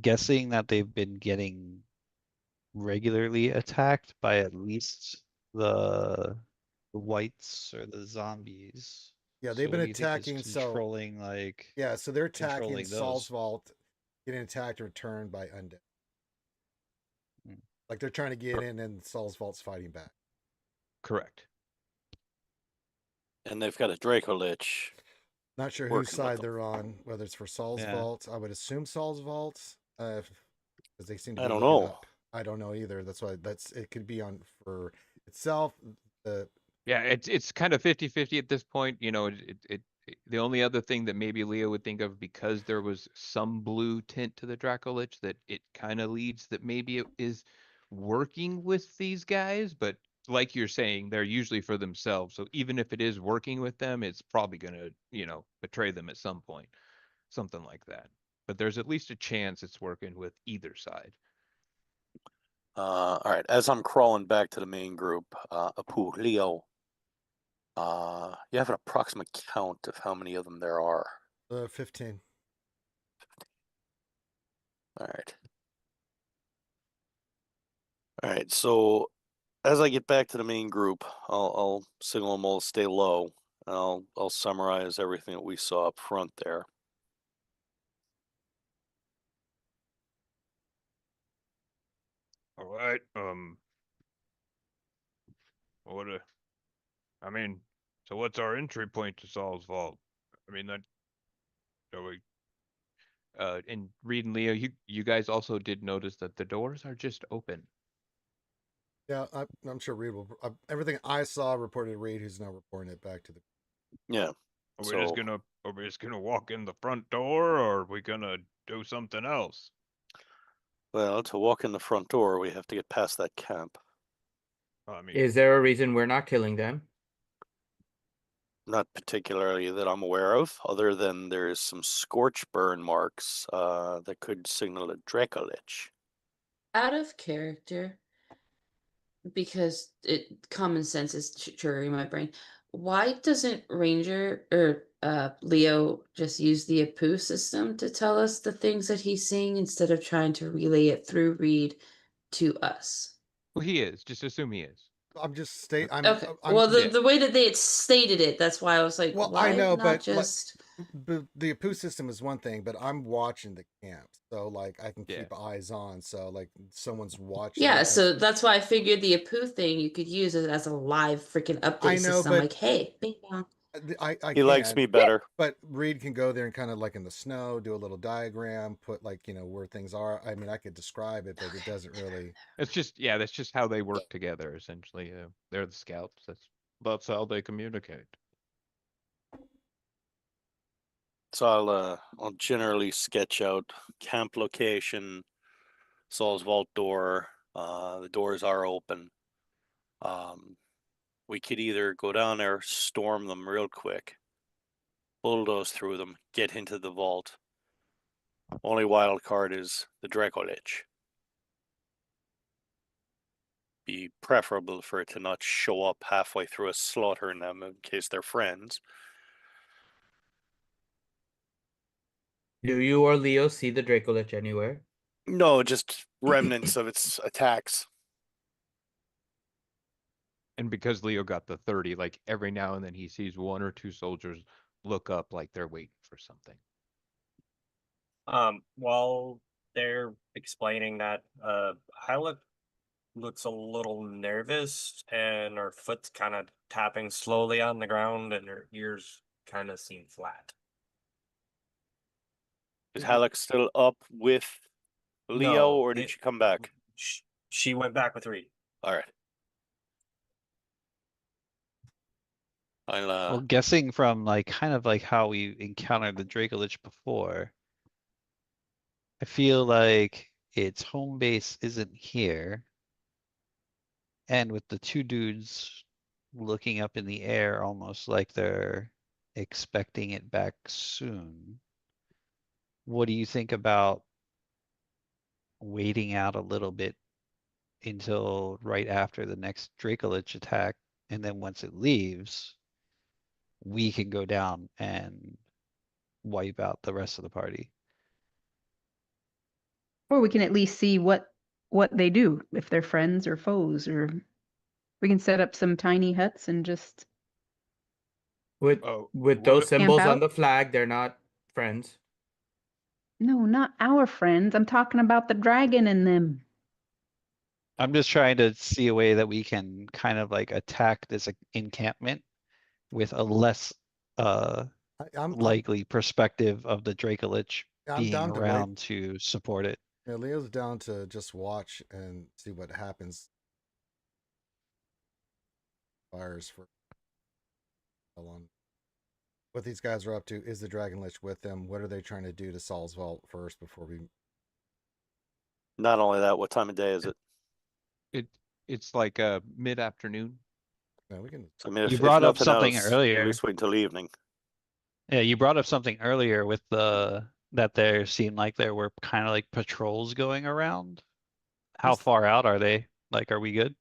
guessing that they've been getting regularly attacked by at least the whites or the zombies. Yeah, So they've what been do you think is attacking. controlling like Yeah, so they're attacking controlling Saul's those? vault, getting attacked or turned by undead. Hmm. Like they're trying to get in, and Saul's vault's fighting back. Correct. And they've got a Draco Lich. Not sure Working whose with side them. they're on, whether it's for Saul's Yeah. vault. I would assume Saul's vault, because they seem to be I don't looking know. up. I don't know either. That's why it could be on for itself. Yeah, it's kind of 50-50 at this point. You know, the only other thing that maybe Leo would think of, because there was some blue tint to the Dracolich, that it kind of leads that maybe it is working with these guys, but like you're saying, they're usually for themselves. So even if it is working with them, it's probably gonna, betray them at some point. Something like that. But there's at least a chance it's working with either side. All right, as I'm crawling back to the main group, Apu, Leo, you have an approximate count of how many of them there are. 15. All right. All right, so as I get back to the main group, I'll signal them all to stay low. And I'll summarize everything that we saw up front there. All right. So what's our entry point to Saul's vault? I mean, and Reed and Leo, you guys also did notice that the doors are just open. Yeah, I'm sure Reed will. Everything I saw reported to Reed, who's now reporting it back to the. Yeah. Are we just gonna walk in the front door, or are we gonna do something else? Well, to walk in the front door, we have to get past that camp. I mean, Is there a reason we're not killing them? Not particularly that I'm aware of, other than there's some scorch burn marks that could signal a Draco Lich. Out of character, because common sense is triggering my brain. Why doesn't Ranger or Leo just use the Apu system to tell us the things that he's seeing instead of trying to relay it through Reed to us? well, he is. Just assume he is. I'm just state. Okay. I'm. Well, Yeah. the way that they had stated it, that's why I was like, Well, I why know, not but like, just? the Apu system is one thing, but I'm watching the camps, so like I can Yeah. keep eyes on. So like someone's watching Yeah, it. so that's why I figured the Apu thing you could use it as a live freaking I update know, system. but Like, hey, bing bong. I He likes can. me better. But Reed can go there and kind of like in the snow, do a little diagram, put like where things are. I mean, I could describe it, but it doesn't really. It's just that's just how they work together. Essentially, they're the scouts. That's how they communicate. So I'll generally sketch out camp location, Saul's vault door. The doors are open. We could either go down there, storm them real quick, bulldoze through them, get into the vault. Only wild card is the Draco Lich. Be preferable for it to not show up halfway through us slaughtering them in case they're friends. Do you or Leo see the Dracolich anywhere? No, just remnants of its attacks. And because Leo got the 30, like every now and then he sees one or two soldiers look up like they're waiting for something. While they're explaining that, Hyla looks a little nervous, and her foot's kind of tapping slowly on the ground, and her ears kind of seem flat. Is Halleck still up with Leo, No, or did she come back? She went back with Reed. All right. I'll Well, guessing from like kind of like how we encountered the Dracolich before, I feel like its home base isn't here. And with the two dudes looking up in the air almost like they're expecting it back soon, what do you think about waiting out a little bit until right after the next Dracolich attack, and then once it leaves, we can go down and wipe out the rest of the party? Or we can at least see what they do, if they're friends or foes, or we can set up some tiny huts and just With Oh, with what those if camp symbols on out. the flag, they're not friends. No, not our friends. I'm talking about the dragon and them. I'm just trying to see a way that we can kind of like attack this encampment with a less I'm likely perspective of the Dracolich I'm being down to wait. around to support it. Yeah, Leo's down to just watch and see what happens. Fires for how long. What these guys are up to. Is the Dragon Lich with them? What are they trying to do to Saul's Vault first before we? not only that, what time of day is it? it's like mid-afternoon? No, we can. I mean, You if brought up nothing something else, at earlier. least wait until evening. Yeah, you brought up something earlier with the that there seemed like there were kind of like patrols going around. How Yes. far out are they? Like, are we good?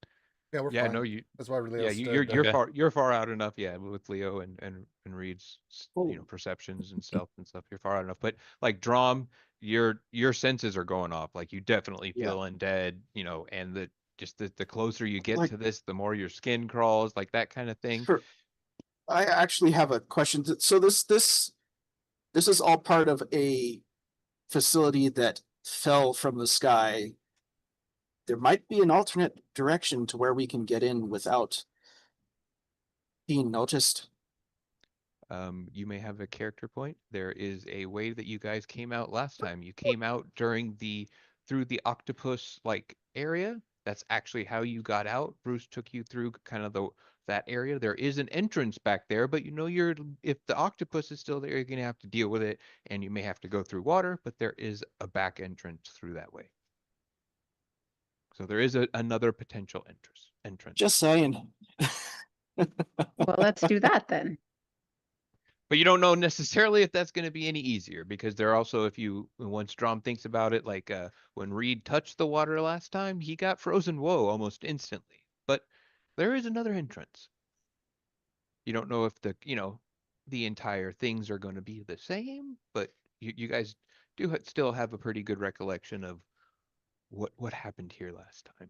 Yeah, we're Yeah, fine. no, you. That's why Leo Yeah, stood. you're Okay. you're far out enough. Yeah, with Leo and Reed's Oh. perceptions and stealth and stuff. You're far out enough. But like Drom, your senses are going off. Like you definitely Yeah. feel undead. And the closer you get Like- to this, the more your skin crawls, like that kind of thing. Sure. I actually have a question. So this is all part of a facility that fell from the sky. There might be an alternate direction to where we can get in without being noticed. You may have a character point. There is a way that you guys came out last time. You came out through the octopus like area. That's actually how you got out. Bruce took you through kind of that area. There is an entrance back there, but if the octopus is still there, you're gonna have to deal with it, and you may have to go through water, but there is a back entrance through that way. So there is another potential entrance. Just saying. Well, let's do that then. But you don't know necessarily if that's going to be any easier, because there also, once Strom thinks about it, like when Reed touched the water last time, he got frozen woe almost instantly. But there is another entrance. You don't know if the entire things are going to be the same, but you guys do still have a pretty good recollection of what happened here last time.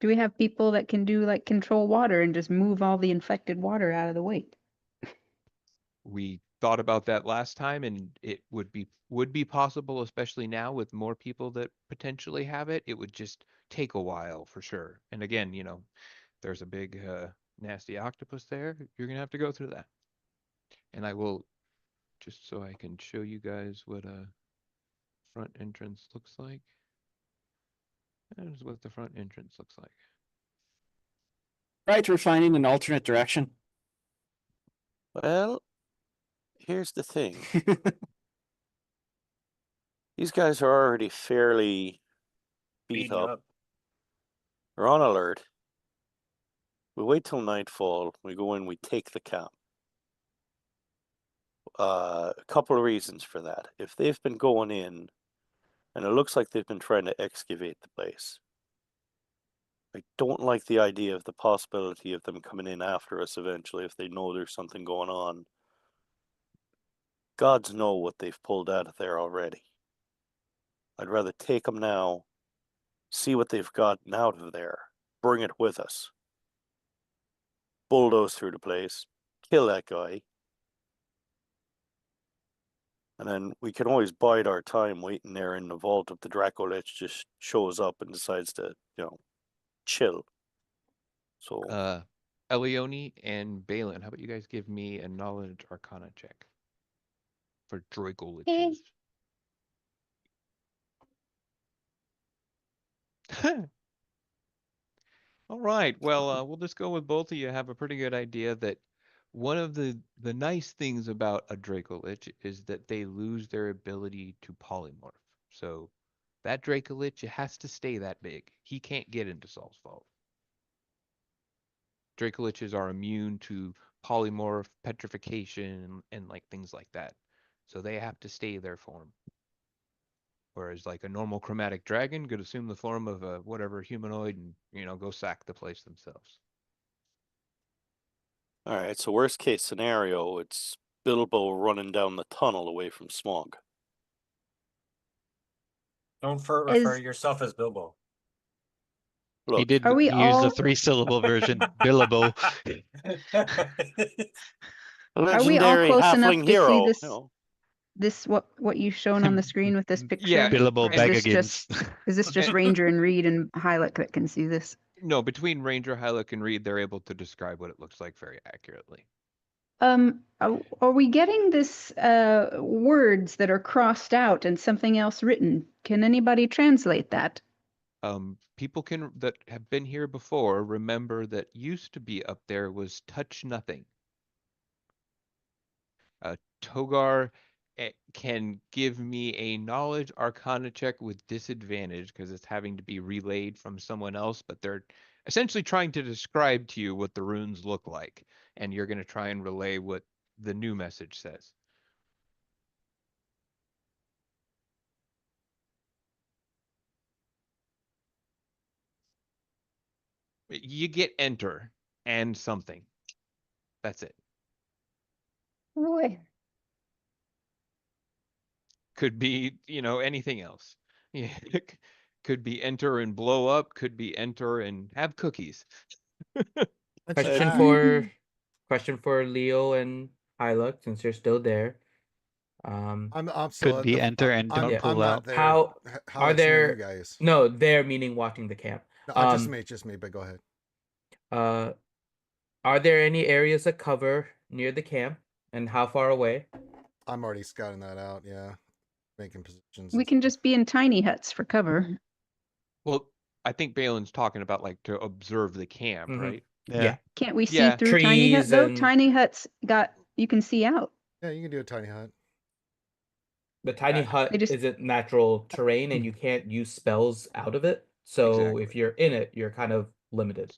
Do we have people that can do like control water and just move all the infected water out of the way? We thought about that last time, and it would be possible, especially now with more people that potentially have it. It would just take a while for sure. And again, there's a big nasty octopus there. You're gonna have to go through that. And I will, just so I can show you guys what a front entrance looks like. That is what the front entrance looks like. Right, we're finding an alternate direction. Well, here's the thing. These guys are already fairly beat Beaten up. We're on alert. We wait till nightfall. We go in, we take the camp. A couple of reasons for that. If they've been going in, and it looks like they've been trying to excavate the place, I don't like the idea of the possibility of them coming in after us eventually if they know there's something going on. Gods know what they've pulled out of there already. I'd rather take them now, see what they've gotten out of there, bring it with us, bulldoze through the place, kill that guy, and then we can always bide our time waiting there in the vault if the Dracolich just shows up and decides to, chill. So Elione and Balin, how about you guys give me a knowledge arcana check for Dracoliches? All right. Well, we'll just go with both of you. Have a pretty good idea that one of the nice things about a Dracolich is that they lose their ability to polymorph. So that Dracolich has to stay that big. He can't get into Saul's Vault. Dracoliches are immune to polymorph, petrification, and like things like that. So they have to stay their form. Whereas like a normal chromatic dragon could assume the form of a whatever humanoid and go sack the place themselves. all right, so worst case scenario, it's Bilbo running down the tunnel away from Smog. Don't refer Is- yourself as Bilbo. He Look, did Are we use all- the 3-syllable version, Bilbo. Are we all legendary close enough halfling to see hero. this? This what you've shown on the screen with this picture? Yeah, Bilbo Or is this Baggins. Is this just Ranger and Reed and Hylic that can see this? No, between Ranger, Hylic, and Reed, they're able to describe what it looks like very accurately. Are we getting this words that are crossed out and something else written? Can anybody translate that? People that have been here before remember that used to be up there was touch nothing. Togar can give me a knowledge arcana check with disadvantage because it's having to be relayed from someone else, but they're essentially trying to describe to you what the runes look like, and you're going to try and relay what the new message says. You get enter and something. That's it. Boy. Could be, anything else. Yeah. Could be enter and blow up, could be enter and have cookies. Question for Leo and Hyluck, since you're still there. I'm still Could at be the, enter and I'm, don't I'm pull not out. there. How How are is near you there? guys? No, there meaning watching the camp. No, just me. But go ahead. Are there any areas of cover near the camp, and how far away? I'm already scouting that out. Yeah, making positions. We and can stuff. just be in tiny huts for cover. Well, I think Balin's talking about like to observe the camp, Mhm. right? Yeah. Can't we see Yeah, through tiny hut trees though? and- Tiny huts you can see out. Yeah, you can do a tiny hut. The tiny hut They just- isn't natural terrain, and you can't use spells out of it. So Exactly. if you're in it, you're kind of limited.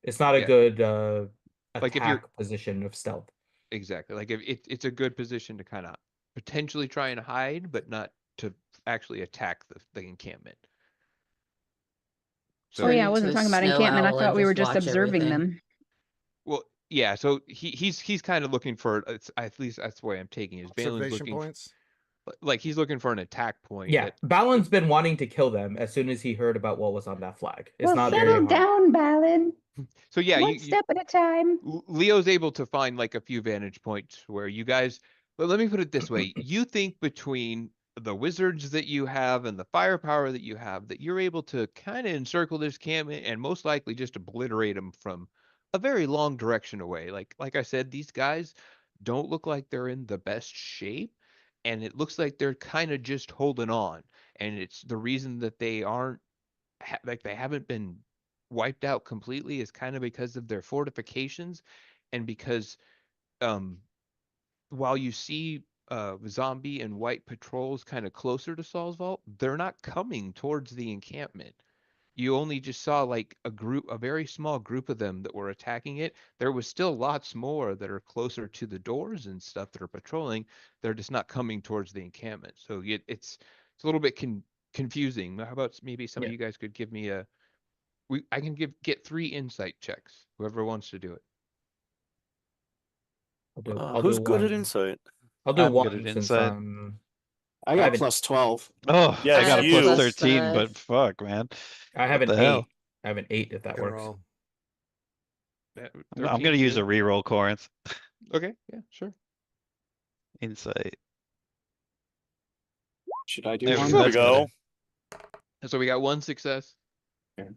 It's not a Yeah. good Like if you're- attack position of stealth. Exactly. Like if it's a good position to kind of potentially try and hide, but not to actually attack the encampment. So Oh yeah, I Turn wasn't into a talking about snow encampment. I owl thought and we were just just watch observing everything. them. well, yeah. So he's kind of looking for. At least that's the way I'm taking it. Is Balin's Observation looking. points. like he's looking for an attack point. Yeah, that- Balin's been wanting to kill them as soon as he heard about what was on that flag. It's Well, not very settle hard. down, Balin. So yeah, One step at a time. Leo's able to find like a few vantage points where you guys, but let me put it this way. You think between the wizards that you have and the firepower that you have that you're able to kind of encircle this camp and most likely just obliterate them from a very long direction away. Like I said, these guys don't look like they're in the best shape, and it looks like they're kind of just holding on. And it's the reason that they aren't like they haven't been wiped out completely is kind of because of their fortifications and because while you see zombie and white patrols kind of closer to Saul's Vault, they're not coming towards the encampment. You only just saw like a very small group of them that were attacking it. There was still lots more that are closer to the doors and stuff that are patrolling. They're just not coming towards the encampment. So it's a little bit confusing. How about maybe some of you guys could give me I can get 3 insight checks. Whoever wants to do it. I'll Who's do good one. at insight? I'll do I'm one good at since insight. I got haven't- plus 12. Oh, Yeah, I it's got a you. plus Plus 13, five. but fuck, man. I have What an the 8. hell? I have an 8 if that Can works. roll. I'm gonna use a reroll, Corinth. Okay, yeah, sure. Insight. Should I do There one? There we That's go. better. So we got 1 success, Okay.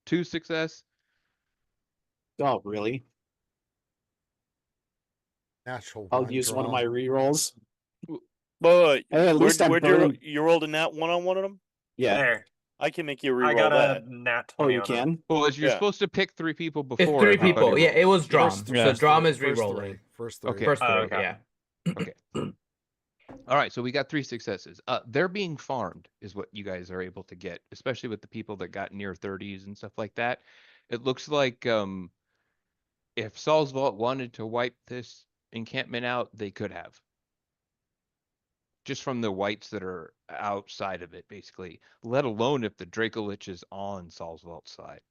2 success. Oh, really? Natural I'll one use one of draw. my rerolls. But Hey, at least I'm burning. you rolled a nat one on one of them? Yeah. There. I can make you I reroll got that. a nat Oh, 20 you on it. can? Well, as you're Yeah. supposed to pick 3 people It's before 3 everybody people. Yeah, rolls. it was Drom. First- So first Drom three- is first rerolling. three, First 3. Okay. First Oh, 3, okay. yeah. Okay. All right, so we got 3 successes. They're being farmed is what you guys are able to get, especially with the people that got near 30s and stuff like that. It looks like if Saul's Vault wanted to wipe this encampment out, they could have. Just from the whites that are outside of it, basically. Let alone if the Dracolich is on Saul's Vault side.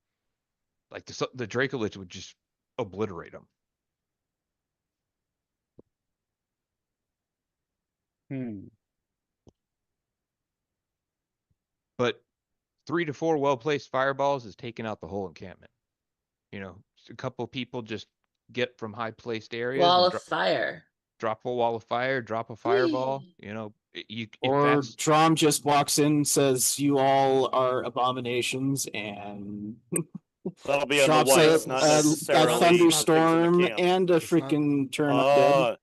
Like the Dracolich would just obliterate them. But 3 to 4 well-placed fireballs is taking out the whole encampment. You know, a couple people just get from high-placed areas Wall and of fire. drop a wall of fire, drop a fireball. Whee! You know, if Or that's Drom just walks in, says you all are abominations, and That'll be on the drops whites, a, not a necessarily thunderstorm the camp. and a It's not- freaking turnip dead.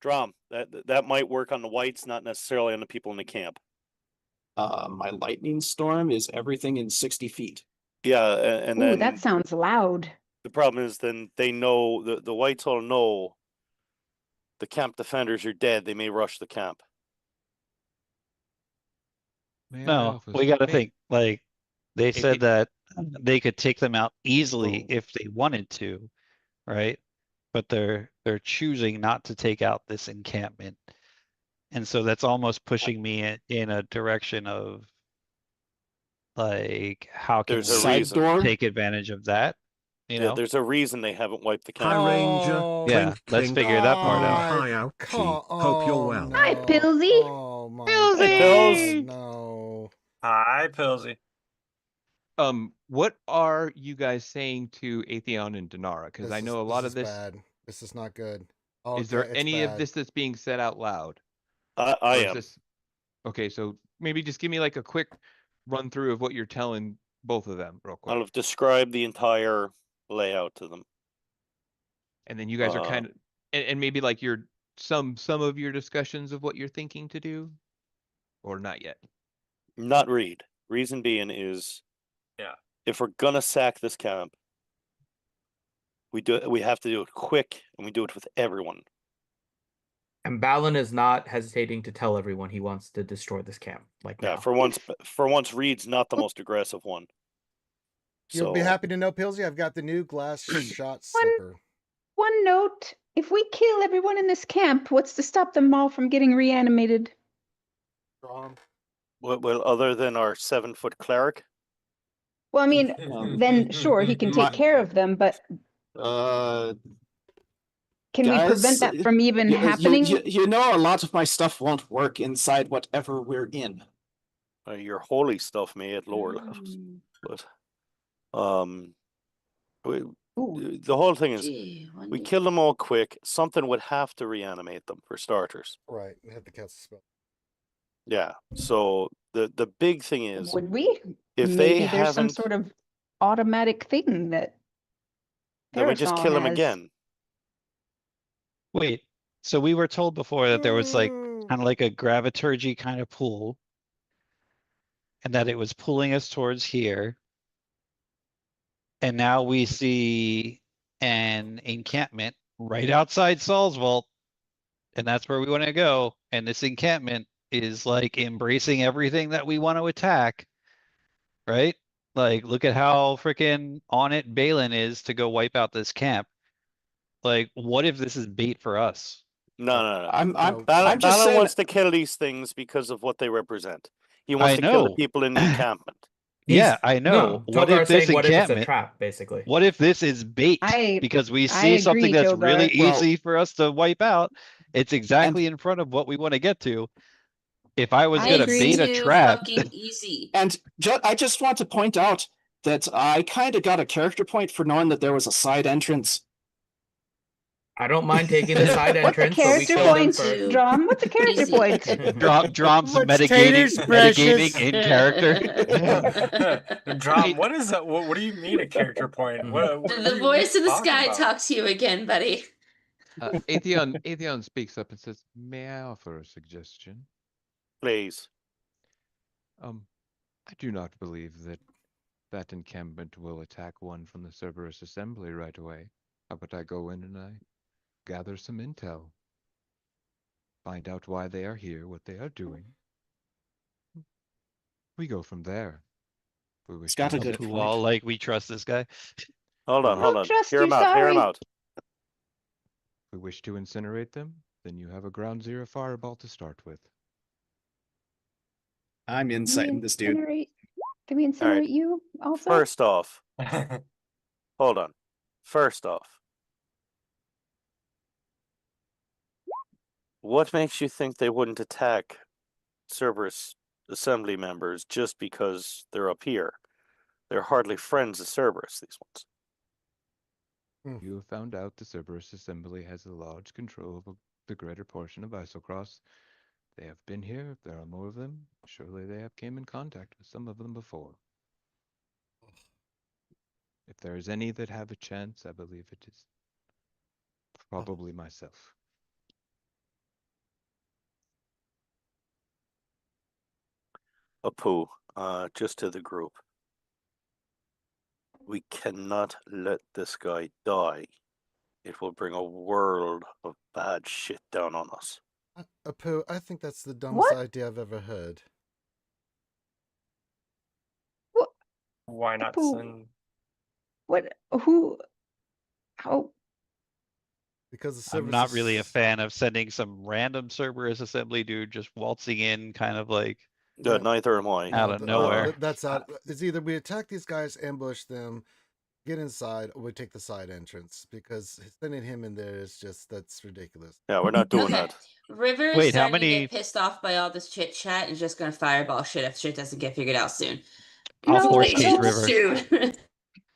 Drum. That might work on the whites, not necessarily on the people in the camp. My lightning storm is everything in 60 feet. Yeah, and Ooh, then that sounds loud. the problem is then they know the whites all know the camp defenders are dead. They may rush the camp. No, we got to think like they said that they could take them out easily Oh. if they wanted to, right? But they're choosing not to take out this encampment. And so that's almost pushing me in a direction of like how can There's a we Side reason. door. take advantage of that? You Yeah, know? there's a reason they haven't wiped the camp. Hi, Ranger. Oh, Yeah, Clink, let's clink. figure that part out. Hi, Ouchie. Hope you're well. Hi, Pillsy. Oh my Hey, God, Pills. no. Hi, Pilsy. What are you guys saying to Atheon and Denara? Because I know a lot of is this. bad. This is not good. Oh, Is there it's any of bad. this that's being said out loud? I Or is am. this- Okay, so maybe just give me like a quick run through of what you're telling both of them real quick. I'll have described the entire layout to them. And then you guys are kind of and maybe like your some of your discussions of what you're thinking to do or not yet. Not read. Reason being is, Yeah. if we're gonna sack this camp, we have to do it quick, and we do it with everyone. And Balin is not hesitating to tell everyone he wants to destroy this camp. Like Yeah, now. for once, Reed's not the most aggressive one. You'll be So- happy to know, Pillsy, I've got the new glass shot slipper. One note, if we kill everyone in this camp, what's to stop them all from getting reanimated? Well, other than our 7-foot cleric, Well, I mean, then sure, he can take My- care of them, but Uh, Can we prevent that from even happening? You know, a lot of my stuff won't work inside whatever we're in. Your holy stuff may at lower levels, but the whole thing is we kill them all quick. Something would have to reanimate them for starters. Right. We have to cast a spell. Yeah. So the big thing is, Would we? if Maybe they there's some haven't, sort of automatic thing that then we just Parasol kill them has. again. Wait, so we were told before that there was like Mm. kind of like a graviturgy kind of pull, and that it was pulling us towards here. And now we see an encampment right outside Saul's vault, and that's where we want to go. And this encampment is like embracing everything that we want to attack, right? Like, look at how freaking on it Balin is to go wipe out this camp. Like, what if this is bait for us? No. I'm No. I'm just Balin saying. wants to kill these things because of what they represent. He wants I to kill the know. people in the encampment. Yeah, I know. No, What Togar if is saying, this what if it's a encampment? trap, basically? What if this is bait? I Because we see something agree, that's Togar. really Well- easy for us to wipe out. It's exactly in front of what we want to get to. If I was I gonna agree. bait a Too trap, fucking easy. And I just want to point out that I kind of got a character point for knowing that there was a side entrance. I don't mind taking the side What's the entrance, but we character kill them point, first. Drum? What's the character Easy. point? drop some What's taters, precious? metagaming in character. Drum, Wait. what is that? What do you mean a character point? What The are you voice of the talking sky about? talks to you again, buddy. Atheon speaks up and says, "May I offer a suggestion? Please. I do not believe that encampment will attack one from the Cerberus Assembly right away. How about I go in and I gather some intel, find out why they are here, what they are doing. We go from there. We wish It's got to a good visit- point. Well, like we trust this guy. Hold on, I hold don't on. trust Hear you, him out. Hear him sorry. out. If we wish to incinerate them, then you have a ground zero fireball to start with. I'm Can we inciting this dude. incinerate- Can we incinerate Alright. you also? First off, hold on. First off, what makes you think they wouldn't attack Cerberus assembly members just because they're up here? They're hardly friends of Cerberus, these ones. You have found out the Cerberus Assembly has a large control of the greater portion of Isocross. They have been here. If there are more of them, surely they have came in contact with some of them before. If there is any that have a chance, I believe it is probably myself. Apu, just to the group. We cannot let this guy die. It will bring a world of bad shit down on us. Apu, I think that's the dumbest What? idea I've ever heard. Why not Apu. send? What? Who? How? Because the I'm not really a Cerberus- fan of sending some random Cerberus assembly dude just waltzing in, kind of like Yeah. Neither am I. out of th- nowhere. That's out. It's either we attack these guys, ambush them, get inside, or we take the side entrance. Because sending him in there is that's ridiculous. Yeah, we're not doing Okay. that. River is Wait, how starting to many- get pissed off by all this chit chat and just gonna fireball shit if shit doesn't get figured out soon. I'll No, force don't- case River. Soon.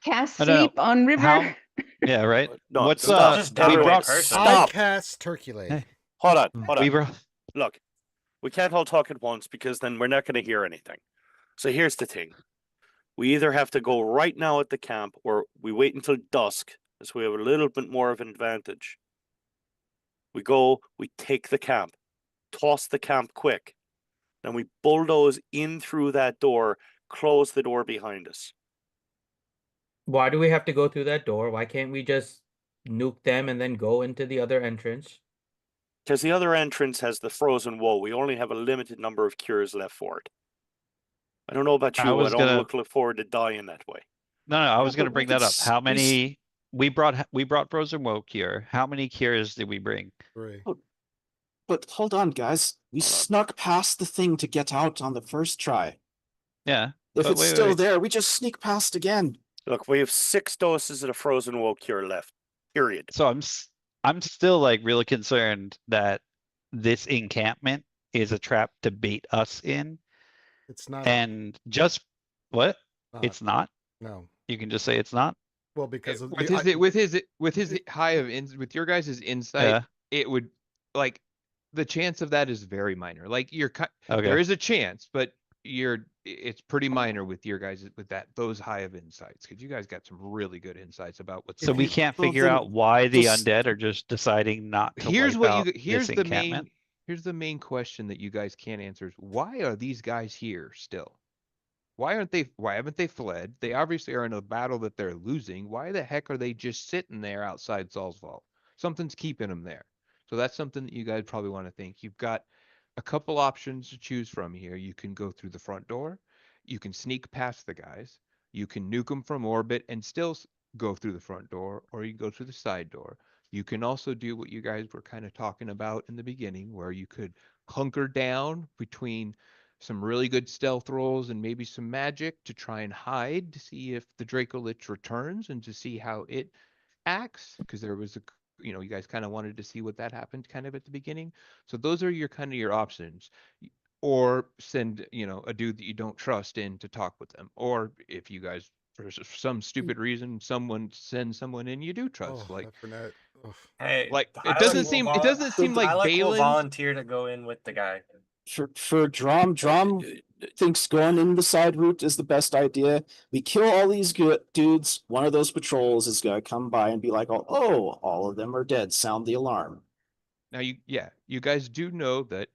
Cast No, no, no. sleep on River. How- Yeah, right. No, What's stop. Just we die one brought person. I Stop. cast Turkey Lake. Hey. Hold on, hold we on. brought Look, we can't all talk at once because then we're not going to hear anything. So here's the thing. We either have to go right now at the camp or we wait until dusk so we have a little bit more of an advantage. We go, we take the camp, toss the camp quick, then we bulldoze in through that door, close the door behind us. Why do we have to go through that door? Why can't we just nuke them and then go into the other entrance? Because the other entrance has the frozen woe. We only have a limited number of cures left for it. I don't know about you. I don't look forward to dying that way. No, I was but gonna we bring could that up. s- How we s- many we brought Frozen Woe cure. How many cures did we bring? 3. But hold on, guys. We Hold on. snuck past the thing to get out on the first try. Yeah. If But it's wait, still wait. there, we just sneak past again. Look, we have 6 doses of the frozen woe cure left. Period. So I'm still like really concerned that this encampment is a trap to bait us in. It's not. And just what? Not. It's not? No. You can just say it's not? Well, because of with the, his high of with your guys' insight, Yeah. it would like the chance of that is very minor. Like there Okay. is a chance, but it's pretty minor with your guys with those high of insights because you guys got some really good insights about what's So If we you- can't well, figure then out why the just- undead are just deciding not to here's wipe what out you this encampment. here's the main question that you guys can't answer is why are these guys here still? Why haven't they fled? They obviously are in a battle that they're losing. Why the heck are they just sitting there outside Saul's Vault? Something's keeping them there. So that's something that you guys probably want to think. You've got a couple options to choose from here. You can go through the front door. You can sneak past the guys. You can nuke them from orbit and still go through the front door, or you can go through the side door. You can also do what you guys were kind of talking about in the beginning, where you could hunker down between some really good stealth rolls and maybe some magic to try and hide to see if the Draco Lich returns and to see how it acts. Because there was you guys kind of wanted to see what that happened kind of at the beginning. So those are your kind of your options. Or send, a dude that you don't trust in to talk with them. Or if you guys, for some stupid reason, someone sends someone in you do trust. that Fernet. Ugh. Hey, it doesn't seem like Lilac will Balin's volunteer to go in with the guy. For Drum thinks going in the side route is the best idea. We kill all these good dudes. One of those patrols is gonna come by and be like, "Oh, all of them are dead. Sound the alarm." Now you guys do know that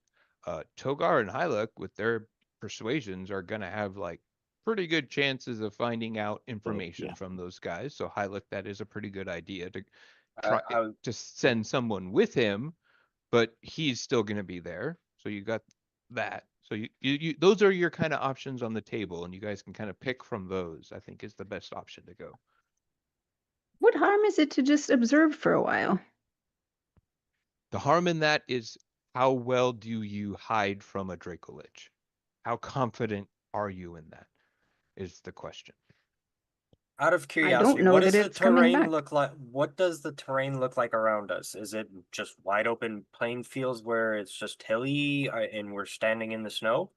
Togar and Hyluck with their persuasions are gonna have like pretty good chances of finding out information yeah. from those guys. So Hyluck, that is a pretty good idea to I- try I- to send someone with him, but he's still gonna be there. So you got that. So you those are your kind of options on the table, and you guys can kind of pick from those. I think is the best option to go. What harm is it to just observe for a while? The harm in that is how well do you hide from a Draco Lich? How confident are you in that? Is the question. Out of I curiosity, don't know what that does the it's coming terrain back. look like? What does the terrain look like around us? Is it just wide open plain fields where it's just hilly and we're standing in the snow?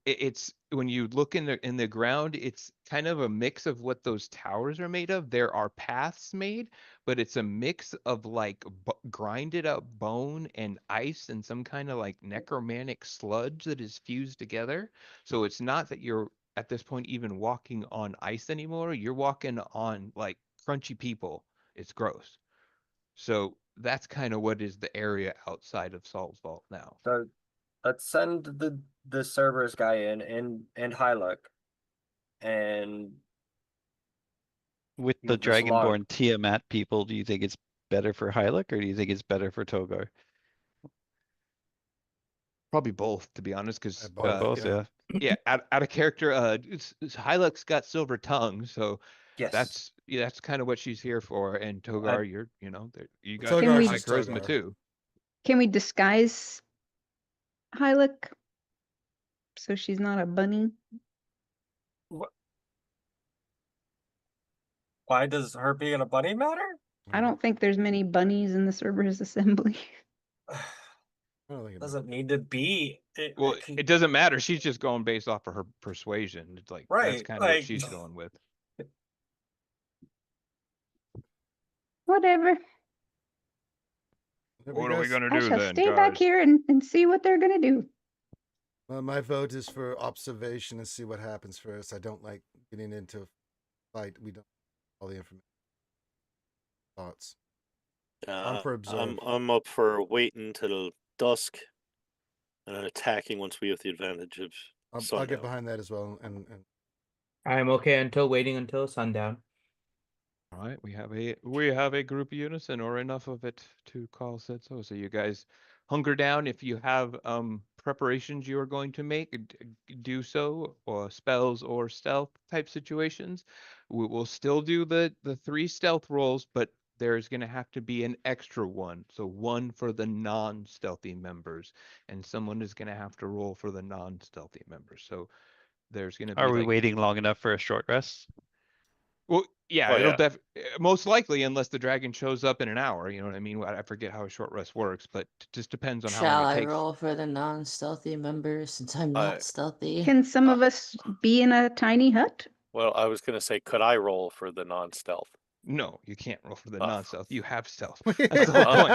It's when you look in the ground, it's kind of a mix of what those towers are made of. There are paths made, but it's a mix of like grinded up bone and ice and some kind of like necromantic sludge that is fused together. So it's not that you're at this point even walking on ice anymore. You're walking on like crunchy people. It's gross. So that's kind of what is the area outside of Saul's Vault now. So let's send the Cerberus guy in and Hyluck and With the move this along. Dragonborn Tiamat people, do you think it's better for Hyluck or do you think it's better for Togar? Probably both, to be honest, because Both, yeah. yeah, out of character, Hyluck's got silver tongue, so Yes. that's kind of what she's here for. And Togar, you got Can we- high charisma Togar. too. Can we disguise Hyluck so she's not a bunny? Why does her being a bunny matter? I don't think there's many bunnies in the Cerberus assembly. I don't think it Doesn't need to be. Well, it doesn't matter. She's just going based off of her persuasion. It's like that's Right, kind of what like- she's going with. Whatever. What are we gonna I do shall then, stay back guys? here and see what they're gonna do. My vote is for observation and see what happens first. I don't like getting into a fight. We don't all the information. Thoughts. I'm for observe. I'm up for waiting till dusk and then attacking once we have the advantage of I'll sundown. get behind that as well. And I'm okay until waiting until sundown. All right, we have a group unison or enough of it to call said so. So you guys hunker down. If you have preparations you are going to make, do so, or spells or stealth type situations. We will still do the 3 stealth rolls, but there's going to have to be an extra one. So one for the non-stealthy members, and someone is going to have to roll for the non-stealthy members. So there's going to be Are we like, waiting long enough for a short rest? Well, yeah, Oh, it'll yeah. most likely, unless the dragon shows up in an hour. You know what I mean? I forget how a short rest works, but it just depends on how long Shall it I takes. roll for the non-stealthy members since I'm I- not stealthy? Can some of us be in a tiny hut? Well, I was going to say, could I roll for the non-stealth? No, you can't roll for the Oh. non-stealth. You have stealth. That's the whole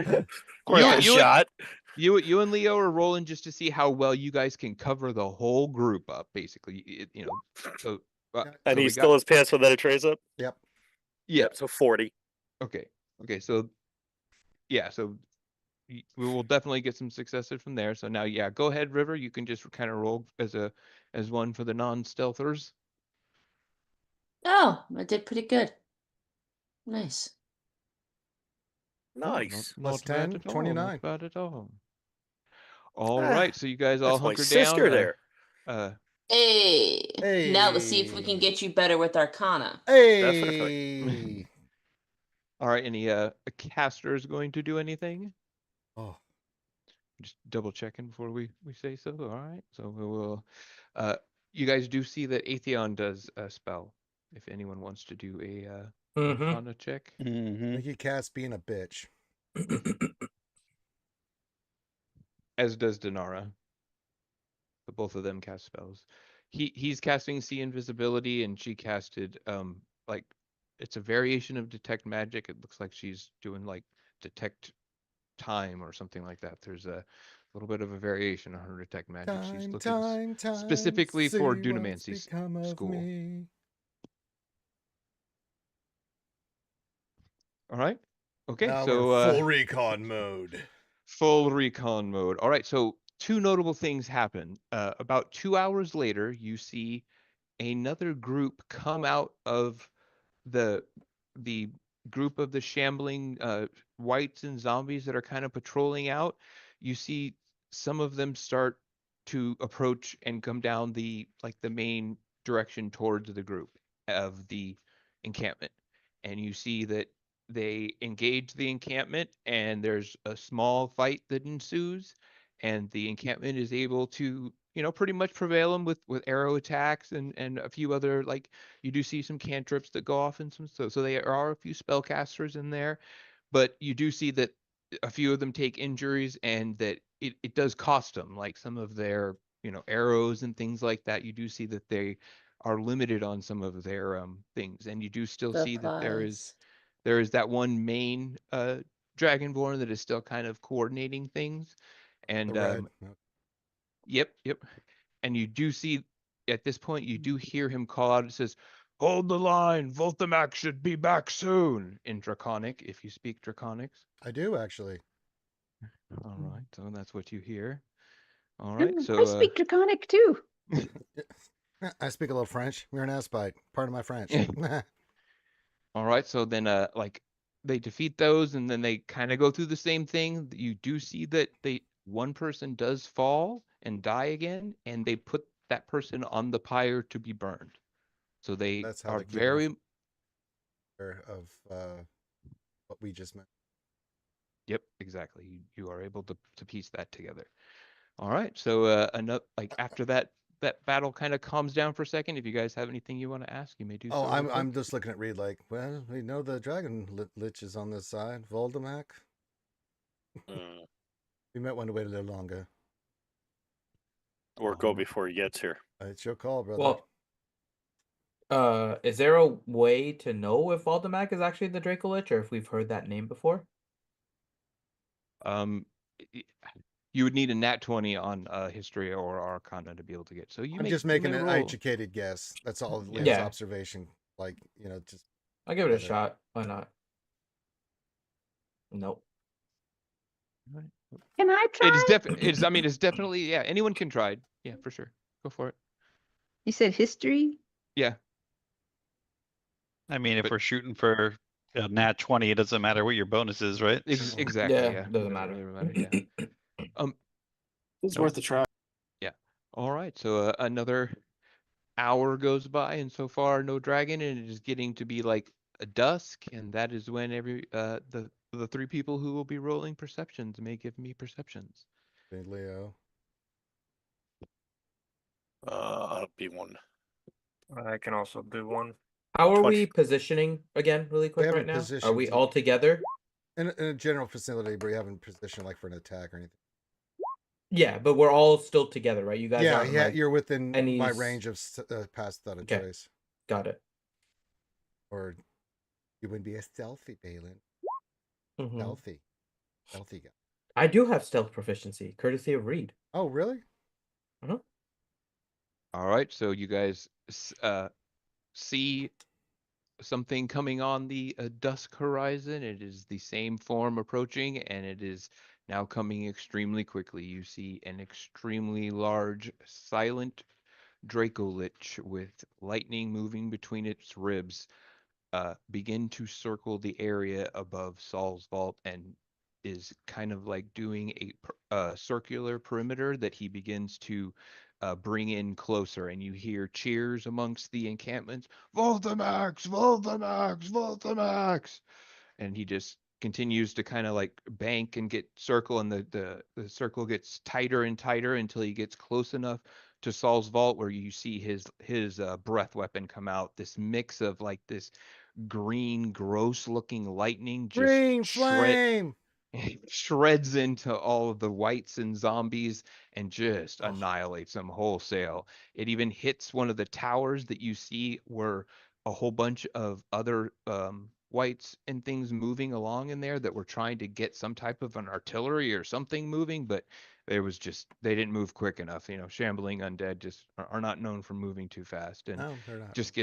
point. Worth Yeah. a shot. You and Leo are rolling just to see how well you guys can cover the whole group up, basically. So And so he we still got has pants without a trace up? Yep. yeah. So 40. Okay. So yeah. So we will definitely get some successes from there. So now, yeah, go ahead, River. You can just kind of roll as one for the non-stealthers. Oh, I did pretty good. Nice. Nice. Plus Not bad 10, at all. 29. Not bad at all. All Ah, right. So you guys all That's my hunker sister down. there. Hey. Now let's see if we can Hey. get you better with Arcana. Hey. All right. Any casters going to do anything? Oh, Just double checking before we say so. All right. So we will. You guys do see that Atheon does a spell. If anyone wants to do a Arcana check, I Mm-hmm. think he casts being a bitch. as does Denara. But both of them cast spells. He's casting see invisibility, and she casted like it's a variation of detect magic. It looks like she's doing like detect time or something like that. There's a little bit of a variation on her detect magic. She's looking specifically see for what's Dunamancy become of school. me. All right. Okay. Now So we're full recon mode. full recon mode. All right. So two notable things happen. About 2 hours later, you see another group come out of the the group of the shambling whites and zombies that are kind of patrolling out. You see some of them start to approach and come down the main direction towards the group of the encampment, and you see that they engage the encampment, and there's a small fight that ensues, and the encampment is able to pretty much prevail them with arrow attacks and a few other, like, you do see some cantrips that go off and some, so there are a few spellcasters in there, but you do see that a few of them take injuries, and that it does cost them, like, some of their arrows and things like that. You do see that they are limited on some of their things, and you do still see that Supplies. there is that one main dragonborn that is still kind of coordinating things, The and red. yep. And you do see at this point, you do hear him call out. It says, "Hold the line. Voltamac should be back soon," in Draconic, if you speak Draconics. I do actually. All right, so that's what you hear. All right, I so speak Draconic too. I speak a little French. We're an Aspite. Part of my French. all right, so then like they defeat those, and then they kind of go through the same thing. You do see that one person does fall and die again, and they put that person on the pyre to be burned. So they That's how are they keep very of what we just meant. Yep, exactly. You are able to piece that together. All right. So another, like, after that battle kind of calms down for a second. If you guys have anything you want to ask, you may do Oh, so. I'm just looking at Reed like, well, we know the dragon lich is on this side. Voldemac. Mm. We might want to wait a little longer. Or go before he gets here. It's your call, brother. Well, is there a way to know if Waldemount is actually the Draco Lich, or if we've heard that name before? You would need a nat 20 on history or arcana to be able to get. So I'm just making an educated guess. That's all Leo's Yeah. observation. Like, just I'll give it a Better. shot. Why not? Nope. Can I try? It's definitely, yeah, anyone can try. Yeah, for sure. Go for it. You said history? Yeah. I mean, if But- we're shooting for a nat 20, it doesn't matter what your bonus is, right? Exactly. Yeah. Doesn't Doesn't matter. really matter. Yeah. It's Nope. worth a try. All right. So another hour goes by, and so far no dragon, and it is getting to be like a dusk, and that is when the three people who will be rolling perceptions may give me perceptions. Big Leo. I'll be one. I can also do one. How are 20 we positioning again, really quick haven't right now? Are positioned we to- all together? in a general facility, but you haven't positioned like for an attack or anything. Yeah, but we're all still together, right? You guys Yeah, aren't yeah, like you're within any my range of past thought of Okay. choice. Got it. Or you would be a stealthy Balin. Mhm. Stealthy. Stealthy guy. I do have stealth proficiency, courtesy of Reed. Oh, really? All right, so you guys see something coming on the dusk horizon. It is the same form approaching, and it is now coming extremely quickly. You see an extremely large, silent Dracolich with lightning moving between its ribs begin to circle the area above Saul's vault and is kind of like doing a circular perimeter that he begins to bring in closer. And you hear cheers amongst the encampments. Voltamax, Voltamax, Voltamax. And he just continues to kind of like bank and get circle, and the circle gets tighter and tighter until he gets close enough to Saul's vault where you see his breath weapon come out. This mix of like this green, gross looking lightning just Green flame. shreds into all of the whites and zombies and just Oh. annihilates them wholesale. It even hits one of the towers that you see where a whole bunch of other whites and things moving along in there that were trying to get some type of an artillery or something moving, but they didn't move quick enough. You know, shambling undead just are not known for moving too fast, and No, they're not. just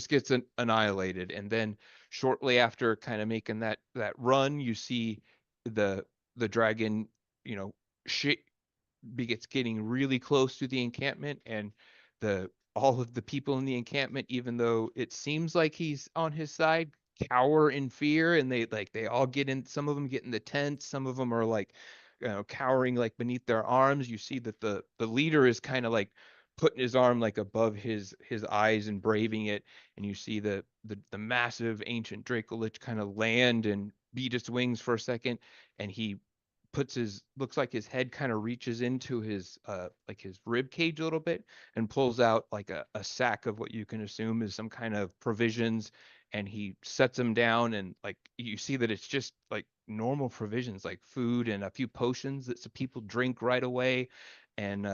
gets annihilated. And then shortly after kind of making that run, you see the dragon, you know, gets getting really close to the encampment, and all of the people in the encampment, even though it seems like he's on his side, cower in fear, and they all get in. Some of them get in the tent. Some of them are like, you know, cowering like beneath their arms. You see that the leader is kind of like putting his arm like above his eyes and braving it, and you see the massive ancient Dracolich kind of land and beat its wings for a second, and he looks like his head kind of reaches into his like his rib cage a little bit and pulls out like a sack of what you can assume is some kind of provisions, and he sets them down, and like you see that it's just like normal provisions like food and a few potions that some people drink right away, and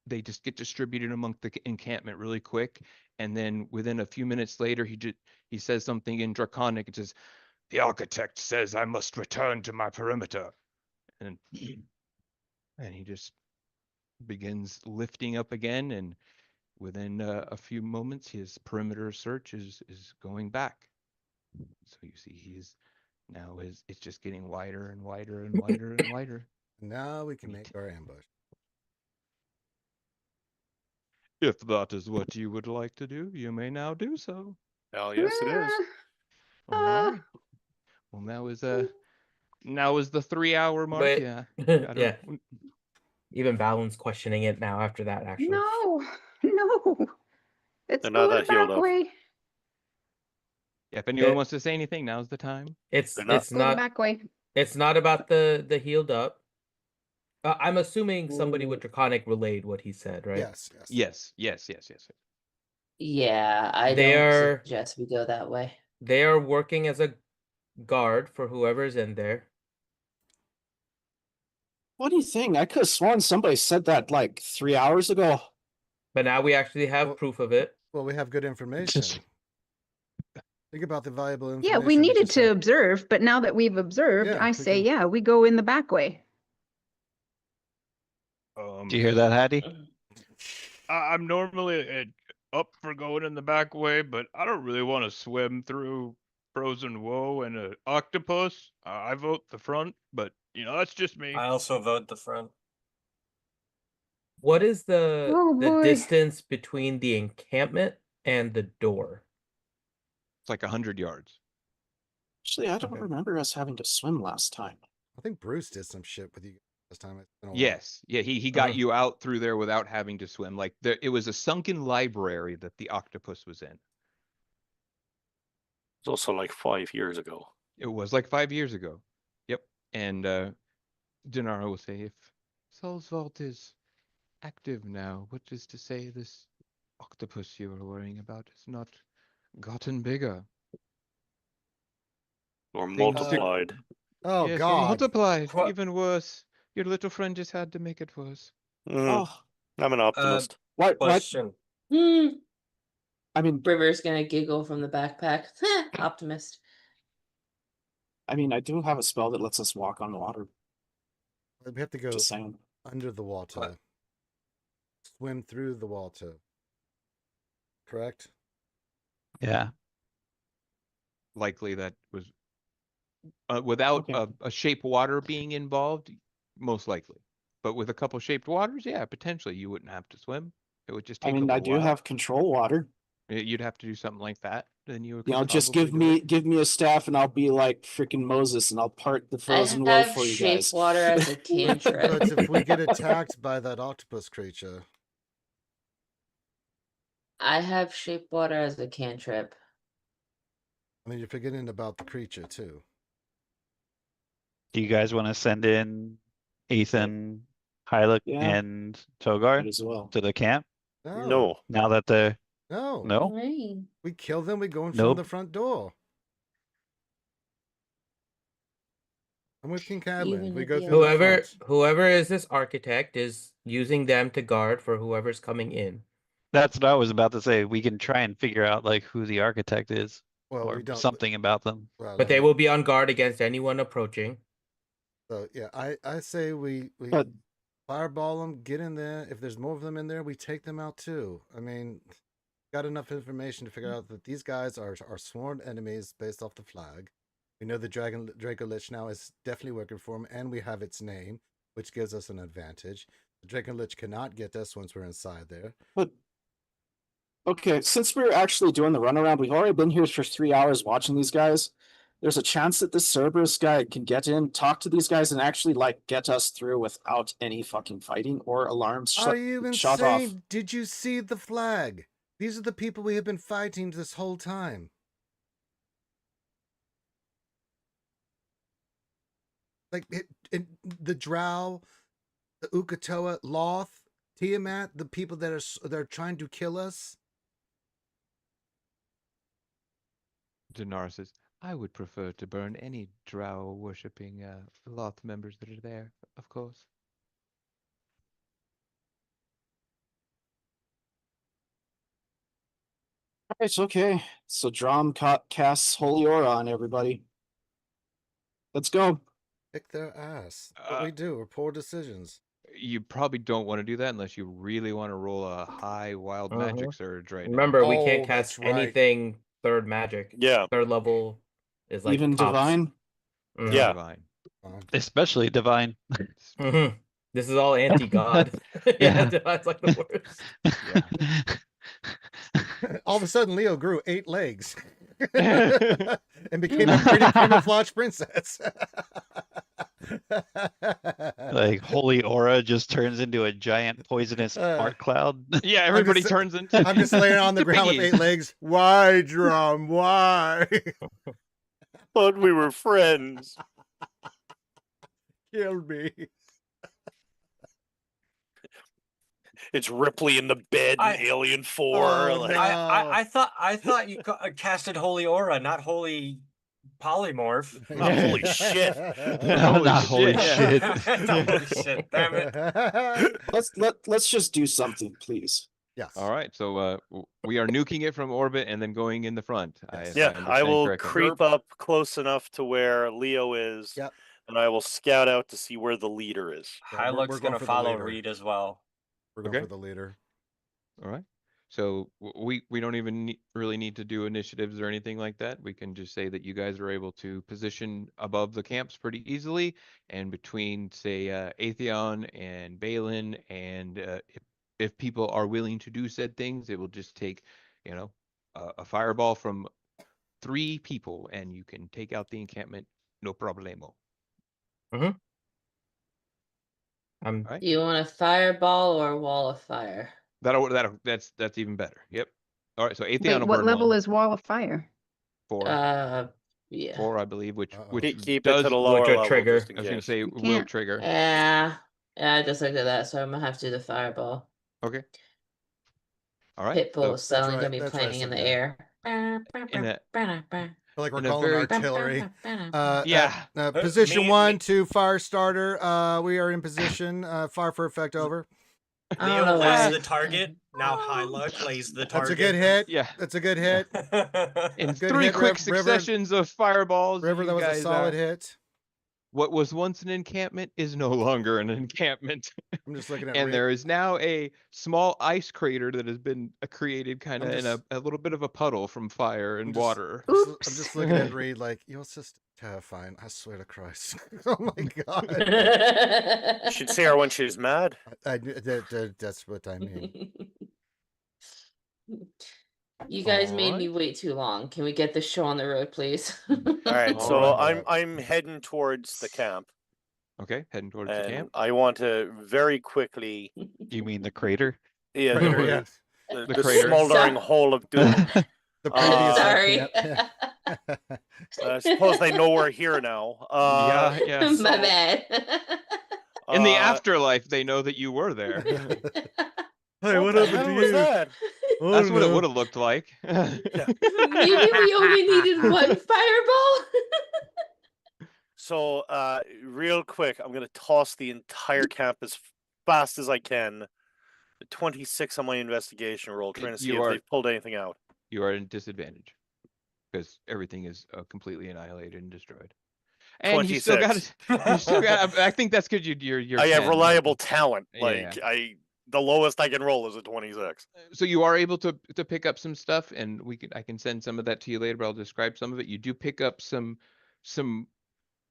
they just get distributed among the encampment really quick. And then within a few minutes later, he says something in Draconic. It says, "The architect says I must return to my perimeter," and he just begins lifting up again. And within a few moments, his perimeter search is going back. So you see, it's just getting wider and wider and wider and wider. Now we can make our ambush. If that is what you would like to do, you may now do so. Hell yes, it is. All right. Well, now is the 3 hour mark. But Yeah. yeah, even Balin's questioning it now after that. Actually, No, no. It's They're not going that healed back up. way. If anyone It- wants to say anything, now's the time. it's They're not- it's Going not back way. it's not about the healed up. I'm assuming somebody with Draconic relayed what he said, right? Yes, Yes. Yeah, I They don't are- suggest we go that way. They are working as a guard for whoever's in there. Funny thing, I could have sworn somebody said that like 3 hours ago. But now we actually have Well- proof of it. Well, we have good information. Think about the valuable information. Yeah, we needed to observe, but now that we've observed, Yeah, I we say, can- yeah, we go in the back way. Do you hear that, Hattie? I'm normally up for going in the back way, but I don't really want to swim through frozen woe and an octopus. I vote the front, but you know that's just me. I also vote the front. What is the Oh, boy. distance between the encampment and the door? It's like 100 yards. Actually, I don't Okay. remember us having to swim last time. I think Bruce did some shit with you this time. It's been a while. Yes, yeah, he got you out through there without having to swim. Like it was a sunken library that the octopus was in. It's also like 5 years ago. It was like 5 years ago. Yep. And Denaro will say, if Saul's Vault is active now, what is to say this octopus you are worrying about is not gotten bigger. Or Things multiplied. Oh yes, or God. multiplied. Qu- Even worse. Your little friend just had to make it worse. Mhm. Oh, I'm an optimist. what? Question. Hmm. I mean, River's gonna giggle from the backpack. Optimist. I mean, I do have a spell that lets us walk on water. We have to go Just saying. under the water. What? Swim through the water. Correct? Yeah. Likely that was without Okay. a shape water being involved, most likely. But with a couple shaped waters, yeah, potentially you wouldn't have to swim. It would just I take a mean, I little do while. have control water. You'd have to do something like that. Then you You could know, just probably give me a staff and I'll be like freaking Moses and I'll part the I frozen world have for you shape guys. water as a But cantrip. if we get attacked by that octopus creature, I have shape water as a cantrip. I mean, you're forgetting about the creature too. Do you guys want to send in Ethan, Hylik, Yeah. and Might Togar as well. to the camp? No. Now that they're No. no, Right. We kill them, we go in from Nope. the front door. I'm with King Cadlin. Even We at go the through the Whoever front. whoever is this architect is using them to guard for whoever's coming in. that's what I was about to say. We can try and figure out like who the architect is Well, or we don't. something about them. Well, But they will be on guard against anyone approaching. So yeah, I say we But fireball them, get in there. If there's more of them in there, we take them out too. I mean, got enough information to figure out that these guys are sworn enemies based off the flag. We know the Draco Lich now is definitely working for him, and we have its name, which gives us an advantage. The Draco Lich cannot get us once we're inside there. But okay, since we're actually doing the runaround, we've already been here for 3 hours watching these guys. There's a chance that this Cerberus guy can get in, talk to these guys, and actually like get us through without any fucking fighting or alarms Are you shot off. insane? Did you see the flag? These are the people we have been fighting this whole time. Like the Drow, the Ukatoa, Loth, Tiamat, the people they're trying to kill us. Daenerys says, I would prefer to burn any drow worshipping Loth members that are there, of course. Alright, okay. So Drom casts Holy Aura on everybody. Let's go. Kick their ass. What we do are poor decisions. You probably don't want to do that unless you really want to roll a high wild magic surge right Remember, we Oh, can't that's cast right. anything third magic. Yeah. Third level is like Even tops. divine. Mhm. Yeah. Divine. Especially divine. Mhm. This is all anti-god. Yeah. Divine's like the worst. All of a sudden, Leo grew 8 legs and became a pretty camouflage princess. Like holy aura just turns into a giant poisonous fart cloud. Yeah, everybody just- turns into. I'm just laying on the ground with piggies. 8 legs. Why, Drum? Why? But we were friends. Kill me. It's Ripley in the bed in I- Alien 4. Oh, like, no. I thought you casted Holy Aura, not Holy Polymorph. Oh, holy shit. No, not holy shit. Holy shit! Damn it! Let's just do something, please. Yes. All right, so we are nuking it from orbit and then going in the front. Yes. Yeah, I understand will correctly. creep up close enough to where Leo is, Yep. and I will scout out to see where the leader is. Yeah, we're Hyluk's going gonna for the follow leader. Reed as well. We're going Okay. for the leader. All right. So we don't even really need to do initiatives or anything like that. We can just say that you guys are able to position above the camps pretty easily, and between say Atheon and Balin, and if people are willing to do said things, it will just take a fireball from 3 people, and you can take out the encampment, no problemo. I'm All right. Do you want a fireball or a wall of fire? That's even better. Yep. All right. So Atheon Wait, will what burn level one. is Wall of Fire? 4. Yeah. 4, I believe, which Keep it to does the lower which would level trigger. just in I was gonna case. say You will can't. trigger. Yeah. Yeah, I just looked at that, so I'm gonna have to do the fireball. Okay. All right. Pitbull So is suddenly right, gonna be that's right, planning in the Sophia. air. in a I feel like we're in a calling very artillery. yeah. Position me- 1 me- to fire starter. We are in position. Fire for effect over. I don't Leo know lays why. the target. Now high luck lays the target. That's a good hit. Yeah. That's a good hit. In Good 3 hit, quick River. successions of fireballs, River, you that was a guys solid hit. what was once an encampment is no longer an encampment. I'm just looking at And there is now a small ice crater that has been created kind of in a little bit of a puddle from fire and water. I'm just looking at Reed like, your sister's terrifying. I swear to Christ. Oh my God. You should see her when she's mad. That's what I mean. You guys made Alright. me wait too long. Can we get this show on the road, please? All right, so Alright. I'm heading towards the camp, Okay, heading towards the and camp. I want to very quickly, You mean the crater? yeah, Crater, the, yes. the crater. smoldering hole of doom. The previous Sorry. camp. I suppose they know we're here now. Yeah. My so, bad. In the uh, afterlife, they know that you were there. Hey, what the happened hell to was you? that? Oh, That's what it no. would have looked like. Maybe we only needed one fireball. So, real quick, I'm gonna toss the entire camp as fast as I can. 26 on my investigation roll, trying to see You if are- they've pulled anything out. You are in disadvantage because everything is completely annihilated and destroyed. And you still got 26. it. You still got. I think that's because you're. I have 10. reliable talent. Yeah. Like the lowest I can roll is a 26. So you are able to pick up some stuff, and I can send some of that to you later. But I'll describe some of it. You do pick up some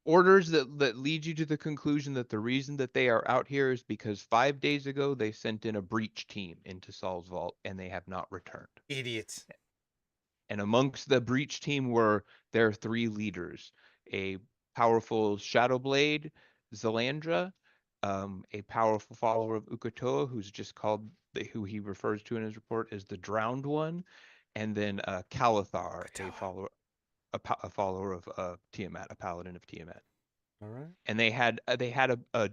orders that lead you to the conclusion that the reason that they are out here is because 5 days ago they sent in a breach team into Saul's vault, and they have not returned. Idiots. And amongst the breach team were their 3 leaders: a powerful Shadow Blade, Zalandra, a powerful follower of Ukatoa, who's just called who he refers to in his report as the Drowned One, and then Calathar, a follower of Tiamat, a paladin of Tiamat. All right. And they had a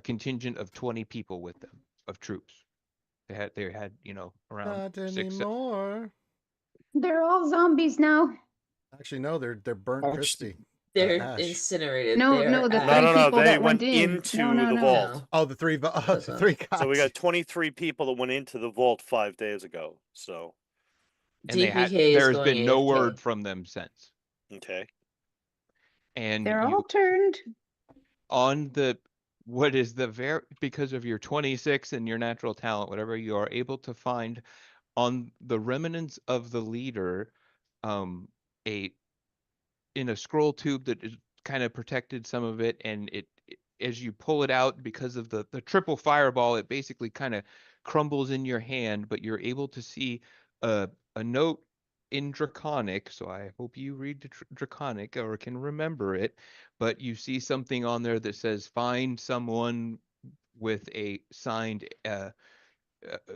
contingent of 20 people with them, of troops. They had around Not 6. anymore. They're all zombies now. Actually, no, they're burnt Actually, crispy. They're Ash. incinerated. No, They're no, the ash. No, three no, no. people They that went went in. into No, no, the no. vault. Oh, the 3 That's the not- 3 guys. So we got 23 people that went into the vault 5 days ago. So And DPK there's is been going no AFK. word from them since. okay. And They're you all turned. on the what is the because of your 26 and your natural talent, whatever, you are able to find on the remnants of the leader in a scroll tube that is kind of protected some of it, and as you pull it out, because of the triple fireball, it basically kind of crumbles in your hand, but you're able to see a note in Draconic, so I hope you read Draconic or can remember it, but you see something on there that says find someone with a signed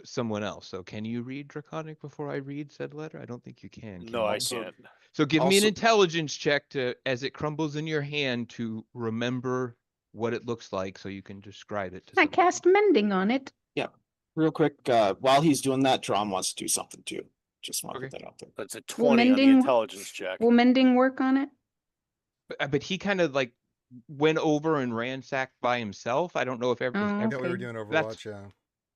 someone else. So can you read Draconic before I read said letter? I don't think you can. No, I Also- can't. So give me an Also- intelligence check as it crumbles in your hand to remember what it looks like so you can describe it to I somebody. cast mending on it. Real quick, while he's doing that, Drom wants to do something too. Just want to Okay. put that out there. That's a Will 20 on the mending- intelligence check. Will mending work on it? But he kind of like went over and ransacked by himself. I don't know if Oh, Yeah, we were okay. doing That's- Overwatch, yeah.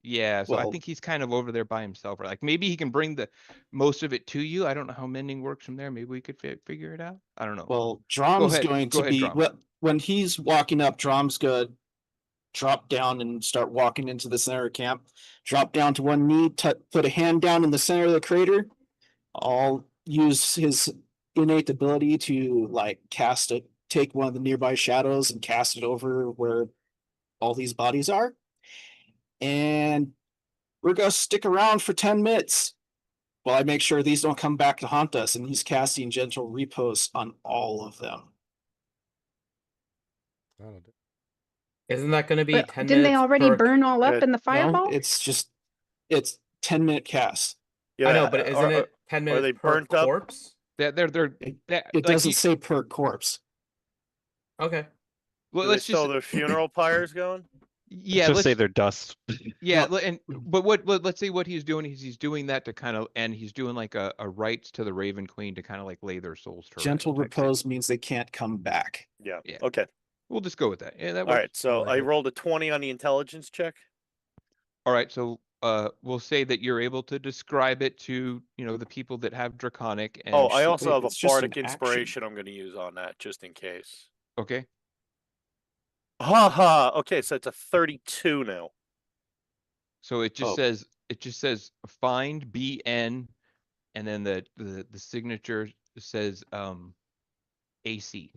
Yeah, so I Well- think he's kind of over there by himself. Or like maybe he can bring the most of it to you. I don't know how mending works from there. Maybe we could figure it out. I don't know. Well, Drom's ahead, going go to ahead, be Drom. when he's walking up, Drom's gonna drop down and start walking into the center of camp. Drop down to one knee, put a hand down in the center of the crater. I'll use his innate ability to like take one of the nearby shadows and cast it over where all these bodies are. And we're gonna stick around for 10 minutes while I make sure these don't come back to haunt us. And he's casting gentle repose on all of them. That'll do. Isn't that going to be But 10 didn't they minutes already per- burn all up in the No, fireball? it's 10-minute cast. Yeah, I know, but isn't it 10 minutes they per burnt up? corpse? It like doesn't say per corpse. Okay. well, do they let's still just the funeral pyres going? Yeah, Just say let's they're dust. yeah, Well, but let's say what he's doing is he's doing that to kind of, and he's doing like a rites to the Raven Queen to kind of like lay their souls to gentle rest type thing. repose means they can't come back. Yeah. Yeah. Okay. We'll just go with that. Yeah, that All right. works. So like I it. rolled a 20 on the intelligence check. All right, so we'll say that you're able to describe it to, the people that have draconic and Oh, I also Wait, have a it's just an bardic action. inspiration I'm going to use on that just in case. okay. Ha. Okay, so it's a 32 now. So it just Oh. says find BN, and then the signature says AC.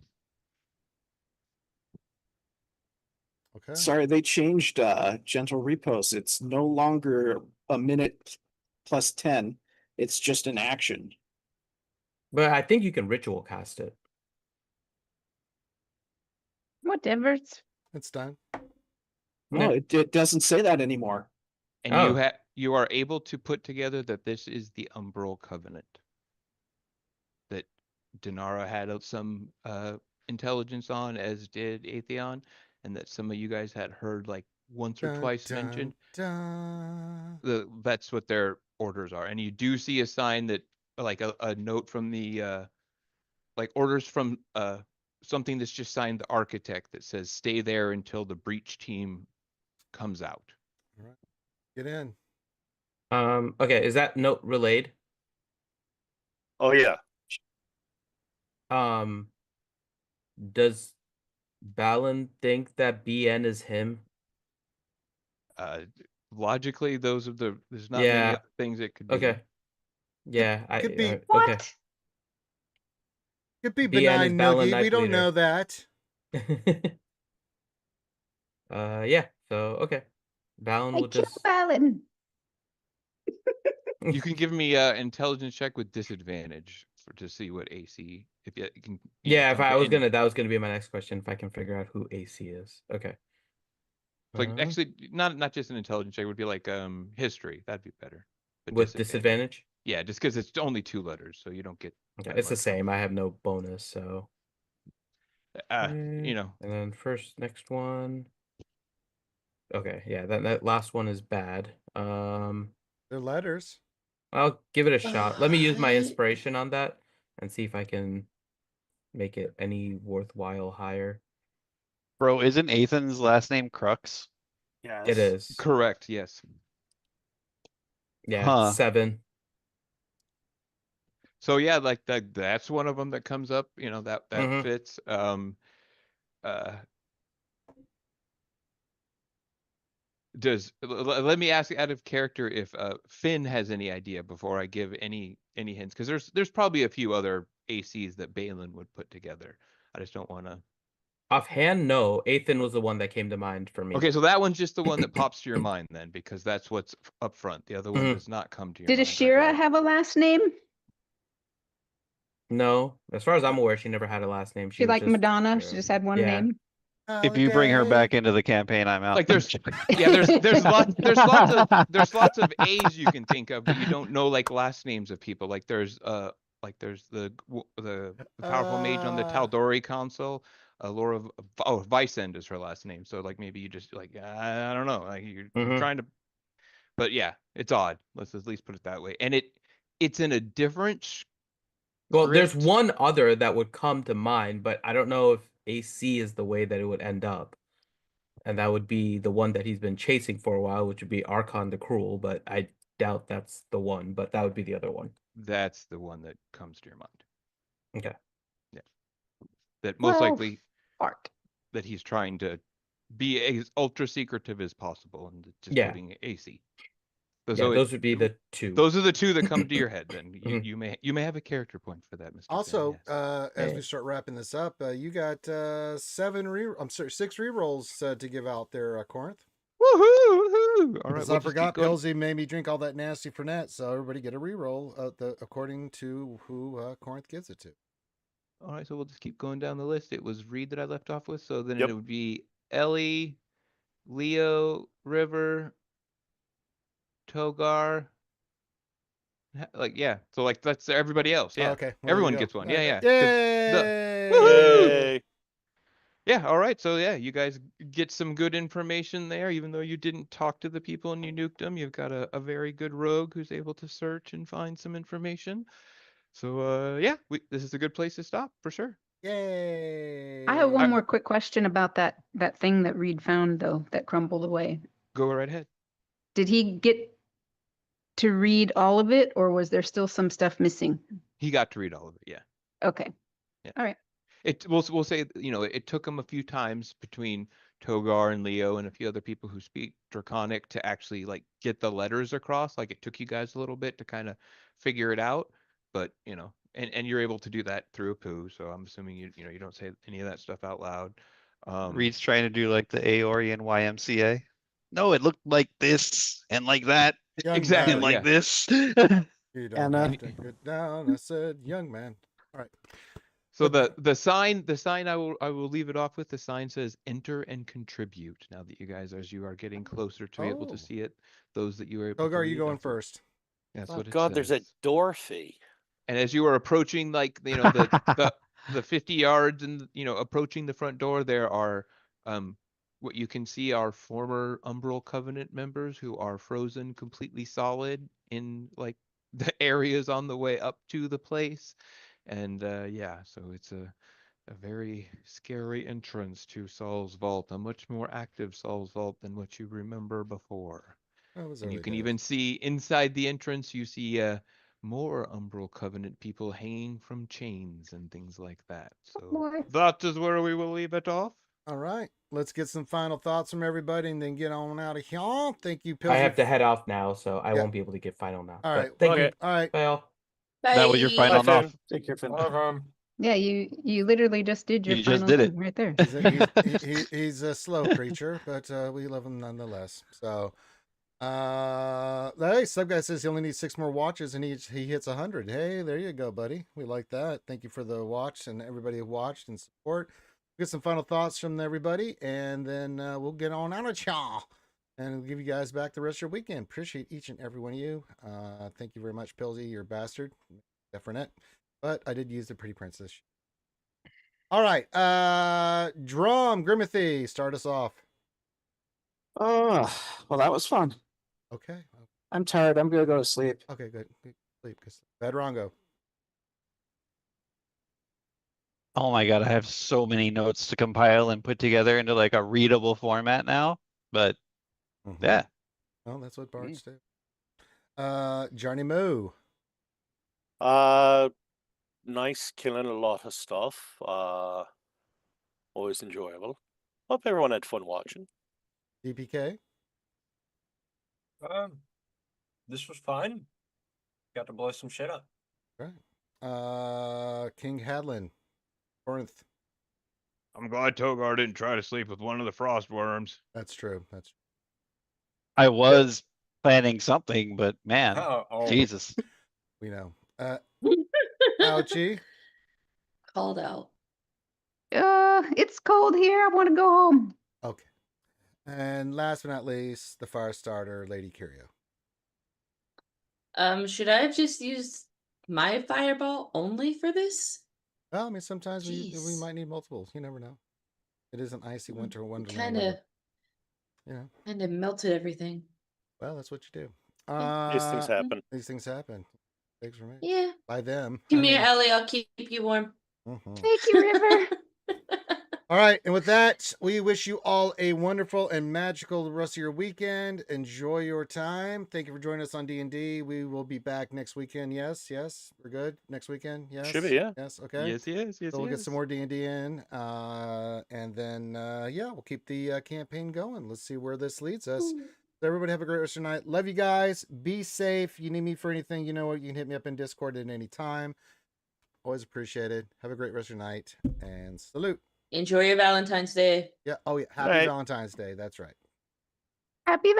Okay. Sorry, they changed gentle repose. It's no longer a minute plus 10. It's just an action. But I think you can ritual cast it. Whatever. It's done. No, it doesn't say that anymore. And Oh. you are able to put together that this is the Umbral Covenant. That Dinara had some intelligence on, as did Atheon, and that some of you guys had heard like once or Dun, twice dun, mentioned. dun. That's what their orders are. And you do see a sign that, like a note from the like orders from something that's just signed the architect that says stay there until the breach team comes out. All right. Get in. Okay, is that note relayed? Oh yeah. Does Balin think that BN is him? Logically, there's not many Yeah. other things it could be. Okay. Yeah, could be- okay. What? Could be BN is benign Balin noogie. We Knight don't Leader. know that. Yeah, so okay. Balin I will kill just Balin. You can give me intelligence check with disadvantage to see what AC, if you can. Yeah, if I was and that was gonna be my next question, if I can figure out who AC is. Okay. like actually not just an intelligence check, it would be like history. That'd be better. But With disadvantage? Yeah, just because it's only 2 letters, so you don't get. Okay, that it's the much same. I have no bonus, so you know. and then next one. Okay, yeah, that last one is bad. They're letters. I'll give it a shot. Let me use my I- inspiration on that and see if I can make it any worthwhile higher. Bro, isn't Ethan's last name Crux? Yes. It is. Correct. Yes. Yeah, Huh. 7. So yeah, like that's one of them that comes up. That Mhm. fits. Let me ask out of character if Finn has any idea before I give any hints, because there's probably a few other ACs that Balin would put together. I just don't want to. Offhand, no. Ethan was the one that came to mind for me. Okay, so that one's just the one that pops to your mind then, because that's what's up front. The other one Mhm. does not come to your Did mind. Ashira have a last name? No, as far as I'm aware, she never had a last name. She was like just Madonna. Shira. She just had one Yeah. name. If you bring her back Holiday. into the campaign, I'm out. Like there's there's lots of A's you can think of, but you don't know like last names of people. Like there's the powerful mage on the Tal'Dorei console, Laura. Vicend is her last name. So like maybe you just like I don't know. Like you're Mhm. trying to, but yeah, it's odd. Let's at least put it that way. And it's in a different. Well, there's script. one other that would come to mind, but I don't know if AC is the way that it would end up. And that would be the one that he's been chasing for a while, which would be Archon the Cruel, but I doubt that's the one, but that would be the other one. That's the one that comes to your mind. Okay. Yeah. That most Well, likely Fart. that he's trying to be as ultra secretive as possible and just Yeah. putting AC. Yeah, So those would be the 2. those are the 2 that come to your head. Then Mhm. you may have a character point for that, Mr. Finn, Also, yes. as we start wrapping this up, you got 6 rerolls to give out there, Corinth. Woohoo! All right, Because we'll I just forgot keep going. Pillsy made me drink all that nasty Fernet, so everybody get a reroll according to who Corinth gives it to. All right, so we'll just keep going down the list. It was Reed that I left off with, so then Yep. it would be Ellie, Leo, River, Togar. Like yeah, so like that's everybody else. Yeah, Okay, well, there everyone you go. gets one. Okay. Yeah. Yay! Woohoo! Yay. Yeah, all right. So yeah, you guys get some good information there, even though you didn't talk to the people and you nuked them. You've got a very good rogue who's able to search and find some information. So yeah, this is a good place to stop for sure. Yay! I have one more quick question about that thing that Reed found though that crumbled away. Go right ahead. Did he get to read all of it, or was there still some stuff missing? He got to read all of it. Yeah. Okay. Yeah. All right. We'll say, it took him a few times between Togar and Leo and a few other people who speak Draconic to actually like get the letters across. Like it took you guys a little bit to kind of figure it out, but and you're able to do that through a poo. So I'm assuming you don't say any of that stuff out loud. Reed's trying to do like the Aori and YMCA. No, it looked like this and like that Young exactly, and man, like this. you don't And, have to get down. I said, young man. All right. So But- the sign I will leave it off with. The sign says enter and contribute. Now that you guys, as you are getting closer to be able to Oh. see it, those that you are able to Togar, you read, going that's what- first? That's Oh what it God, there's a says. door fee. And as you are approaching, like the 50 yards and approaching the front door, there are what you can see are former Umbral Covenant members who are frozen completely solid in like the areas on the way up to the place. And yeah, so it's a very scary entrance to Saul's Vault, a much more active Saul's Vault than what you remember before. That was And you early can days. even see inside the entrance, you see more Umbral Covenant people hanging from chains and things like that. So boy. that is where we will leave it off. All right. Let's get some final thoughts from everybody and then get on out of here. Thank you, Pilsy. I have to head off now, so I Yeah. won't be able to give final now. All But right. thank Okay. you. All right. Bye all. That was your Bye. final Bye, Finn. off. take care, Finn. Yeah, you literally just did your You just final did it. thing right there. He's a slow creature, but we love him nonetheless. So, hey, Sub Guy says he only needs 6 more watches and he hits 100. Hey, there you go, buddy. We like that. Thank you for the watch and everybody who watched and support. Get some final thoughts from everybody, and then we'll get on out of y'all and give you guys back the rest of your weekend. Appreciate each and every one of you. Thank you very much, Pilsy. You're a bastard. Definite. But I did use the Pretty Princess. All right. Drum, Grimathy, start us off. Oh, well, that was fun. Okay. I'm tired. I'm gonna go to sleep. Okay, good. Sleep. Bedrongo. Oh my God, I have so many notes to compile and put together into like a readable format now. But yeah, Well, that's what bards do. Johnny Moo. Nice, killing a lot of stuff. Always enjoyable. Hope everyone had fun watching. DPK. This was fine. Got to blow some shit up. Right. King Hadlin. Corinth. I'm glad Togar didn't try to sleep with one of the frost worms. That's true. I was planning something, but man, Oh. Jesus. We know. Ouchie. Called out. It's cold here. I want to go home. Okay. And last but not least, the fire starter, Lady Curio. Should I have just used my fireball only for this? Well, I mean, sometimes we Jeez. might need multiples. You never know. It is an icy winter wonderland. Kind of. You know. Kind of melted everything. Well, that's what you do. These things happen. These things happen. Thanks for me. Yeah. By them. Come here, Ellie. I'll keep you warm. Thank you, River. All right, and with that, we wish you all a wonderful and magical rest of your weekend. Enjoy your time. Thank you for joining us on D&D. We will be back next weekend. Yes, we're good. Next weekend, yes. Should be, yeah. Yes, okay. Yes. So we'll get some more D&D in, and then we'll keep the campaign going. Let's see where this leads us. So everybody have a great rest of your night. Love you guys. Be safe. You need me for anything, you know what? You can hit me up in Discord at any time. Always appreciate it. Have a great rest of your night, and salute. Enjoy your Valentine's Day. Yeah. Oh yeah. Happy Right. Valentine's Day. That's right. Happy